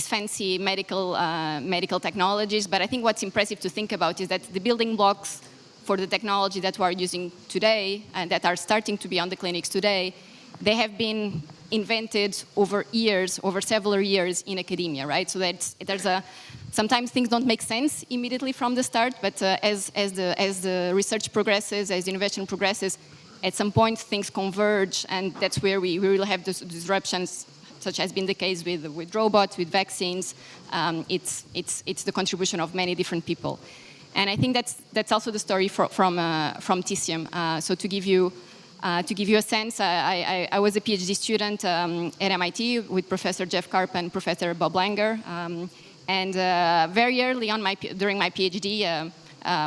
fancy medical technologies. But I think what's impressive to think about is that the building blocks for the technology that we are using today and that are starting to be on the clinics today, they have been invented over several years in academia, right? So that sometimes things don't make sense immediately from the start, but as the research progresses, as innovation progresses, at some point things converge, and that's where we will have those disruptions, such has been the case with robots, with vaccines. It's the contribution of many different people, and I think that's also the story from Ticium. So to give you a sense, I was a PhD student at MIT with Professor Jeff Karp and Professor Bob Langer. And very early on during my PhD,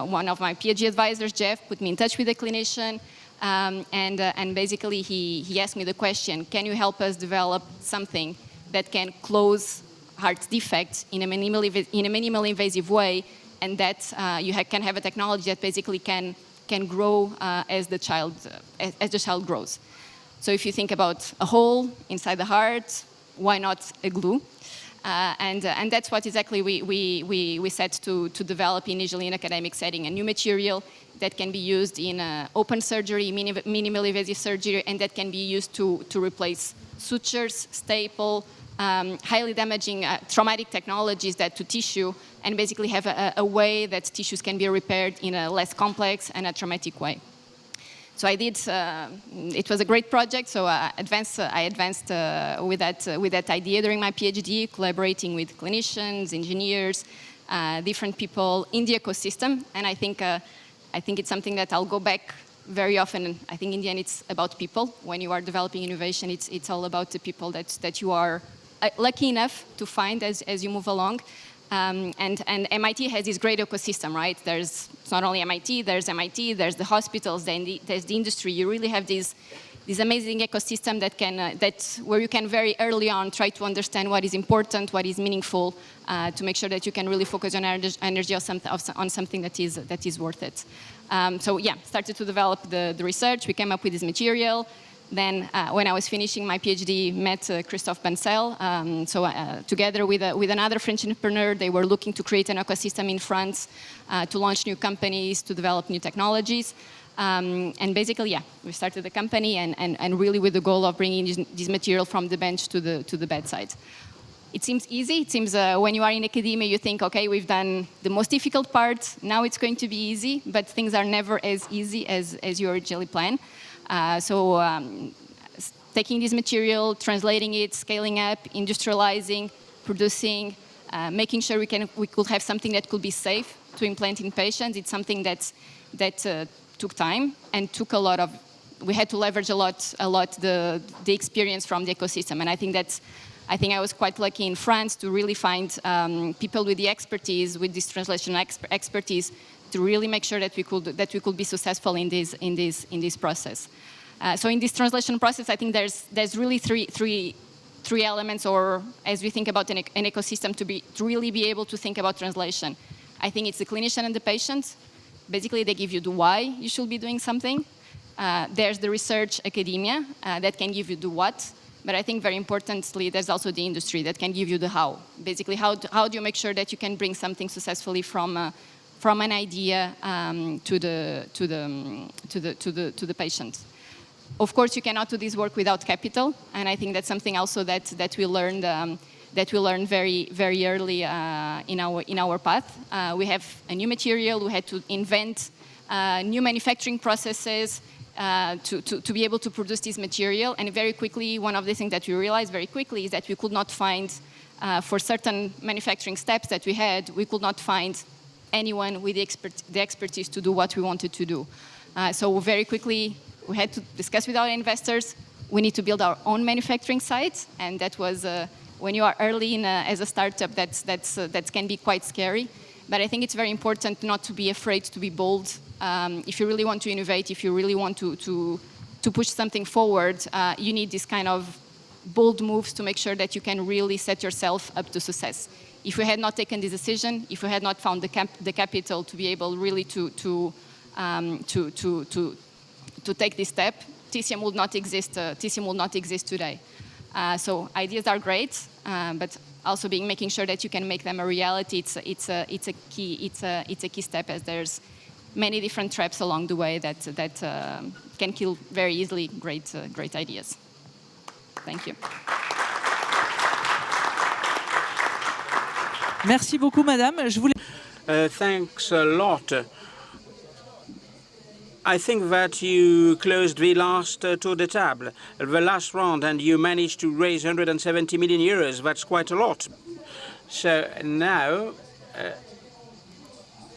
one of my PhD advisors, Jeff, put me in touch with a clinician. And basically he asked me the question, can you help us develop something that can close heart defects in a minimally invasive way, and that you can have a technology that basically can grow as the child grows. So if you think about a hole inside the heart, why not a glue? And that's what exactly we set to develop initially in academic setting, a new material that can be used in open surgery, minimally invasive surgery, and that can be used to replace sutures, staple, highly damaging traumatic technologies to tissue, and basically have a way that tissues can be repaired in a less complex and a traumatic way. So I did. It was a great project. So I advanced with that idea during my PhD, collaborating with clinicians, engineers, different people in the ecosystem. And I think it's something that I'll go back very often. I think in the end it's about people. When you are developing innovation, it's all about the people that you are lucky enough to find as you move along. And MIT has this great ecosystem, right? It's not only MIT, there's the hospitals, there's the industry. You really have this amazing ecosystem where you can very early on try to understand what is important, what is meaningful, to make sure that you can really focus your energy on something that is worth it. So yeah, started to develop the research. We came up with this material. Then, when I was finishing my PhD, met Christophe Bancel. Together with another French entrepreneur, they were looking to create an ecosystem in France, to launch new companies, to develop new technologies. And basically, yeah, we started the company and really with the goal of bringing this material from the bench to the bedside. It seems easy. It seems when you are in academia, you think, okay, we've done the most difficult part. Now it's going to be easy, but things are never as easy as you originally planned. Taking this material, translating it, scaling up, industrializing, producing, making sure we could have something that could be safe to implant in patients. It's something that took time and took a lot of. We had to leverage a lot the experience from the ecosystem, and I think I was quite lucky in France to really find people with the expertise, with this translation expertise, to really make sure that we could be successful in this process. So in this translation process, I think there's really three elements, or as we think about an ecosystem, to really be able to think about translation. I think it's the clinician and the patient. Basically, they give you the why you should be doing something. There's the research academia that can give you the what. But I think very importantly, there's also the industry that can give you the how. Basically, how do you make sure that you can bring something successfully from an idea to the patient. Of course, you cannot do this work without capital, and I think that's something also that we learned very very early in our path. We have a new material. We had to invent new manufacturing processes to be able to produce this material, and very quickly, one of the things that we realized very quickly is that we could not find, for certain manufacturing steps that we could not find anyone with the expertise to do what we wanted to do. So very quickly, we had to discuss with our investors. We need to build our own manufacturing site, and that was when you are early as a startup, that can be quite scary. But I think it's very important not to be afraid to be bold. If you really want to innovate, if you really want to push something forward, you need this kind of bold moves to make sure that you can really set yourself up to success. If we had not taken this decision, if we had not found the capital to be able really to take this step, TCM would not exist. TCM would not exist today. So ideas are great, but also making sure that you can make them a reality. It's a key step, as there's many different traps along the way that can kill very easily great ideas. Thank you. Merci beaucoup, madame. Thanks a lot. I think that you closed the last tour de table, the last round, and you managed to raise 170 million euros. That's quite a lot. So now,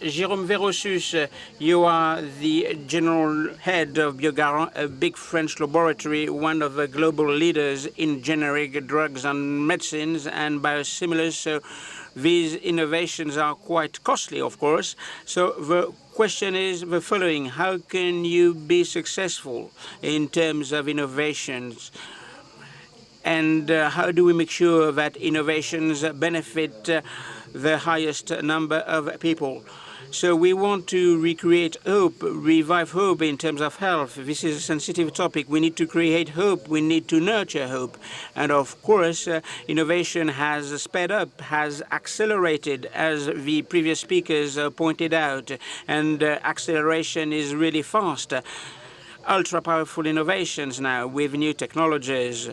Jérôme Verossus, you are the general head of Biogarant, a big French laboratory, one of the global leaders in generic drugs and medicines and biosimilars. So these innovations are quite costly, of course. So the question is the following: how can you be successful in terms of innovations? And how do we make sure that innovations benefit the highest number of people? So we want to recreate hope, revive hope in terms of health. This is a sensitive topic. We need to create hope. We need to nurture hope. And of course, innovation has sped up, has accelerated, as the previous speakers pointed out. And acceleration is really fast. Ultra-powerful innovations now with new technologies.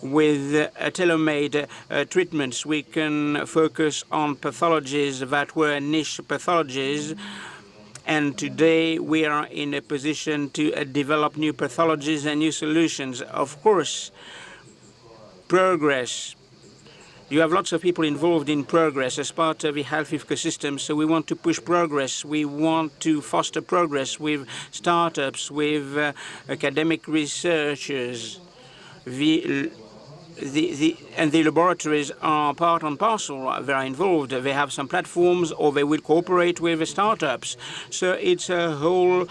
With tailor-made treatments, we can focus on pathologies that were niche pathologies And today we are in a position to develop new pathologies and new solutions. Of course, progress. You have lots of people involved in progress as part of the health ecosystem, so we want to push progress. We want to foster progress with startups, with academic researchers. The laboratories are part and parcel. They are involved. They have some platforms, or they will cooperate with the startups. So it's a whole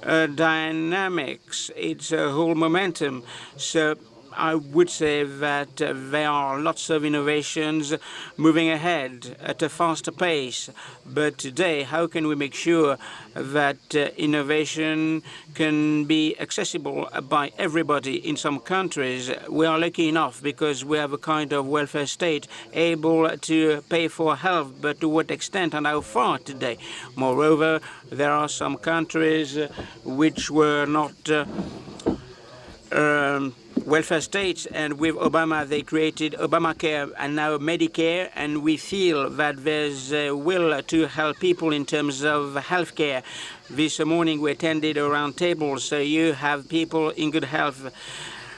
dynamics. It's a whole momentum. So I would say that there are lots of innovations moving ahead at a faster pace. But today, how can we make sure that innovation can be accessible by everybody? In some countries, we are lucky enough because we have a kind of welfare state able to pay for health, but to what extent and how far today? Moreover, there are some countries which were not welfare states, and with Obama they created Obamacare and now Medicare, and we feel that there's a will to help people in terms of healthcare. This morning we attended a round table, so you have people in good health.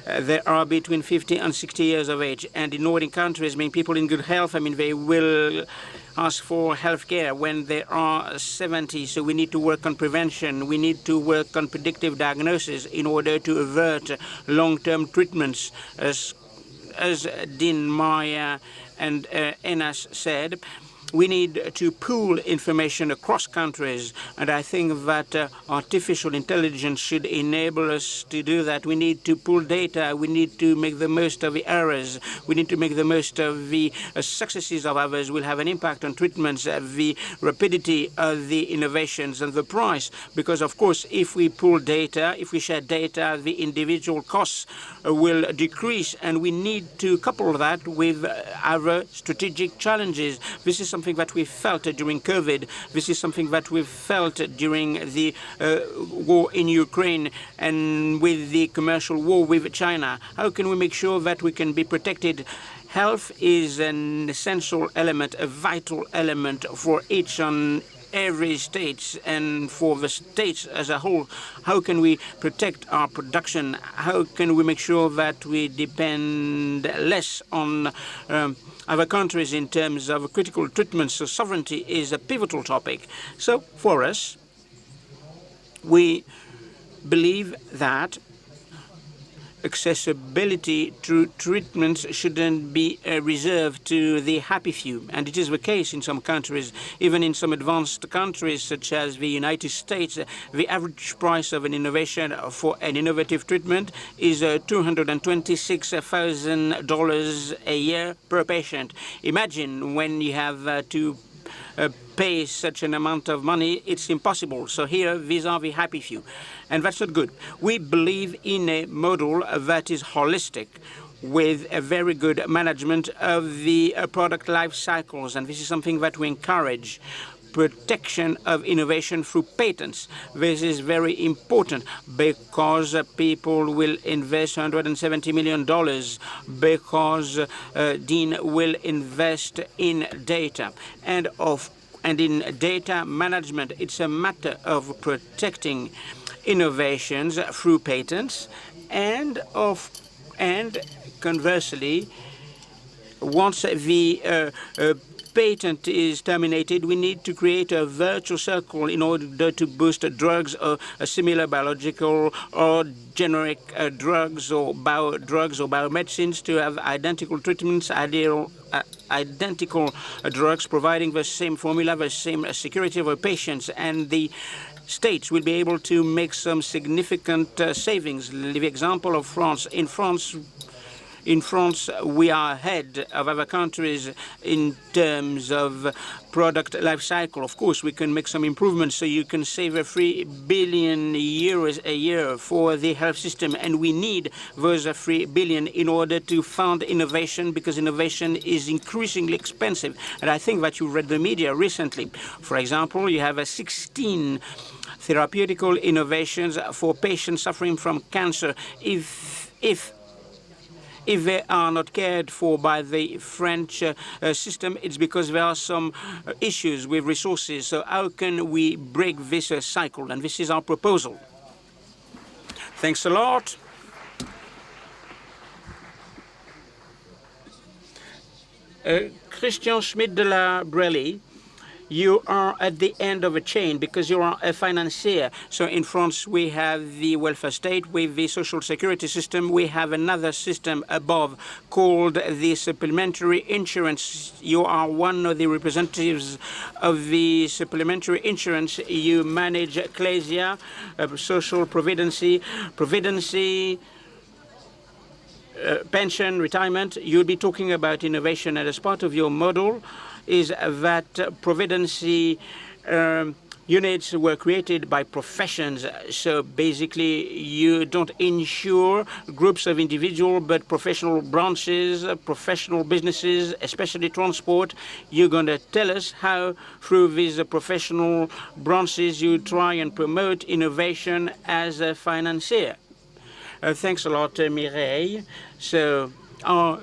They are between 50 and 60 years of age, and in Nordic countries, people in good health, they will ask for health care when they are 70. So we need to work on prevention. We need to work on predictive diagnosis in order to avert long-term treatments. As Dean Maya and Enas said, we need to pool information across countries, and I think that artificial intelligence should enable us to do that. We need to pool data. We need to make the most of the errors. We need to make the most of the successes of others. Will have an impact on treatments, the rapidity of the innovations, and the price. Because, of course, if we pool data, if we share data, the individual costs will decrease, and we need to couple that with other strategic challenges. This is something that we felt during COVID. This is something that we felt during the war in Ukraine and with the commercial war with China. How can we make sure that we can be protected? Health is an essential element, a vital element for each and every state and for the states as a whole. How can we protect our production? How can we make sure that we depend less on other countries in terms of critical treatments? So sovereignty is a pivotal topic. So for us, we believe that accessibility to treatments shouldn't be reserved to the happy few. And it is the case in some countries. Even in some advanced countries, such as the United States, the average price of an innovation for an innovative treatment is $226,000 a year per patient. Imagine when you have to pay such an amount of money, it's impossible. So here, these are the happy few. And that's not good. We believe in a model that is holistic, with a very good management of the product life cycles. And this is something that we encourage. Protection of innovation through patents. This is very important because people will invest $170 million, because Dean will invest in data. And in data management, it's a matter of protecting innovations through patents, and conversely, once the patent is terminated, we need to create a virtual circle in order to boost drugs or similar biological or generic drugs or biomedicines to have identical treatments, identical drugs, providing the same formula, the same security of our patients, and the states will be able to make some significant savings. The example of France. In France, we are ahead of other countries in terms of product life cycle. Of course, we can make some improvements, so you can save €3 billion a year for the health system, and we need those $3 billion in order to fund innovation, because innovation is increasingly expensive. And I think that you read the media recently. For example, you have 16 therapeutical innovations for patients suffering from cancer. If they are not cared for by the French system, it's because there are some issues with resources. So how can we break this cycle? And this is our proposal. Thanks a lot. Christian Schmidt de la Brelli, you are at the end of a chain because you are a financier. So in France, we have the welfare state with the social security system. We have another system above called the supplementary insurance. You are one of the representatives of the supplementary insurance. You manage ecclesia, social providency, pension, retirement. You'll be talking about innovation, and as part of your model is that providency units were created by professions. So basically, you don't insure groups of individuals, but professional branches, professional businesses, especially transport. You're going to tell us how, through these professional branches, you try and promote innovation as a financier. Thanks a lot, Mireille. So our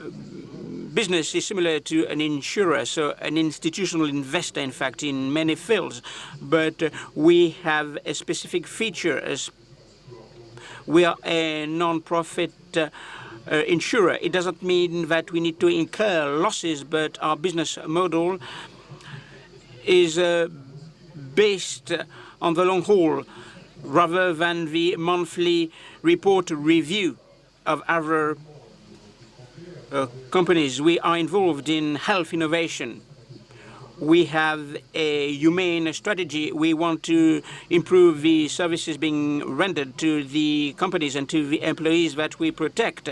business is similar to an insurer, so an institutional investor, in fact, in many fields. But we have a specific feature. As we are a non-profit insurer. It doesn't mean that we need to incur losses, but our business model is based on the long haul rather than the monthly report review of our companies. We are involved in health innovation. We have a humane strategy. We want to improve the services being rendered to the companies and to the employees that we protect.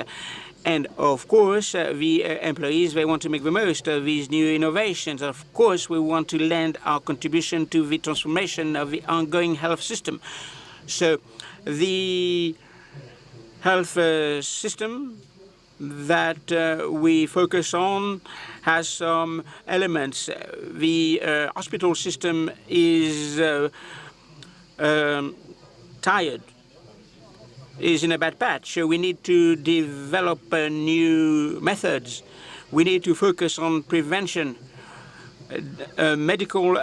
And of course, the employees, they want to make the most of these new innovations. Of course, we want to lend our contribution to the transformation of the ongoing health system. So the health system that we focus on has some elements. The hospital system is tired, is in a bad patch. So we need to develop new methods. We need to focus on prevention, medical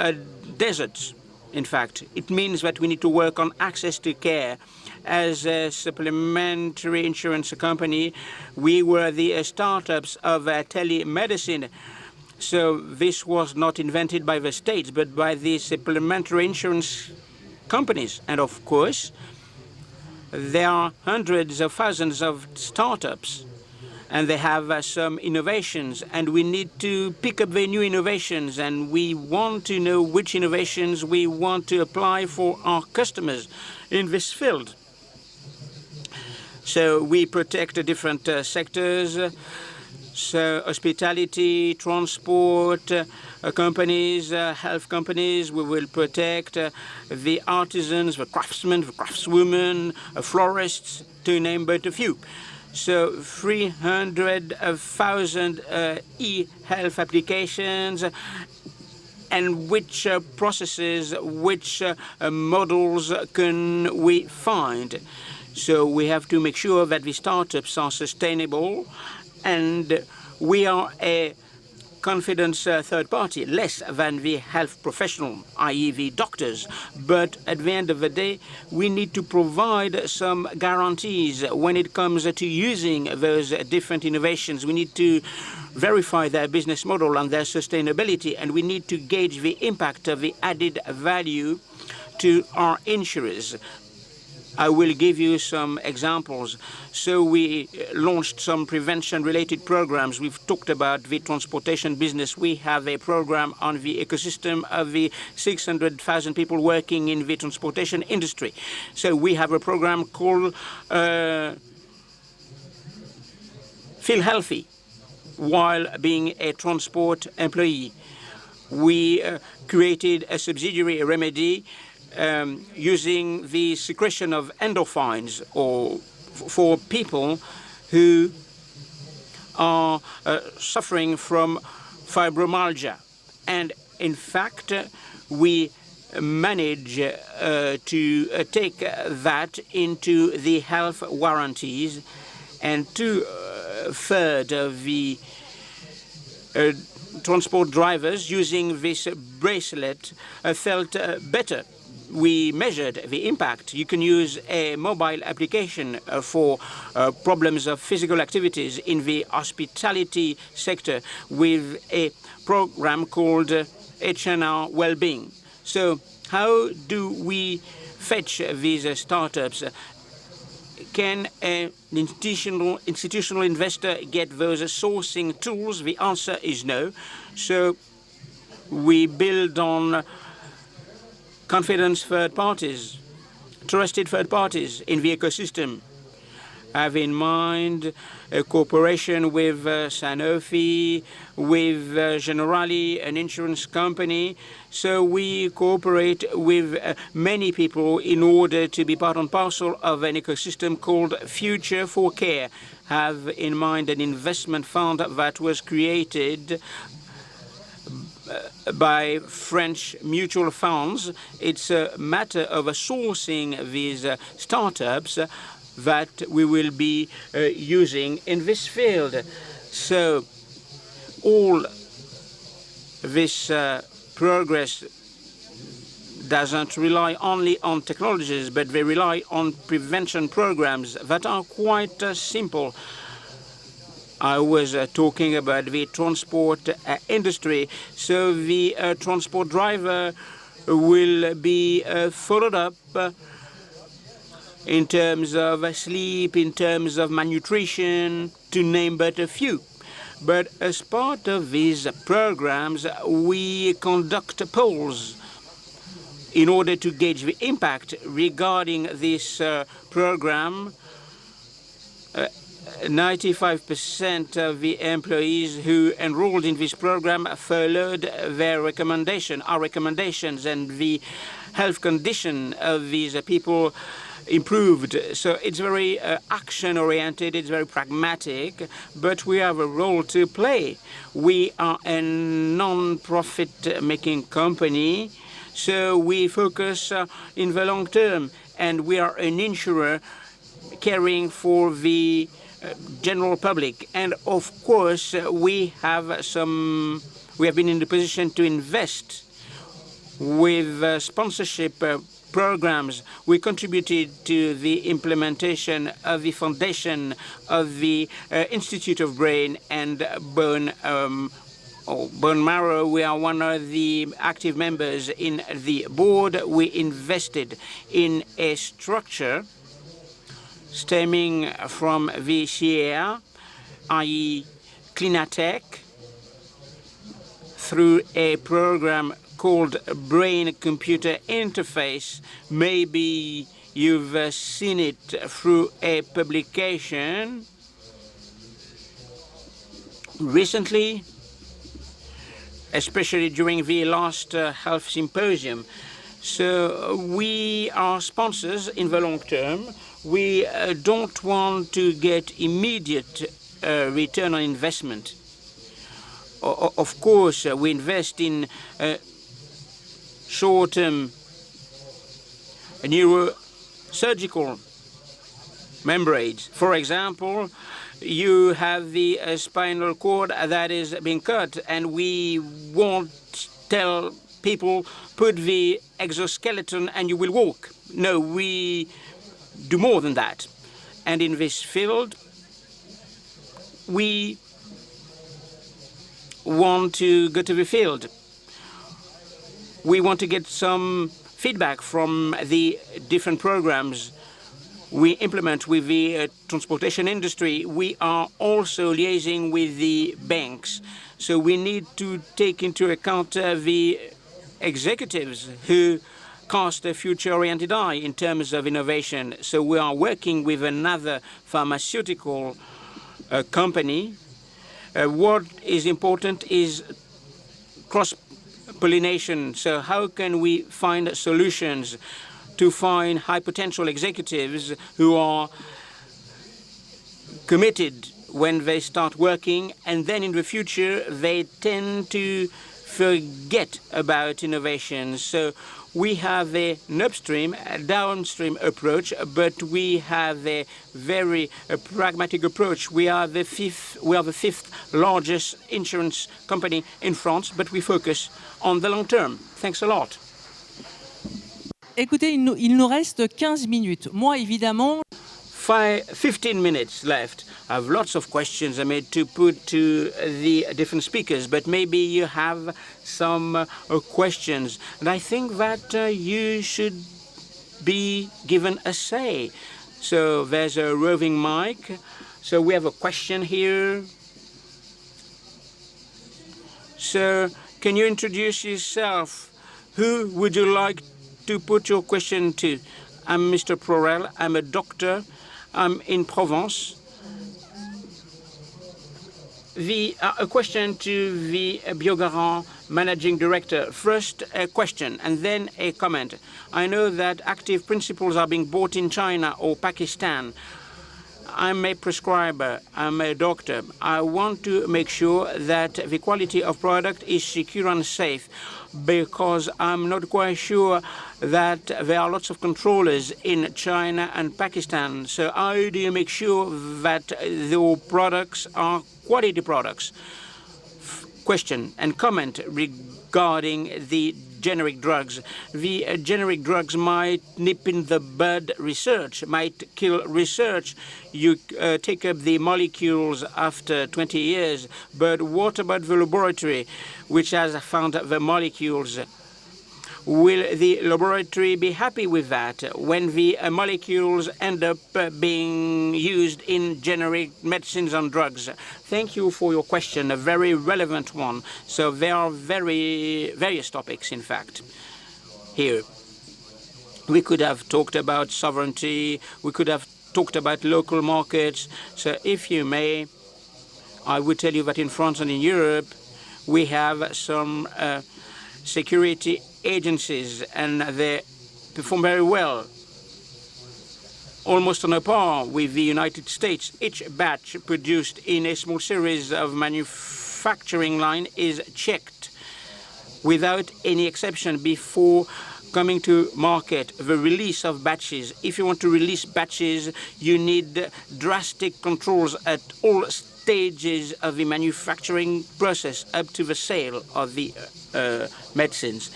deserts. In fact, it means that we need to work on access to care. As a supplementary insurance company, we were the startups of telemedicine. So this was not invented by the states, but by the supplementary insurance companies. And of course, there are hundreds of thousands of startups, and they have some innovations, and we need to pick up the new innovations, and we want to know which innovations we want to apply for our customers in this field. So we protect the different sectors, so hospitality, transport companies, health companies. We will protect the artisans, the craftsmen, the craftswomen, florists, to name but a few. So 300,000 e-health applications, and which processes, which models can we find? So we have to make sure that the startups are sustainable, and we are a confidence third party, less than the health professional, i.e. the doctors. But at the end of the day, we need to provide some guarantees when it comes to using those different innovations. We need to verify their business model and their sustainability, and we need to gauge the impact of the added value to our insurers. I will give you some examples. So we launched some prevention-related programs. We've talked about the transportation business. We have a program on the ecosystem of the 600,000 people working in the transportation industry. So we have a program called Feel Healthy while being a transport employee. We created a subsidiary remedy using the secretion of endorphins or for people who are suffering from fibromyalgia. And in fact, we manage to take that into the health warranties. And 2 1/3 of the transport drivers using this bracelet felt better. We measured the impact. You can use a mobile application for problems of physical activities in the hospitality sector with a program called HR Wellbeing. So how do we fetch these startups? Can an institutional investor get those sourcing tools? The answer is no. So we build on confidence third parties, trusted third parties in the ecosystem. Have in mind a cooperation with Sanofi, with Generali, an insurance company. So we cooperate with many people in order to be part and parcel of an ecosystem called Future for Care. Have in mind an investment fund that was created by French mutual funds. It's a matter of sourcing these startups that we will be using in this field. So all this progress doesn't rely only on technologies, but they rely on prevention programs that are quite simple. I was talking about the transport industry. So the transport driver will be followed up in terms of sleep, in terms of malnutrition, to name but a few. But as part of these programs, we conduct polls in order to gauge the impact regarding this program. 95% of the employees who enrolled in this program followed their recommendation, our recommendations, and the health condition of these people improved. So it's very action-oriented, it's very pragmatic, but we have a role to play. We are a non-profit making company, so we focus in the long term, and we are an insurer caring for the general public. And of course, we have been in the position to invest with sponsorship programs. We contributed to the implementation of the foundation of the Institute of Brain and Bone Marrow. We are one of the active members in the board. We invested in a structure stemming from the CER, i.e. Clinatech, through a program called Brain-Computer Interface. Maybe you've seen it through a publication recently, especially during the last health symposium. So we are sponsors in the long term. We don't want to get immediate return on investment. Of course, we invest in short-term neurosurgical membranes. For example, you have the spinal cord that is being cut, and we won't tell people, put the exoskeleton and you will walk. No, we do more than that. And in this field, we want to go to the field. We want to get some feedback from the different programs we implement with the transportation industry. We are also liaising with the banks. So we need to take into account the executives who cast a future-oriented eye in terms of innovation. So we are working with another pharmaceutical company. What is important is cross-pollination. So how can we find solutions to find high-potential executives who are committed when they start working, and then in the future they tend to forget about innovation. So We have an upstream, a downstream approach, but we have a very pragmatic approach. We are the fifth largest insurance company in France, but we focus on the long term. Thanks a lot. Écoutez, il nous reste 15 minutes. Moi, évidemment... 15 minutes left. I have lots of questions to put to the different speakers, but maybe you have some questions. And I think that you should be given a say. So there's a roving mic. So we have a question here. Sir, can you introduce yourself? Who would you like to put your question to? I'm Mr. Prorel. I'm a doctor. I'm in Provence. A question to the Biogarant managing director. First, a question and then a comment. I know that active principles are being bought in China or Pakistan. I'm a prescriber, I'm a doctor. I want to make sure that the quality of product is secure and safe, because I'm not quite sure that there are lots of controllers in China and Pakistan. So how do you make sure that the products are quality products? Question and comment regarding the generic drugs. The generic drugs might nip in the bud research, might kill research. You take up the molecules after 20 years, but what about the laboratory which has found the molecules? Will the laboratory be happy with that when the molecules end up being used in generic medicines and drugs? Thank you for your question, a very relevant one. So there are various topics, in fact, here. We could have talked about sovereignty. We could have talked about local markets. So if you may, I would tell you that in France and in Europe, we have some security agencies, and they perform very well, almost on a par with the United States. Each batch produced in a small series of manufacturing line is checked without any exception before coming to market. The release of batches, if you want to release batches, you need drastic controls at all stages of the manufacturing process up to the sale of the medicines.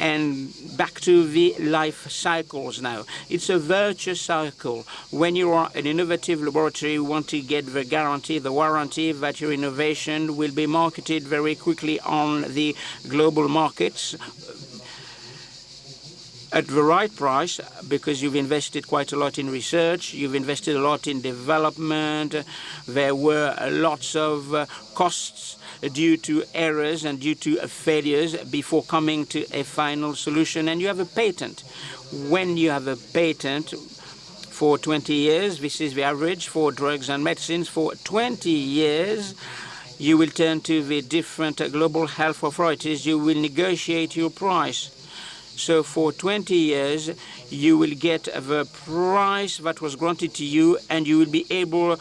And back to the life cycles now. It's a virtuous cycle. When you are an innovative laboratory, you want to get the guarantee, the warranty that your innovation will be marketed very quickly on the global markets at the right price, because you've invested quite a lot in research, you've invested a lot in development, there were lots of costs due to errors and due to failures before coming to a final solution, and you have a patent. When you have a patent for 20 years, this is the average for drugs and medicines, for 20 years, you will turn to the different global health authorities, you will negotiate your price. So for 20 years, you will get the price that was granted to you, and you will be able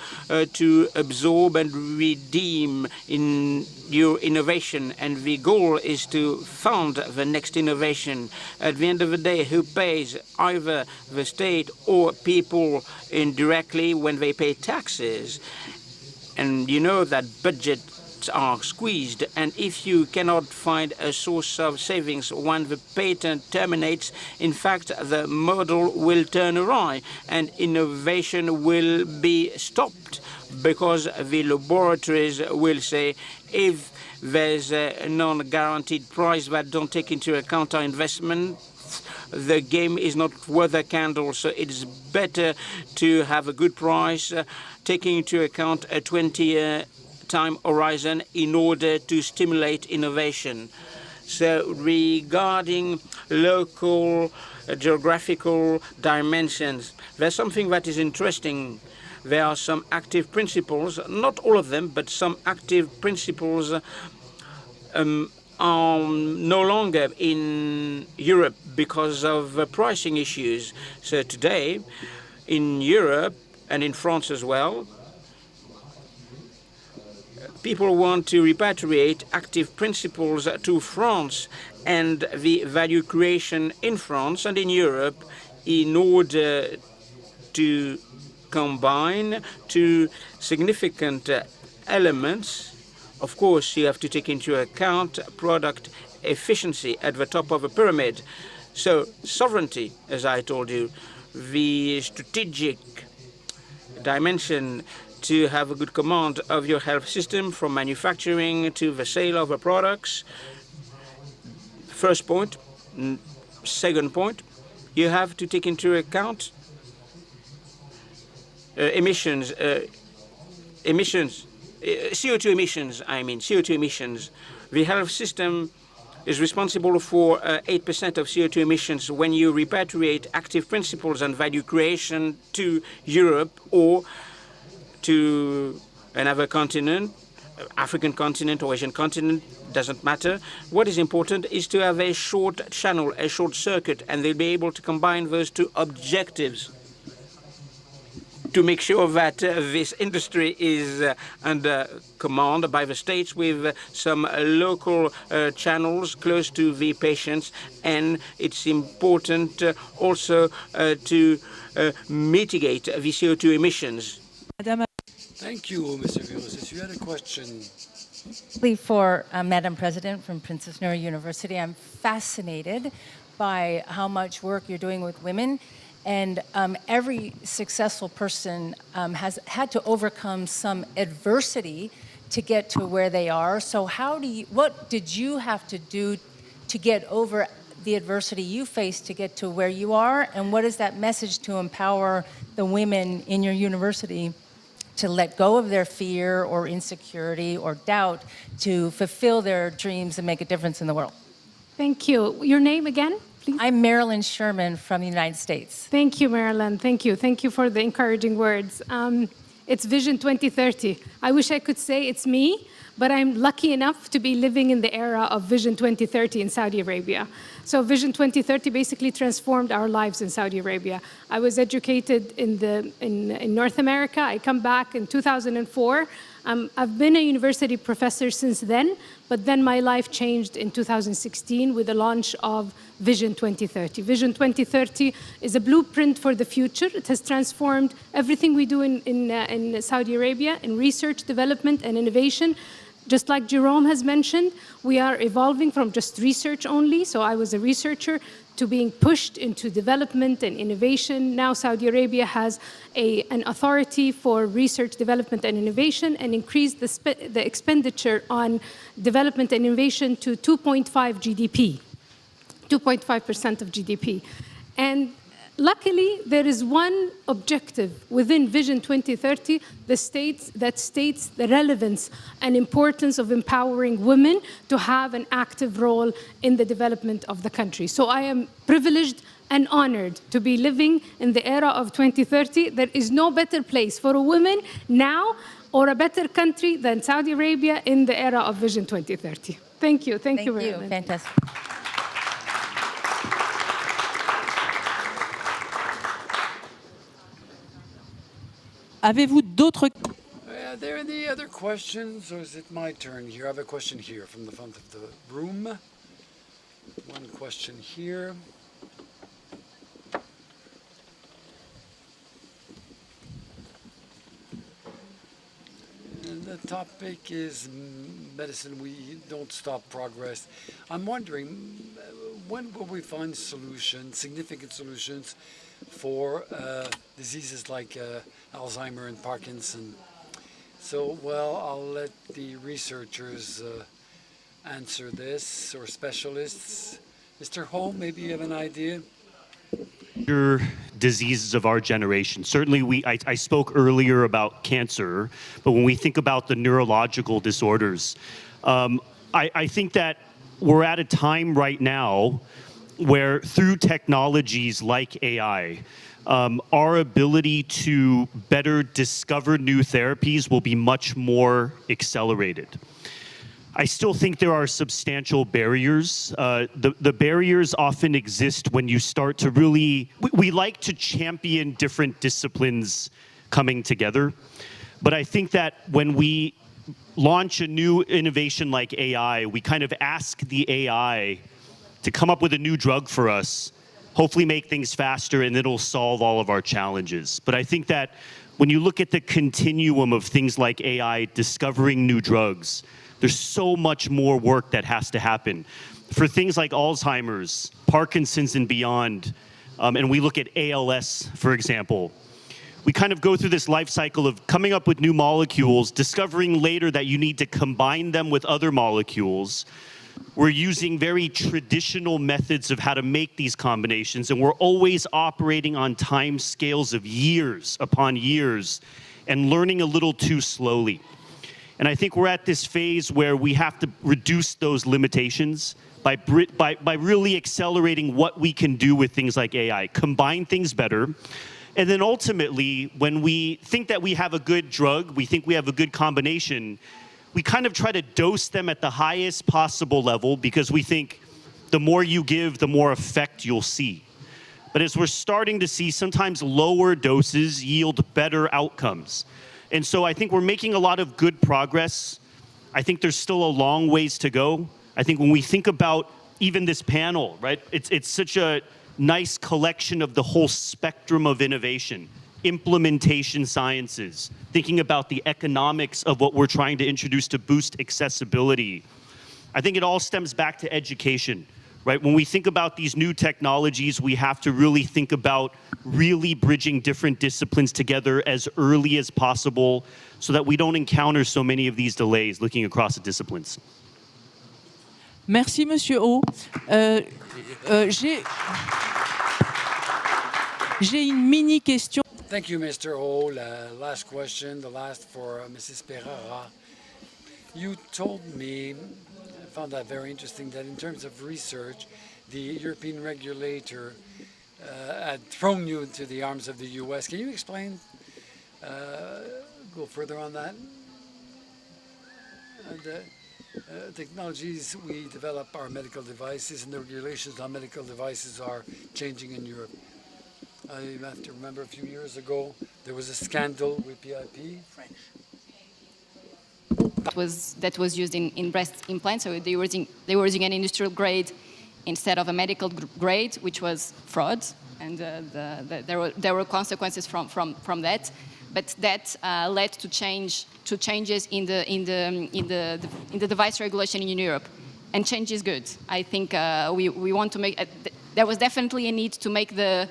to absorb and redeem in your innovation. And the goal is to fund the next innovation. At the end of the day, who pays? Either the state or people indirectly when they pay taxes. And you know that budgets are squeezed, and if you cannot find a source of savings when the patent terminates, in fact, the model will turn awry and innovation will be stopped, because the laboratories will say, if there's a non-guaranteed price that don't take into account our investment, the game is not worth a candle. So it's better to have a good price, taking into account a 20-year time horizon in order to stimulate innovation. So regarding local geographical dimensions, there's something that is interesting. There are some active principles, not all of them, but some active principles are no longer in Europe because of pricing issues. So today, in Europe and in France as well, people want to repatriate active principles to France and the value creation in France and in Europe in order to combine two significant elements. Of course, you have to take into account product efficiency at the top of the pyramid. So sovereignty, as I told you, the strategic dimension to have a good command of your health system from manufacturing to the sale of the products. First point. Second point, you have to take into account CO2 emissions. The health system is responsible for 8% of CO2 emissions. When you repatriate active principles and value creation to Europe or to another continent, African continent or Asian continent, doesn't matter. What is important is to have a short channel, a short circuit, and they'll be able to combine those two objectives to make sure that this industry is under command by the states with some local channels close to the patients. And it's important also to mitigate the CO2 emissions. Thank you, Mr. Villas. You had a question. For Madam President from Princess Noor University, I'm fascinated by how much work you're doing with women. And every successful person has had to overcome some adversity to get to where they are. So what did you have to do to get over the adversity you faced to get to where you are? And what is that message to empower the women in your university to let go of their fear or insecurity or doubt to fulfill their dreams and make a difference in the world? Thank you. Your name again, please? I'm Marilyn Sherman from the United States. Thank you, Marilyn. Thank you. Thank you for the encouraging words. It's Vision 2030. I wish I could say it's me, but I'm lucky enough to be living in the era of Vision 2030 in Saudi Arabia. So Vision 2030 basically transformed our lives in Saudi Arabia. I was educated in North America. I come back in 2004. I've been a university professor since then, but then my life changed in 2016 with the launch of Vision 2030. Vision 2030 is a blueprint for the future. It has transformed everything we do in Saudi Arabia in research, development, and innovation. Just like Jerome has mentioned, we are evolving from just research only. So I was a researcher to being pushed into development and innovation. Now Saudi Arabia has an authority for research, development, and innovation and increased the expenditure on development and innovation to 2.5 GDP, 2.5% of GDP. And luckily, there is one objective within Vision 2030 that states the relevance and importance of empowering women to have an active role in the development of the country. So I am privileged and honored to be living in the era of 2030. There is no better place for a woman now or a better country than Saudi Arabia in the era of Vision 2030. Thank you. Thank you very much. Fantastic. Avez-vous d'autres... Are there any other questions, or is it my turn here? I have a question here from the front of the room. One question here. And the topic is medicine. We don't stop progress. I'm wondering, when will we find solutions, significant solutions, for diseases like Alzheimer and Parkinson? So, well, I'll let the researchers answer this, or specialists. Mr. Ho, maybe you have an idea? Diseases of our generation. Certainly, I spoke earlier about cancer, but when we think about the neurological disorders, I think that we're at a time right now where through technologies like AI, our ability to better discover new therapies will be much more accelerated. I still think there are substantial barriers. The barriers often exist when you start to really, we like to champion different disciplines coming together, but I think that when we launch a new innovation like AI, we kind of ask the AI to come up with a new drug for us, hopefully make things faster, and it'll solve all of our challenges. But I think that when you look at the continuum of things like AI discovering new drugs, there's so much more work that has to happen. For things like Alzheimer's, Parkinson's, and beyond, and we look at ALS, for example, we kind of go through this life cycle of coming up with new molecules, discovering later that you need to combine them with other molecules. We're using very traditional methods of how to make these combinations, and we're always operating on time scales of years upon years and learning a little too slowly. And I think we're at this phase where we have to reduce those limitations by really accelerating what we can do with things like AI, combine things better. And then ultimately, when we think that we have a good drug, we think we have a good combination, we kind of try to dose them at the highest possible level because we think the more you give, the more effect you'll see. But as we're starting to see, sometimes lower doses yield better outcomes. And so I think we're making a lot of good progress. I think there's still a long ways to go. I think when we think about even this panel, right, it's such a nice collection of the whole spectrum of innovation, implementation sciences, thinking about the economics of what we're trying to introduce to boost accessibility. I think it all stems back to education, right? When we think about these new technologies, we have to really think about really bridging different disciplines together as early as possible so that we don't encounter so many of these delays looking across the disciplines. Merci, Monsieur O. J'ai une mini question. Thank you, Mr. O. Last question, the last for Mrs. Pereira. You told me, I found that very interesting, that in terms of research, the European regulator had thrown you into the arms of the US. Can you explain, go further on that? Technologies we develop are medical devices, and the regulations on medical devices are changing in Europe. I have to remember a few years ago, there was a scandal with PIP. That was used in breast implants, so they were using an industrial grade instead of a medical grade, which was fraud, and there were consequences from that. But that led to changes in the device regulation in Europe, and change is good. I think we want to make. There was definitely a need to make the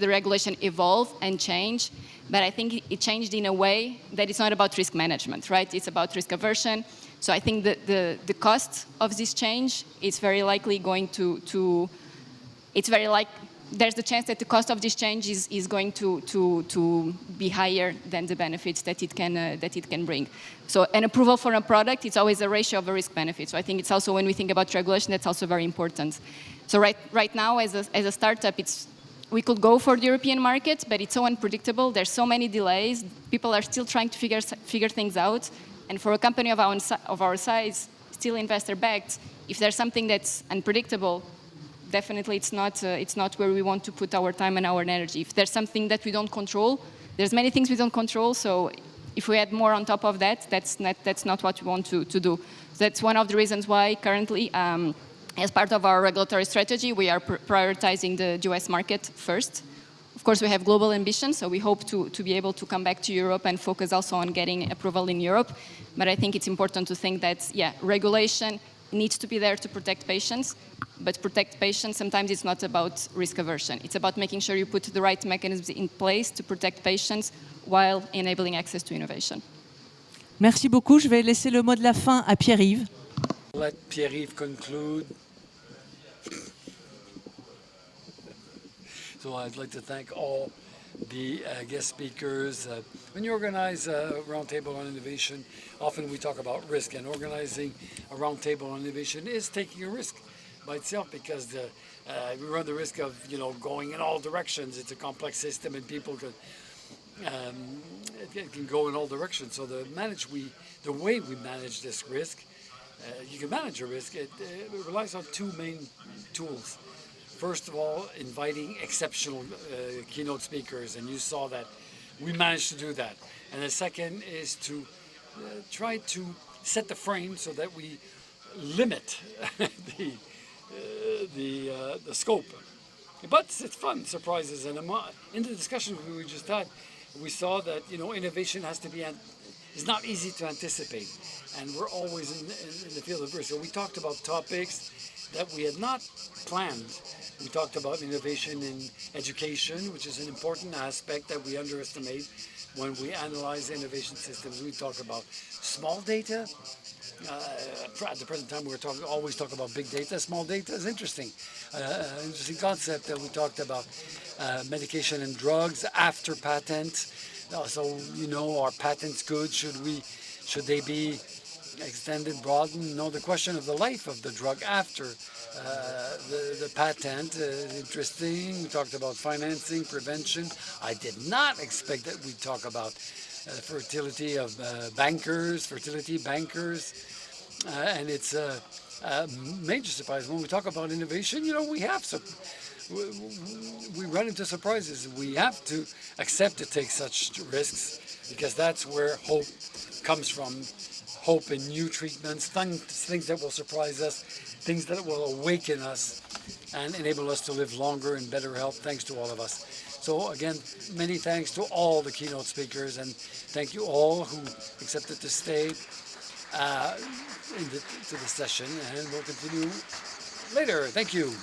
regulation evolve and change, but I think it changed in a way that it's not about risk management, right? It's about risk aversion. So I think that the cost of this change is very likely going to there's the chance that the cost of this change is going to be higher than the benefits that it can bring. So an approval for a product, it's always a ratio of a risk benefit. So I think it's also, when we think about regulation, that's also very important. So right now, as a startup, we could go for the European market, but it's so unpredictable. There's so many delays. People are still trying to figure things out. And for a company of our size, still investor-backed, if there's something that's unpredictable, definitely it's not where we want to put our time and our energy. If there's something that we don't control, there's many things we don't control. So if we add more on top of that, that's not what we want to do. That's one of the reasons why currently, as part of our regulatory strategy, we are prioritizing the US market first. Of course, we have global ambitions, so we hope to be able to come back to Europe and focus also on getting approval in Europe. But I think it's important to think that, regulation needs to be there to protect patients, but protect patients, sometimes it's not about risk aversion. It's about making sure you put the right mechanisms in place to protect patients while enabling access to innovation. Merci beaucoup. Je vais laisser le mot de la fin à Pierre-Yves. Let Pierre-Yves conclude. So I'd like to thank all the guest speakers. When you organize a roundtable on innovation, often we talk about risk, and organizing a roundtable on innovation is taking a risk by itself, because we run the risk of going in all directions. It's a complex system, and people could it can go in all directions. So the way we manage this risk, you can manage a risk. It relies on two main tools. First of all, inviting exceptional keynote speakers, and you saw that we managed to do that. And the second is to try to set the frame so that we limit the scope. But it's fun, surprises, and in the discussion we just had, we saw that innovation has to be is not easy to anticipate, and we're always in the field of risk. So we talked about topics that we had not planned. We talked about innovation in education, which is an important aspect that we underestimate when we analyze innovation systems. We talk about small data. At the present time, we're always talk about big data. Small data is interesting. Interesting concept that we talked about. Medication and drugs after patent. So are patents good? Should they be extended, broadened? No, the question of the life of the drug after the patent is interesting. We talked about financing, prevention. I did not expect that we'd talk about fertility bankers, and it's a major surprise. When we talk about innovation, we run into surprises. We have to accept to take such risks because that's where hope comes from. Hope in new treatments, things that will surprise us, things that will awaken us and enable us to live longer in better health, thanks to all of us. So again, many thanks to all the keynote speakers, and thank you all who accepted to stay to the session, and we'll continue later. Thank you.